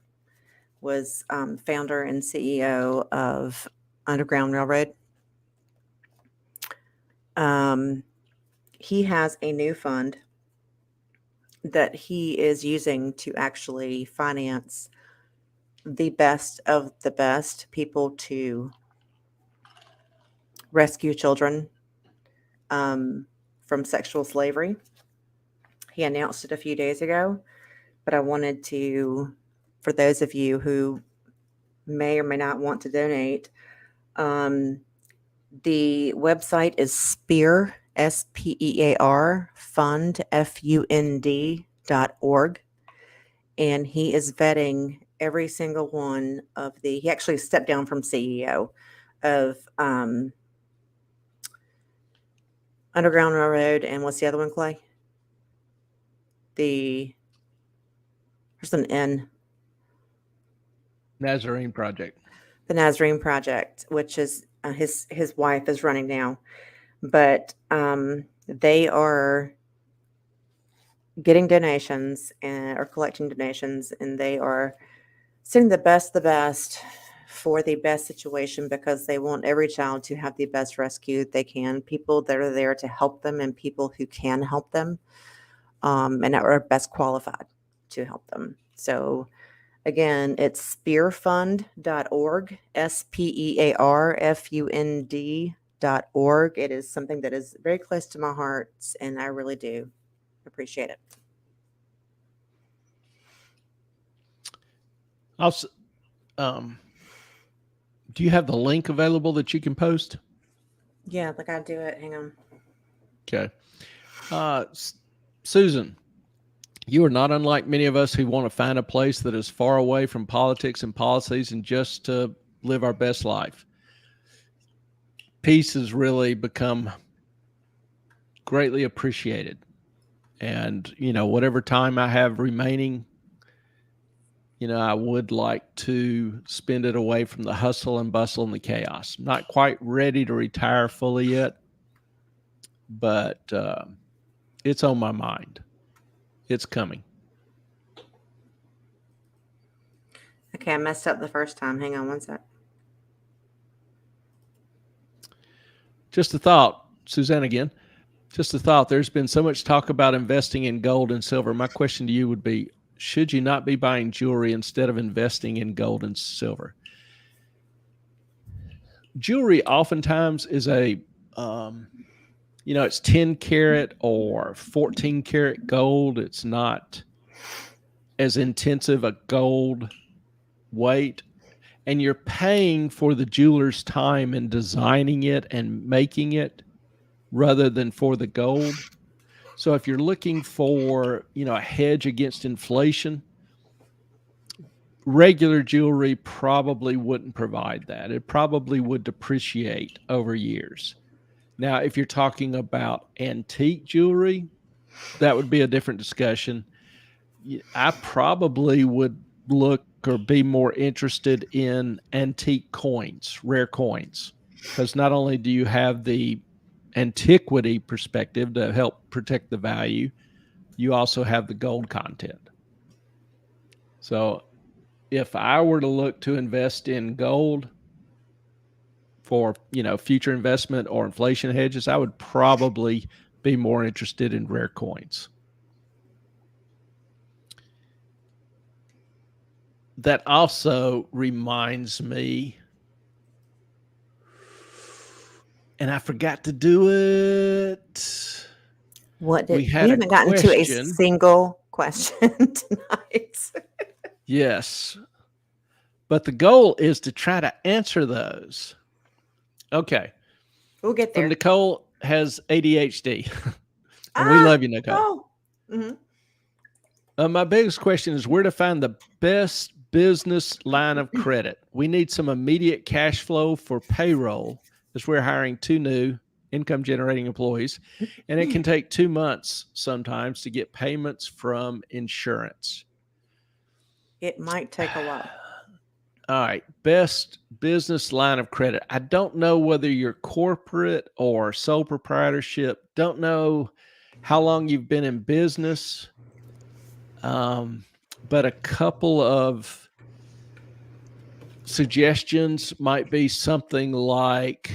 S2: was founder and CEO of Underground Railroad, he has a new fund that he is using to actually finance the best of the best people to rescue children from sexual slavery. He announced it a few days ago, but I wanted to, for those of you who may or may not want to donate, the website is SPEAR, SPEAR, fund, FUND.org. And he is vetting every single one of he actually stepped down from CEO of Underground Railroad. And what's the other one, Clay? There's an N.
S1: Nazarene Project.
S2: The Nazarene Project, which is his wife is running now. But they are getting donations or collecting donations, and they are sending the best for the best situation, because they want every child to have the best rescue they can, people that are there to help them and people who can help them, and are best qualified to help them. So again, it's spearfund.org, SPEARFUND.org. It is something that is very close to my heart, and I really do appreciate it.
S1: Also, do you have the link available that you can post?
S2: Yeah, I gotta do it. Hang on.
S1: Okay. Susan, you are not unlike many of us who want to find a place that is far away from politics and policies and just to live our best life. Peace has really become greatly appreciated. And, whatever time I have remaining, I would like to spend it away from the hustle and bustle and the chaos. I'm not quite ready to retire fully yet, but it's on my mind. It's coming.
S2: Okay, I messed up the first time. Hang on one sec.
S1: Just a thought, Suzanne again. Just a thought. There's been so much talk about investing in gold and silver. My question to you would be, should you not be buying jewelry instead of investing in gold and silver? Jewelry oftentimes is it's 10 karat or 14 karat gold. It's not as intensive a gold weight, and you're paying for the jeweler's time in designing it and making it rather than for the gold. So if you're looking for, a hedge against inflation, regular jewelry probably wouldn't provide that. It probably would depreciate over years. Now, if you're talking about antique jewelry, that would be a different discussion. I probably would look or be more interested in antique coins, rare coins, because not only do you have the antiquity perspective to help protect the value, you also have the gold content. So if I were to look to invest in gold for, future investment or inflation hedges, I would probably be more interested in rare coins. That also reminds me and I forgot to do it. We
S2: We
S1: had a
S2: haven't gotten to a
S1: question.
S2: single question tonight.
S1: Yes. But the goal is to try to answer those. Okay.
S2: We'll get
S1: From
S2: there.
S1: Nicole has ADHD. And we love you, Nicole.
S2: Oh.
S1: My biggest question is where to find the best business line of credit. We need some immediate cash flow for payroll as we're hiring 2 new income generating employees. And it can take 2 months sometimes to get payments from insurance.
S2: It might take a while.
S1: All right. Best business line of credit. I don't know whether you're corporate or sole proprietorship. Don't know how long you've been in business. But a couple of suggestions might be something like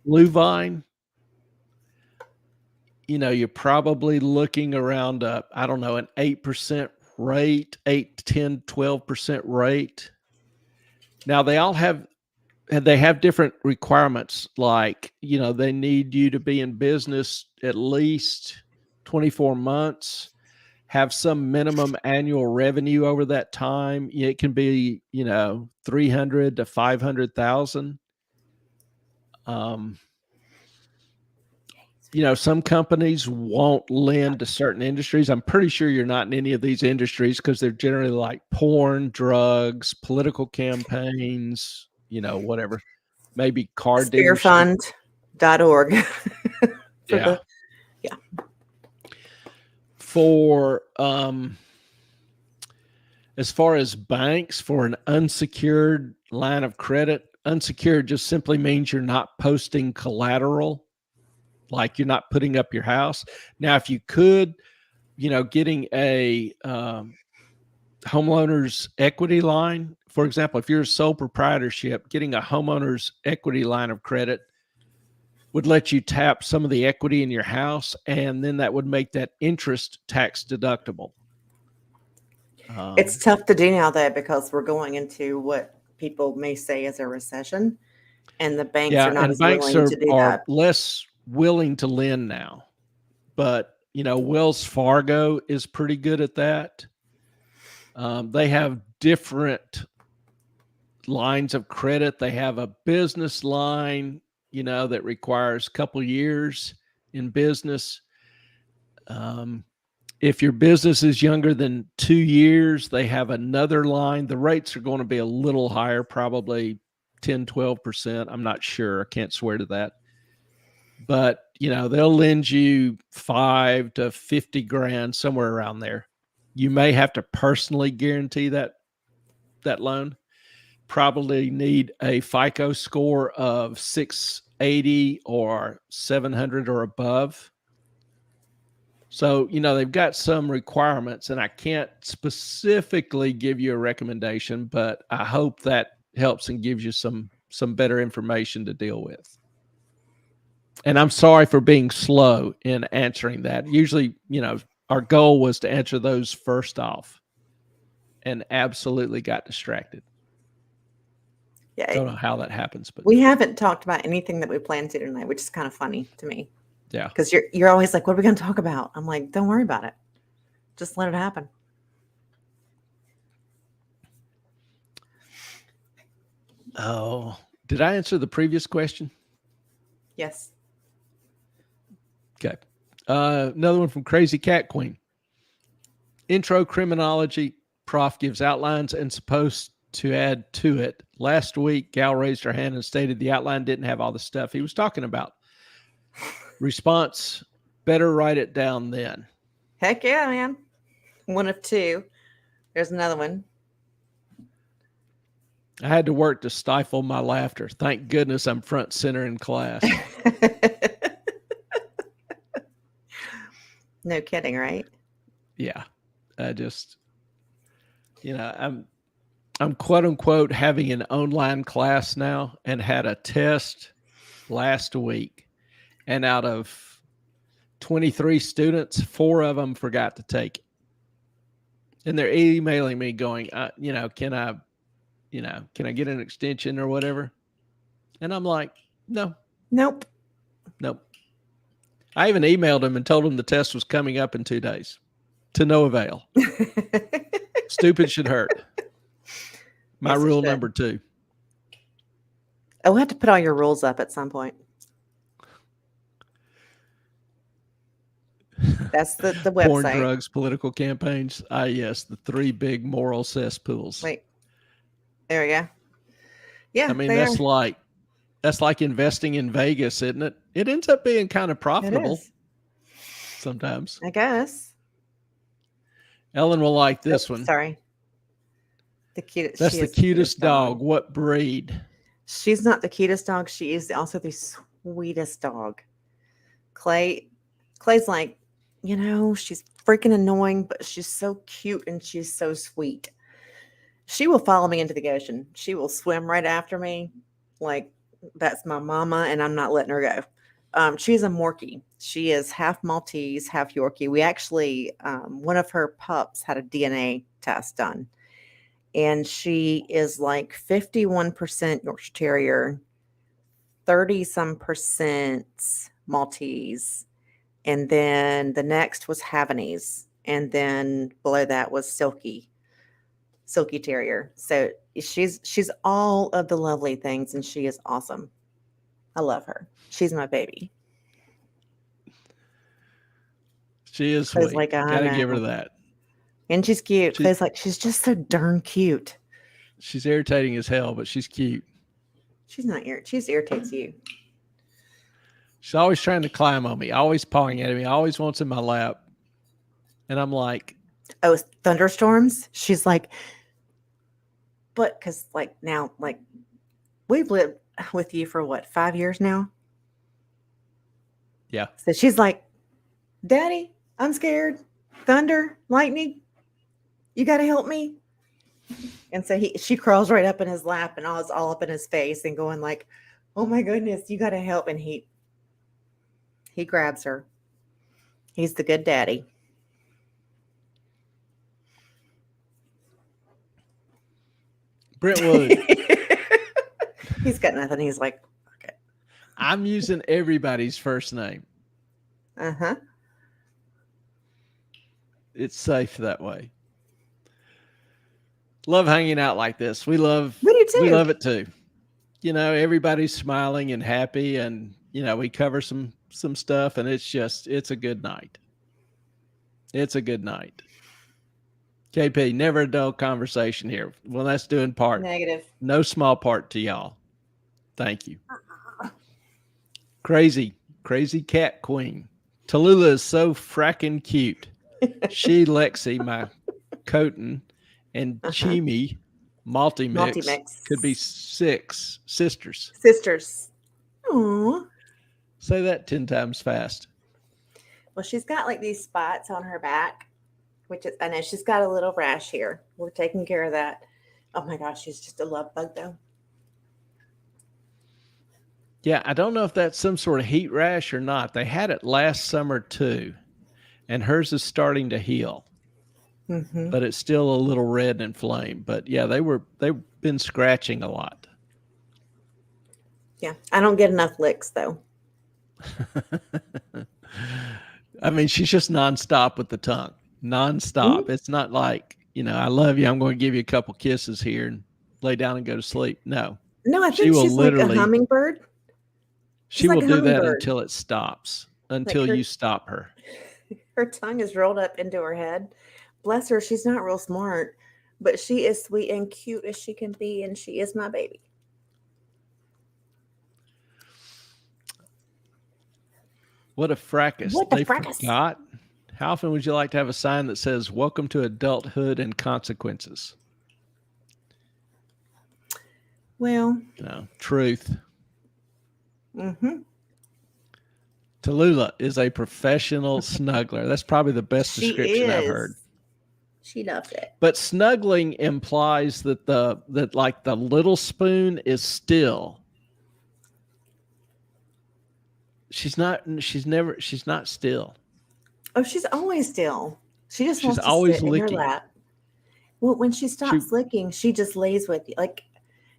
S1: Blue Vine. You know, you're probably looking around, I don't know, an 8% rate, 8, 10, 12% rate. Now they have different requirements. Like, you know, they need you to be in business at least 24 months, have some minimum annual revenue over that time. It can be, you know, 300 to 500,000. You know, some companies won't lend to certain industries. I'm pretty sure you're not in any of these industries because they're generally like porn, drugs, political campaigns, you know, whatever. Maybe car dealership.
S2: Sparefund.org.
S1: Yeah. For as far as banks, for an unsecured line of credit, unsecured just simply means you're not posting collateral. Like you're not putting up your house. Now, if you could, you know, getting a homeowner's equity line, for example, if you're a sole proprietorship, getting a homeowner's equity line of credit would let you tap some of the equity in your house, and then that would make that interest tax deductible.
S2: It's tough to do now, though, because we're going into what people may say is a recession, and the banks are not as willing to do that.
S1: Less willing to lend now, but you know, Wells Fargo is pretty good at that. They have different lines of credit. They have a business line, you know, that requires a couple years in business. If your business is younger than 2 years, they have another line. The rates are going to be a little higher, probably 10, 12%. I'm not sure. I can't swear to that. But, you know, they'll lend you 5 to 50 grand, somewhere around there. You may have to personally guarantee that loan. Probably need a FICO score of 680 or 700 or above. So, you know, they've got some requirements, and I can't specifically give you a recommendation, but I hope that helps and gives you some better information to deal with. And I'm sorry for being slow in answering that. Usually, you know, our goal was to answer those first off, and absolutely got distracted.
S2: Yeah,
S1: I don't know how that happens, but
S2: we haven't talked about anything that we planned to tonight, which is kind of funny to me.
S1: Yeah,
S2: because you're always like, "What are we going to talk about?" I'm like, "Don't worry about it. Just let it happen."
S1: Oh, did I answer the previous question?
S2: Yes.
S1: Okay. Another one from Crazy Cat Queen. Intro criminology prof gives outlines and supposed to add to it. Last week, Gal raised her hand and stated the outline didn't have all the stuff he was talking about. Response, better write it down then.
S2: Heck yeah, man. One of two. There's another one.
S1: I had to work to stifle my laughter. Thank goodness I'm front center in class.
S2: No kidding, right?
S1: Yeah. I just, you know, I'm quote unquote having an online class now, and had a test last week. And out of 23 students, 4 of them forgot to take it. And they're emailing me going, you know, can I get an extension or whatever? And I'm like, no,
S2: Nope.
S1: nope. I even emailed him and told him the test was coming up in 2 days to no avail. Stupid should hurt. My
S2: Yes, it
S1: rule
S2: should.
S1: number 2.
S2: Oh, we'll have to put all your rules up at some point. That's the
S1: Porn,
S2: website.
S1: drugs, political campaigns. Yes, the 3 big moral cesspools.
S2: Wait. There we go. Yeah,
S1: I mean,
S2: they
S1: that's
S2: are.
S1: like investing in Vegas, isn't it? It ends up being kind of
S2: It
S1: profitable
S2: is.
S1: sometimes.
S2: I guess.
S1: Ellen will like
S2: Oh,
S1: this one.
S2: sorry. The cutest.
S1: That's
S2: She
S1: the
S2: is the
S1: cutest dog. What breed?
S2: She's not the cutest dog. She is also the sweetest dog. Clay's like, she's freaking annoying, but she's so cute and she's so sweet. She will follow me into the ocean. She will swim right after me. Like, that's my mama, and I'm not letting her go. She's a Morkie. She is half Maltese, half Yorkie. We actually, one of her pups had a DNA test done, and she is like 51% Yorkshire Terrier, 30 some percent Maltese, and then the next was Havanese, and then below that was Silky Terrier. So she's all of the lovely things, and she is awesome. I love her. She's my baby.
S1: She is
S2: Clay's
S1: sweet.
S2: like, I
S1: Gotta give her
S2: know.
S1: that.
S2: And she's cute.
S1: She-
S2: Clay's like, she's just so darn cute.
S1: She's irritating as hell, but she's cute.
S2: She's not she just irritates you.
S1: She's always trying to climb on me, always pawing at me, always wants in my lap. And I'm like,
S2: Oh, thunderstorms? She's like, but because now, we've lived with you for what, 5 years now?
S1: yeah.
S2: So she's like, Daddy, I'm scared. Thunder, lightning, you got to help me. And so she crawls right up in his lap and all up in his face and going like, oh my goodness, you got to help. And he grabs her. He's the good daddy.
S1: Brentwood.
S2: He's got nothing. He's like, okay.
S1: I'm using everybody's first name.
S2: Uh-huh.
S1: It's safe that way. Love hanging out like this. We do too. We love it too. Everybody's smiling and happy, and we cover some stuff, and it's a good night. It's a good night. KP, never a dull conversation here. Well, that's doing part.
S2: Negative.
S1: No small part to y'all. Thank you. Crazy cat queen. Tallulah is so fracking cute. She, Lexi, my Coton, and Chimi, multi-mix, could be 6 sisters.
S2: Aww.
S1: Say that 10 times fast.
S2: Well, she's got like these spots on her back, I know she's got a little rash here. We're taking care of that. Oh my gosh, she's just a love bug though.
S1: Yeah, I don't know if that's some sort of heat rash or not. They had it last summer too, and hers is starting to heal. Mm-hmm. But it's still a little red and inflamed. But yeah, they've been scratching a lot.
S2: Yeah, I don't get enough licks though.
S1: I mean, she's just nonstop with the tongue. Nonstop. Mm-hmm. It's not like, I love you, I'm going to give you a couple kisses here and lay down and go to sleep. No.
S2: No, I think she's like a hummingbird.
S1: She will do that until it stops, until you stop her.
S2: Her tongue is rolled up into her head. Bless her, she's not real smart, but she is sweet and cute as she can be, and she is my baby.
S1: What a fracas. They forgot. How often would you like to have a sign that says, "Welcome to adulthood and consequences"?
S2: Well,
S1: truth.
S2: Mm-hmm.
S1: Tallulah is a professional snuggler. That's probably the best description I've heard.
S2: She loves it.
S1: But snuggling implies that the little spoon is still. She's not still.
S2: Oh, she's always still. She just wants to
S1: always
S2: sit
S1: licking.
S2: in your lap. Well, when she stops licking, she just lays with you. Like,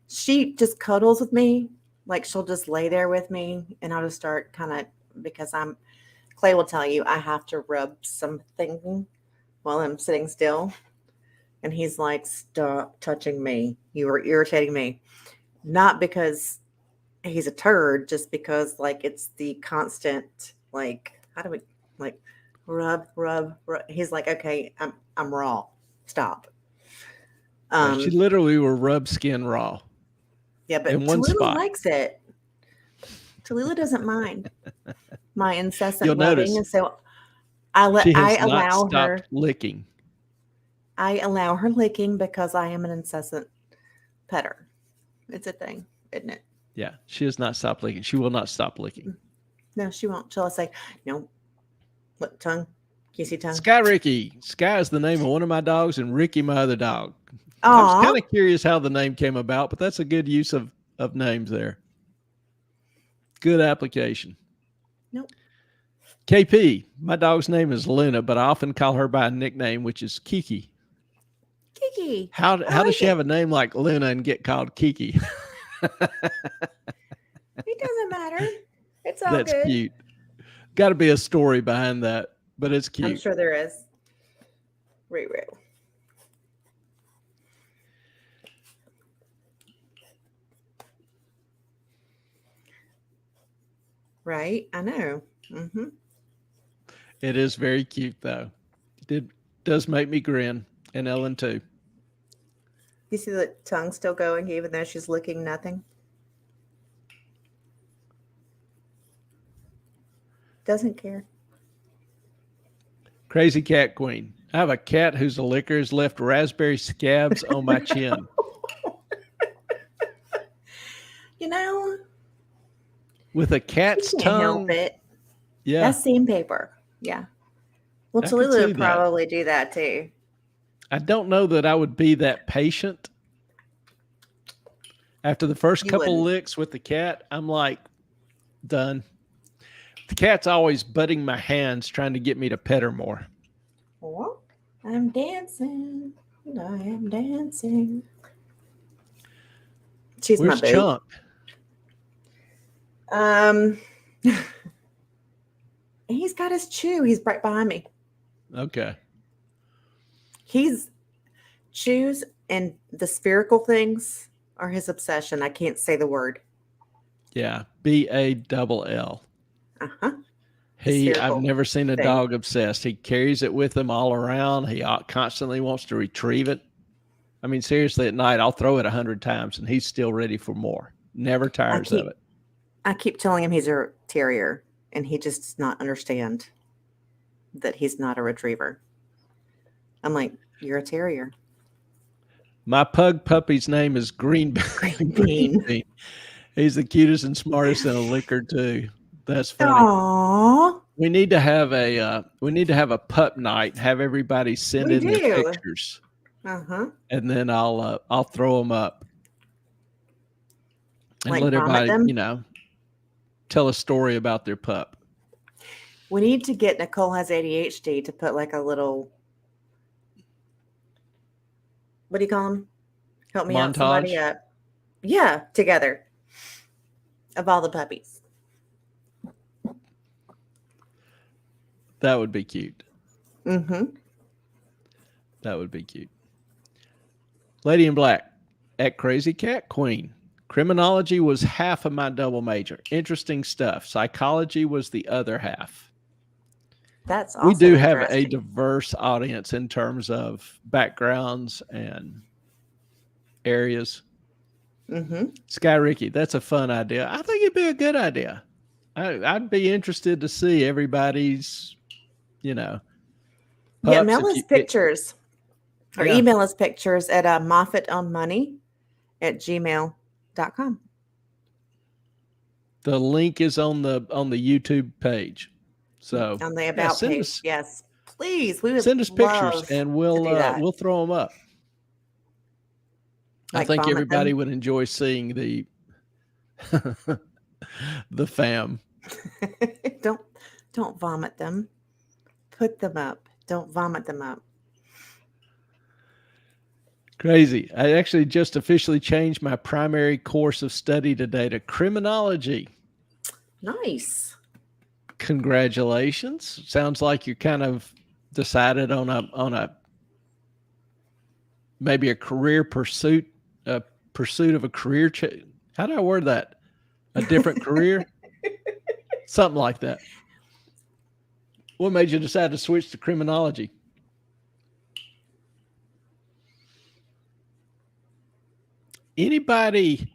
S2: she just cuddles with me, Like she'll just lay there with me and I'll just start kind of, because Clay will tell you I have to rub something while I'm sitting still. And he's like, stop touching me. You are irritating me. Not because he's a turd, just because like it's the constant, like, how do we, like, rub. He's like, okay, I'm raw. Stop.
S1: Yeah, she
S2: Um,
S1: literally will rub skin raw
S2: yeah,
S1: in
S2: but
S1: one
S2: Tallulah
S1: spot.
S2: likes it. Tallulah doesn't mind my
S1: You'll
S2: incessant rubbing,
S1: notice
S2: and so
S1: she
S2: I
S1: has not
S2: allow
S1: stopped
S2: her.
S1: licking.
S2: I allow her licking because I am an incessant petter. It's a thing, isn't it?
S1: Yeah, she has not stopped licking. She will not stop licking.
S2: No, she won't. Till I say, no, what tongue? Kissy tongue.
S1: Sky Ricky. Sky is the name of one of my dogs, and Ricky my other dog. I was
S2: Aw.
S1: kind of curious how the name came about, but that's a good use of names there. Good application.
S2: Nope.
S1: KP, my dog's name is Luna, but I often call her by a nickname, which is Kiki.
S2: Kiki.
S1: How
S2: I
S1: does
S2: like
S1: she
S2: it.
S1: have a name like Luna and get called Kiki?
S2: It doesn't matter. It's all
S1: That's
S2: good.
S1: cute. Got to be a story behind that, but it's
S2: I'm
S1: cute.
S2: sure there is. Ruru. Right? I know. Mm-hmm.
S1: It is very cute, though. It does make me grin, and Ellen too.
S2: You see the tongue still going even though she's licking nothing? Doesn't care.
S1: Crazy Cat Queen. I have a cat whose liquor has left raspberry scabs on my chin.
S2: You know,
S1: With a
S2: she
S1: cat's
S2: can't help
S1: tongue.
S2: it.
S1: Yeah,
S2: That's sandpaper. Yeah. Well,
S1: I could
S2: Tallulah
S1: see
S2: would
S1: that.
S2: probably do that too.
S1: I don't know that I would be that patient. After the first
S2: You
S1: couple
S2: wouldn't.
S1: licks with the cat, I'm like, done. The cat's always butting my hands trying to get me to pet her more.
S2: Well, I'm dancing. And I am dancing. She's my
S1: Where's
S2: boo.
S1: Chunk?
S2: Um, he's got his chew. He's right behind me.
S1: Okay.
S2: He's chews and the spherical things are his obsession. I can't say the word.
S1: Yeah. BALL.
S2: Uh-huh. The
S1: I've
S2: spherical
S1: never seen a
S2: thing.
S1: dog obsessed. He carries it with him all around. He constantly wants to retrieve it. I mean, seriously, at night, I'll throw it 100 times and he's still ready for more. Never
S2: I
S1: tires of
S2: keep
S1: it.
S2: I keep telling him he's a terrier, and he just does not understand that he's not a retriever. I'm like, you're a terrier.
S1: My pug puppy's name is Green
S2: Green
S1: Green
S2: bean.
S1: Bean. He's the cutest and smartest in a liquor too. That's funny.
S2: Aww.
S1: We need to have a pup night. Have everybody send
S2: We
S1: in their
S2: do.
S1: pictures,
S2: Uh-huh.
S1: and then I'll throw them up and
S2: Like
S1: let
S2: vomit
S1: everybody
S2: them.
S1: tell a story about their pup.
S2: We need to get Nicole has ADHD to put like a little, what do you call them? Help me out, somebody
S1: Montage.
S2: up. Yeah, together of all the puppies.
S1: That would be cute.
S2: Mm-hmm.
S1: That would be cute. Lady in Black at Crazy Cat Queen. Criminology was half of my double major. Interesting stuff. Psychology was the other half.
S2: That's
S1: We
S2: also
S1: do have a
S2: interesting.
S1: diverse audience in terms of backgrounds and areas.
S2: Mm-hmm.
S1: Sky Ricky, that's a fun idea. I think it'd be a good idea. I'd be interested to see everybody's,
S2: Yeah,
S1: pups.
S2: mail
S1: If
S2: us
S1: you,
S2: pictures or
S1: yeah,
S2: email us pictures at moffatonmoney@gmail.com.
S1: the link is on the YouTube page. So
S2: On the
S1: yeah,
S2: about page. Yes, please. We would
S1: send us pictures,
S2: love
S1: and
S2: to do that.
S1: we'll throw them up. I
S2: Like
S1: think
S2: vomit
S1: everybody
S2: them.
S1: would enjoy seeing the the fam.
S2: don't don't vomit them. Put them up. Don't vomit them up.
S1: Crazy. I actually just officially changed my primary course of study today to criminology.
S2: Nice.
S1: Congratulations. Sounds like you're kind of decided on a maybe a career pursuit, a pursuit of a career how do I word that? A different career? Something like that. What made you decide to switch to criminology? Anybody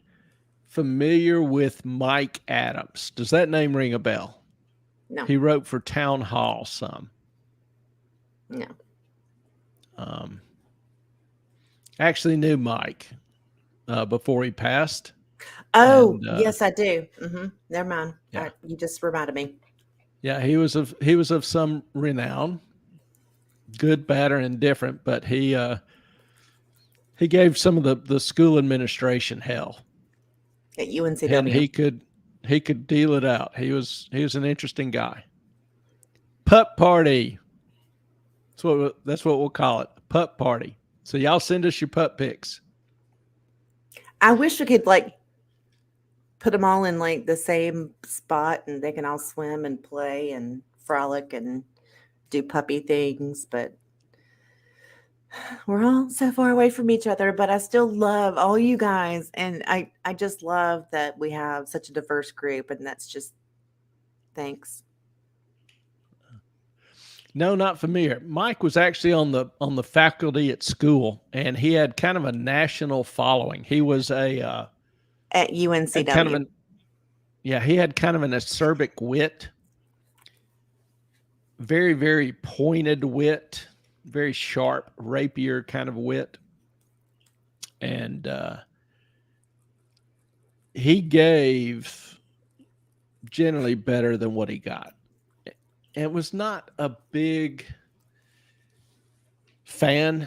S1: familiar with Mike Adams? Does that name ring a bell?
S2: No.
S1: He wrote for Town Hall some.
S2: No.
S1: Actually knew Mike before he passed.
S2: Oh,
S1: And,
S2: yes, I do. Never mind.
S1: Yeah.
S2: You just reminded me.
S1: Yeah, he was of some renown, good, bad, or indifferent, but he gave some of the school administration hell.
S2: At UNCW.
S1: And he could deal it out. He was an interesting guy. Pup party. That's what we'll call it. Pup party. So y'all send us your pup pics.
S2: I wish we could like put them all in like the same spot and they can all swim and play and frolic and do puppy things, but we're all so far away from each other. But I still love all you guys, and I just love that we have such a diverse group, and that's just thanks.
S1: No, not familiar. Mike was actually on the faculty at school, and he had kind of a national following. He was
S2: at UNCW.
S1: kind of he had kind of an acerbic wit, very, very pointed wit, very sharp, rapier kind of wit. And he gave generally better than what he got. And was not a big fan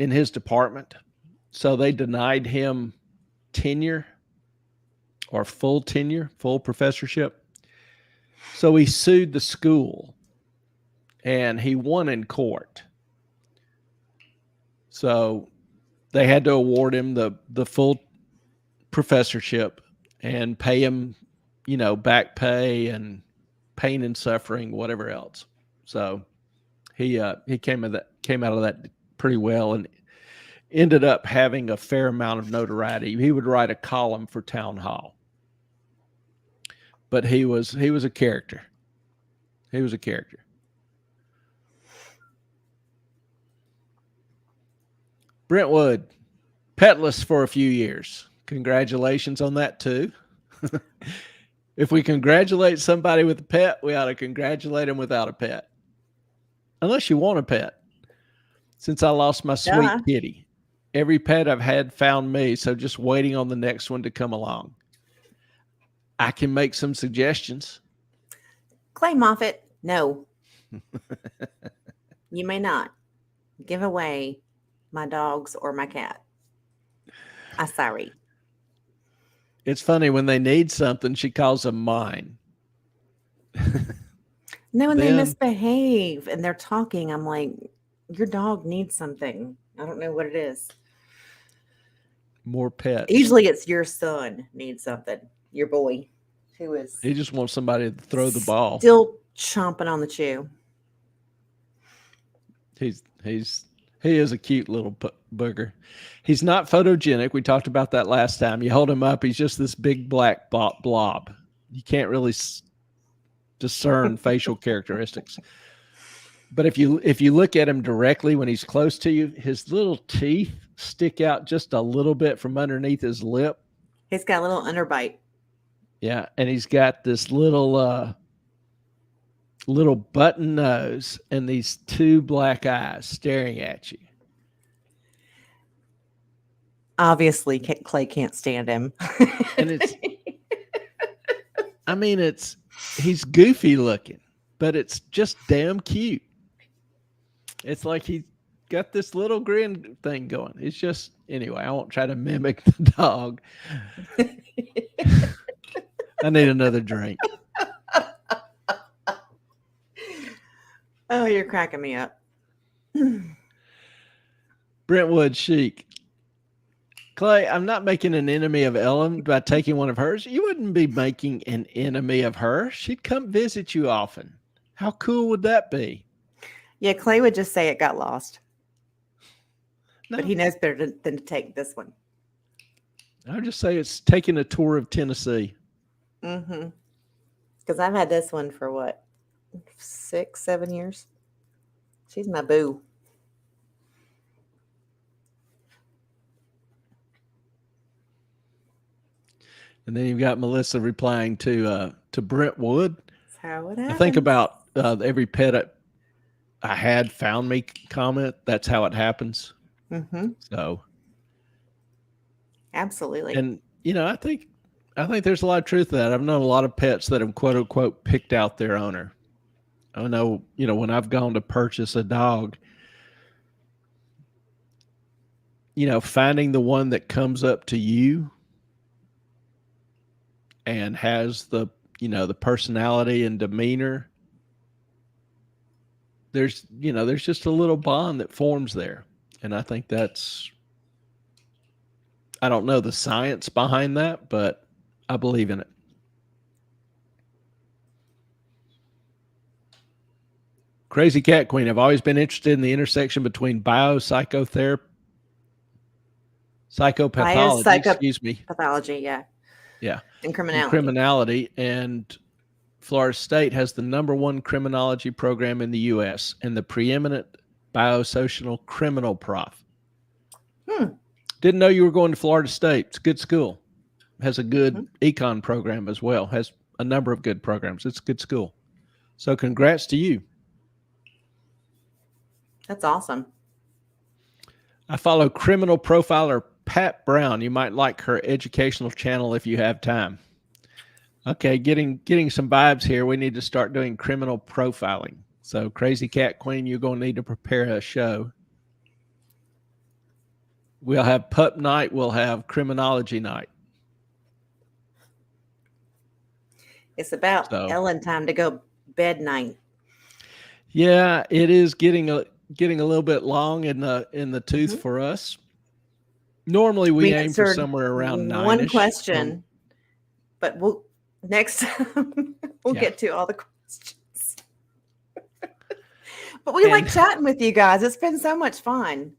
S1: in his department. So they denied him tenure or full tenure, full professorship. So he sued the school and he won in court. So they had to award him the full professorship and pay him, back pay and pain and suffering, whatever else. So he came out of that pretty well and ended up having a fair amount of notoriety. He would write a column for Town Hall. But he was a character. He was a character. Brentwood, petless for a few years. Congratulations on that too. If we congratulate somebody with a pet, we ought to congratulate them without a pet. Unless you want a pet. Since I lost my sweet kitty, every pet I've had found me, so just waiting on the next one to come along. I can make some suggestions.
S2: Clay Moffitt, no. You may not give away my dogs or my cat. I'm sorry.
S1: It's funny when they need something, she calls them mine.
S2: No, when they misbehave and they're talking, I'm like, your dog needs something. I don't know what it is.
S1: More pets.
S2: Usually it's your son needs something. Your boy, who is.
S1: He just wants somebody to throw the ball.
S2: Still chomping on the chew.
S1: He is a cute little booger. He's not photogenic. We talked about that last time. You hold him up, he's just this big black blob. You can't really discern facial characteristics. But if you look at him directly when he's close to you, his little teeth stick out just a little bit from underneath his lip.
S2: He's got a little underbite.
S1: Yeah, and he's got this little button nose and these two black eyes staring at you.
S2: Obviously, Clay can't stand him.
S1: And he's goofy looking, but it's just damn cute. It's like he's got this little grin thing going. It's just, anyway, I won't try to mimic the dog. I need another drink.
S2: Oh, you're cracking me up.
S1: Brentwood Chic. Clay, I'm not making an enemy of Ellen by taking one of hers. You wouldn't be making an enemy of her. She'd come visit you often. How cool would that be?
S2: Yeah, Clay would just say it got lost, but
S1: No,
S2: he knows better than to take this one.
S1: I would just say it's taking a tour of Tennessee.
S2: Mm-hmm. Because I've had this one for what, 6, 7 years. She's my boo.
S1: And then you've got Melissa replying to Brentwood.
S2: That's how it
S1: I
S2: happens.
S1: think about every pet I had found me comment. That's how it happens.
S2: Mm-hmm.
S1: So,
S2: Absolutely.
S1: and I think there's a lot of truth to that. I've known a lot of pets that have quote unquote picked out their owner. I know, when I've gone to purchase a dog, finding the one that comes up to you and has the personality and demeanor, there's just a little bond that forms there. And I think I don't know the science behind that, but I believe in it. Crazy Cat Queen. I've always been interested in the intersection between psychopathology, excuse me.
S2: Pathology, yeah.
S1: Yeah.
S2: And criminality.
S1: And criminality. And Florida State has the #1 criminology program in the U.S. and the preeminent biosocial criminal prof. Didn't know you were going to Florida State. It's a good school. Has a good econ program as well. Has a number of good programs. It's a good school. So congrats to you.
S2: That's awesome.
S1: I follow criminal profiler Pat Brown. You might like her educational channel if you have time. Okay, getting some vibes here. We need to start doing criminal profiling. So Crazy Cat Queen, you're going to need to prepare a show. We'll have pup night. We'll have criminology night.
S2: It's about Ellen time to go bed night.
S1: Yeah, it is getting a little bit long in the tooth for us. Normally we aim for somewhere around 9.
S2: One question, but next time we'll get to all the questions. But we like chatting with you guys. It's been so much fun.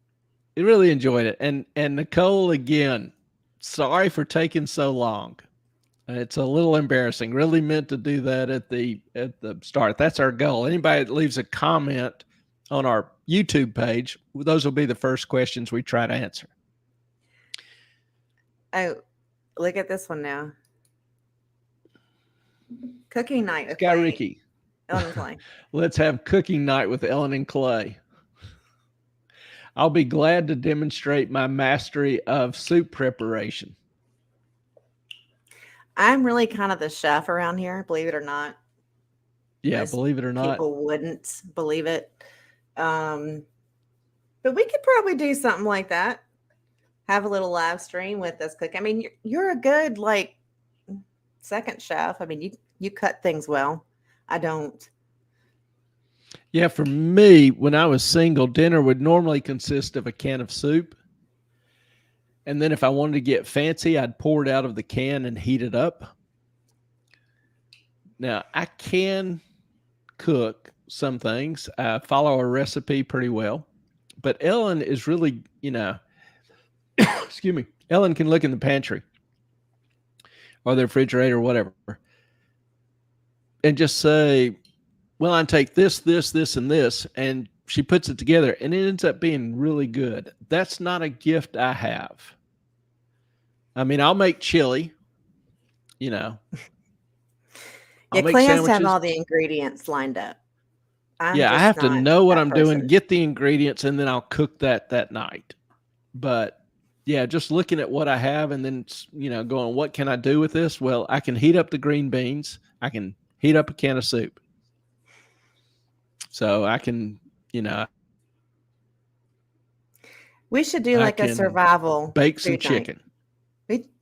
S1: I really enjoyed it. And Nicole, again, sorry for taking so long. It's a little embarrassing. Really meant to do that at the start. That's our goal. Anybody that leaves a comment on our YouTube page, those will be the first questions we try to answer.
S2: Oh, look at this one now. Cooking night with
S1: Guy Ricky.
S2: Ellen and Clay.
S1: Let's have cooking night with Ellen and Clay. I'll be glad to demonstrate my mastery of soup preparation.
S2: I'm really kind of the chef around here, believe it or not.
S1: Yeah, believe it or not.
S2: People wouldn't believe it. But we could probably do something like that. Have a little live stream with us cooking. I mean, you're a good second chef. I mean, you cut things well. I don't.
S1: Yeah, for me, when I was single, dinner would normally consist of a can of soup. And then if I wanted to get fancy, I'd pour it out of the can and heat it up. Now, I can cook some things. I follow a recipe pretty well. But Ellen is really, excuse me, Ellen can look in the pantry or the refrigerator or whatever and just say, well, I take this, and this, and she puts it together, and it ends up being really good. That's not a gift I have. I mean, I'll make chili,
S2: Yeah, Clay has to have all the ingredients lined up.
S1: I have to know what I'm doing, get the ingredients, and then I'll cook that night. But yeah, just looking at what I have and then, going, what can I do with this? Well, I can heat up the green beans. I can heat up a can of soup. So I can,
S2: we should do like a survival
S1: bake some chicken.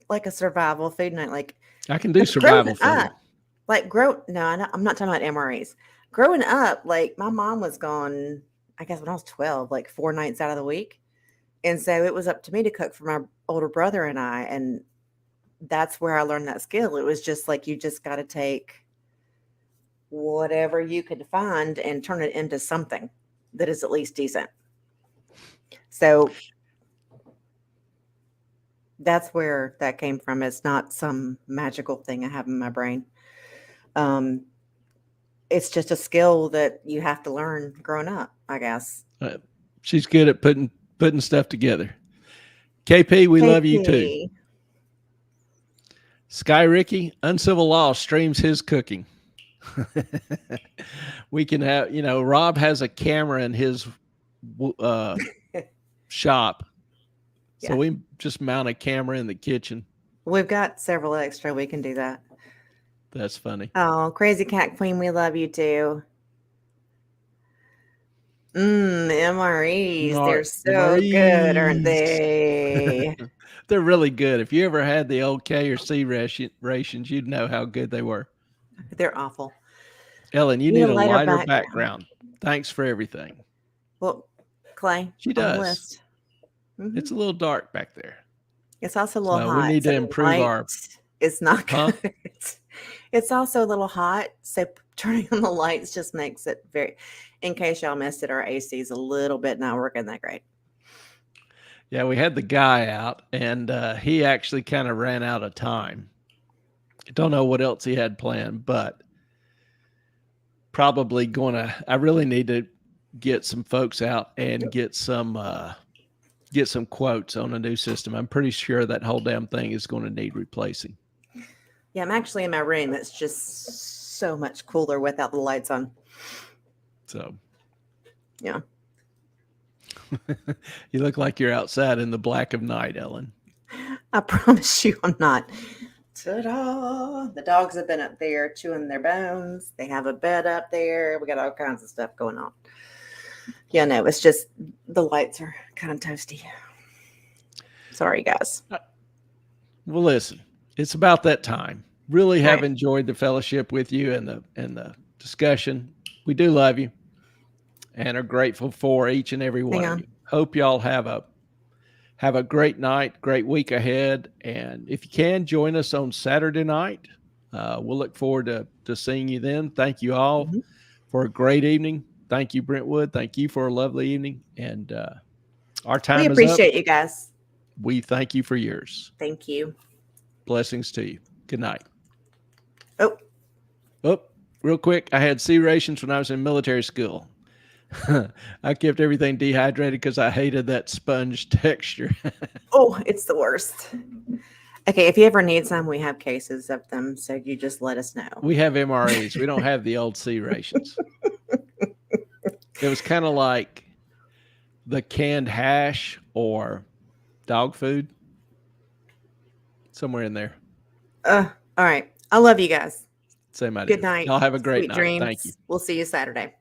S2: Like a survival food night.
S1: I can do survival food.
S2: I'm not talking about MREs. Growing up, my mom was gone, I guess when I was 12, 4 nights out of the week. And so it was up to me to cook for older brother and I, and that's where I learned that skill. It was just like you just got to take whatever you could find and turn it into something that is at least decent. So that's where that came from. It's not some magical thing I have in my brain. It's just a skill that you have to learn growing up, I guess.
S1: She's good at putting stuff together. KP, we love you too.
S2: KP.
S1: Sky Ricky, Uncivil Law streams his cooking. We can have, Rob has a camera in his shop. So
S2: Yeah.
S1: we just mount a camera in the kitchen.
S2: We've got several extra. We can do that.
S1: That's funny.
S2: Oh, Crazy Cat Queen, we love you too. MREs. They're so good, aren't they?
S1: They're really good. If you ever had the old K or C rations, you'd know how good they were.
S2: They're awful.
S1: Ellen, you need a lighter background. Thanks for everything.
S2: Well, Clay,
S1: she does.
S2: List.
S1: Mm-hmm. It's a little dark back there.
S2: It's also a little hot.
S1: We need to improve our.
S2: It's not good. Huh? It's also a little hot. So turning on the lights just makes it very. In case y'all missed it, our AC is a little bit not working that great.
S1: Yeah, we had the guy out, and he actually kind of ran out of time. I don't know what else he had planned, but probably I really need to get some folks out and get some quotes on a new system. I'm pretty sure that whole damn thing is going to need replacing.
S2: Yeah, I'm actually in my room. It's just so much cooler without the lights on.
S1: So,
S2: yeah.
S1: You look like you're outside in the black of night, Ellen.
S2: I promise you I'm not. Ta-da! The dogs have been up there chewing their bones. They have a bed up there. We got all kinds of stuff going on. Yeah, no, it's just the lights are kind of toasty. Sorry, guys.
S1: Well, listen, it's about that time. Really have enjoyed the fellowship with you and the discussion. We do love you and are grateful for each and every one of you. Hope y'all have a great night, great week ahead. And if you can, join us on Saturday night. We'll look forward to seeing you then. Thank you all for a great evening. Thank you, Brentwood. Thank you for a lovely evening. And our time is up.
S2: We appreciate you guys.
S1: We thank you for yours.
S2: Thank you.
S1: Blessings to you. Good night.
S2: Oh,
S1: real quick. I had C rations when I was in military school. I kept everything dehydrated because I hated that sponge texture.
S2: Oh, it's the worst. Okay, if you ever need some, we have cases of them, so you just let us know.
S1: We have MREs. We don't have the old C rations. It was kind of like the canned hash or dog food. Somewhere in there.
S2: All right. I love you guys.
S1: Same idea.
S2: Good night.
S1: Y'all have a great
S2: Sweet
S1: night.
S2: dreams.
S1: Thank you.
S2: We'll see you Saturday.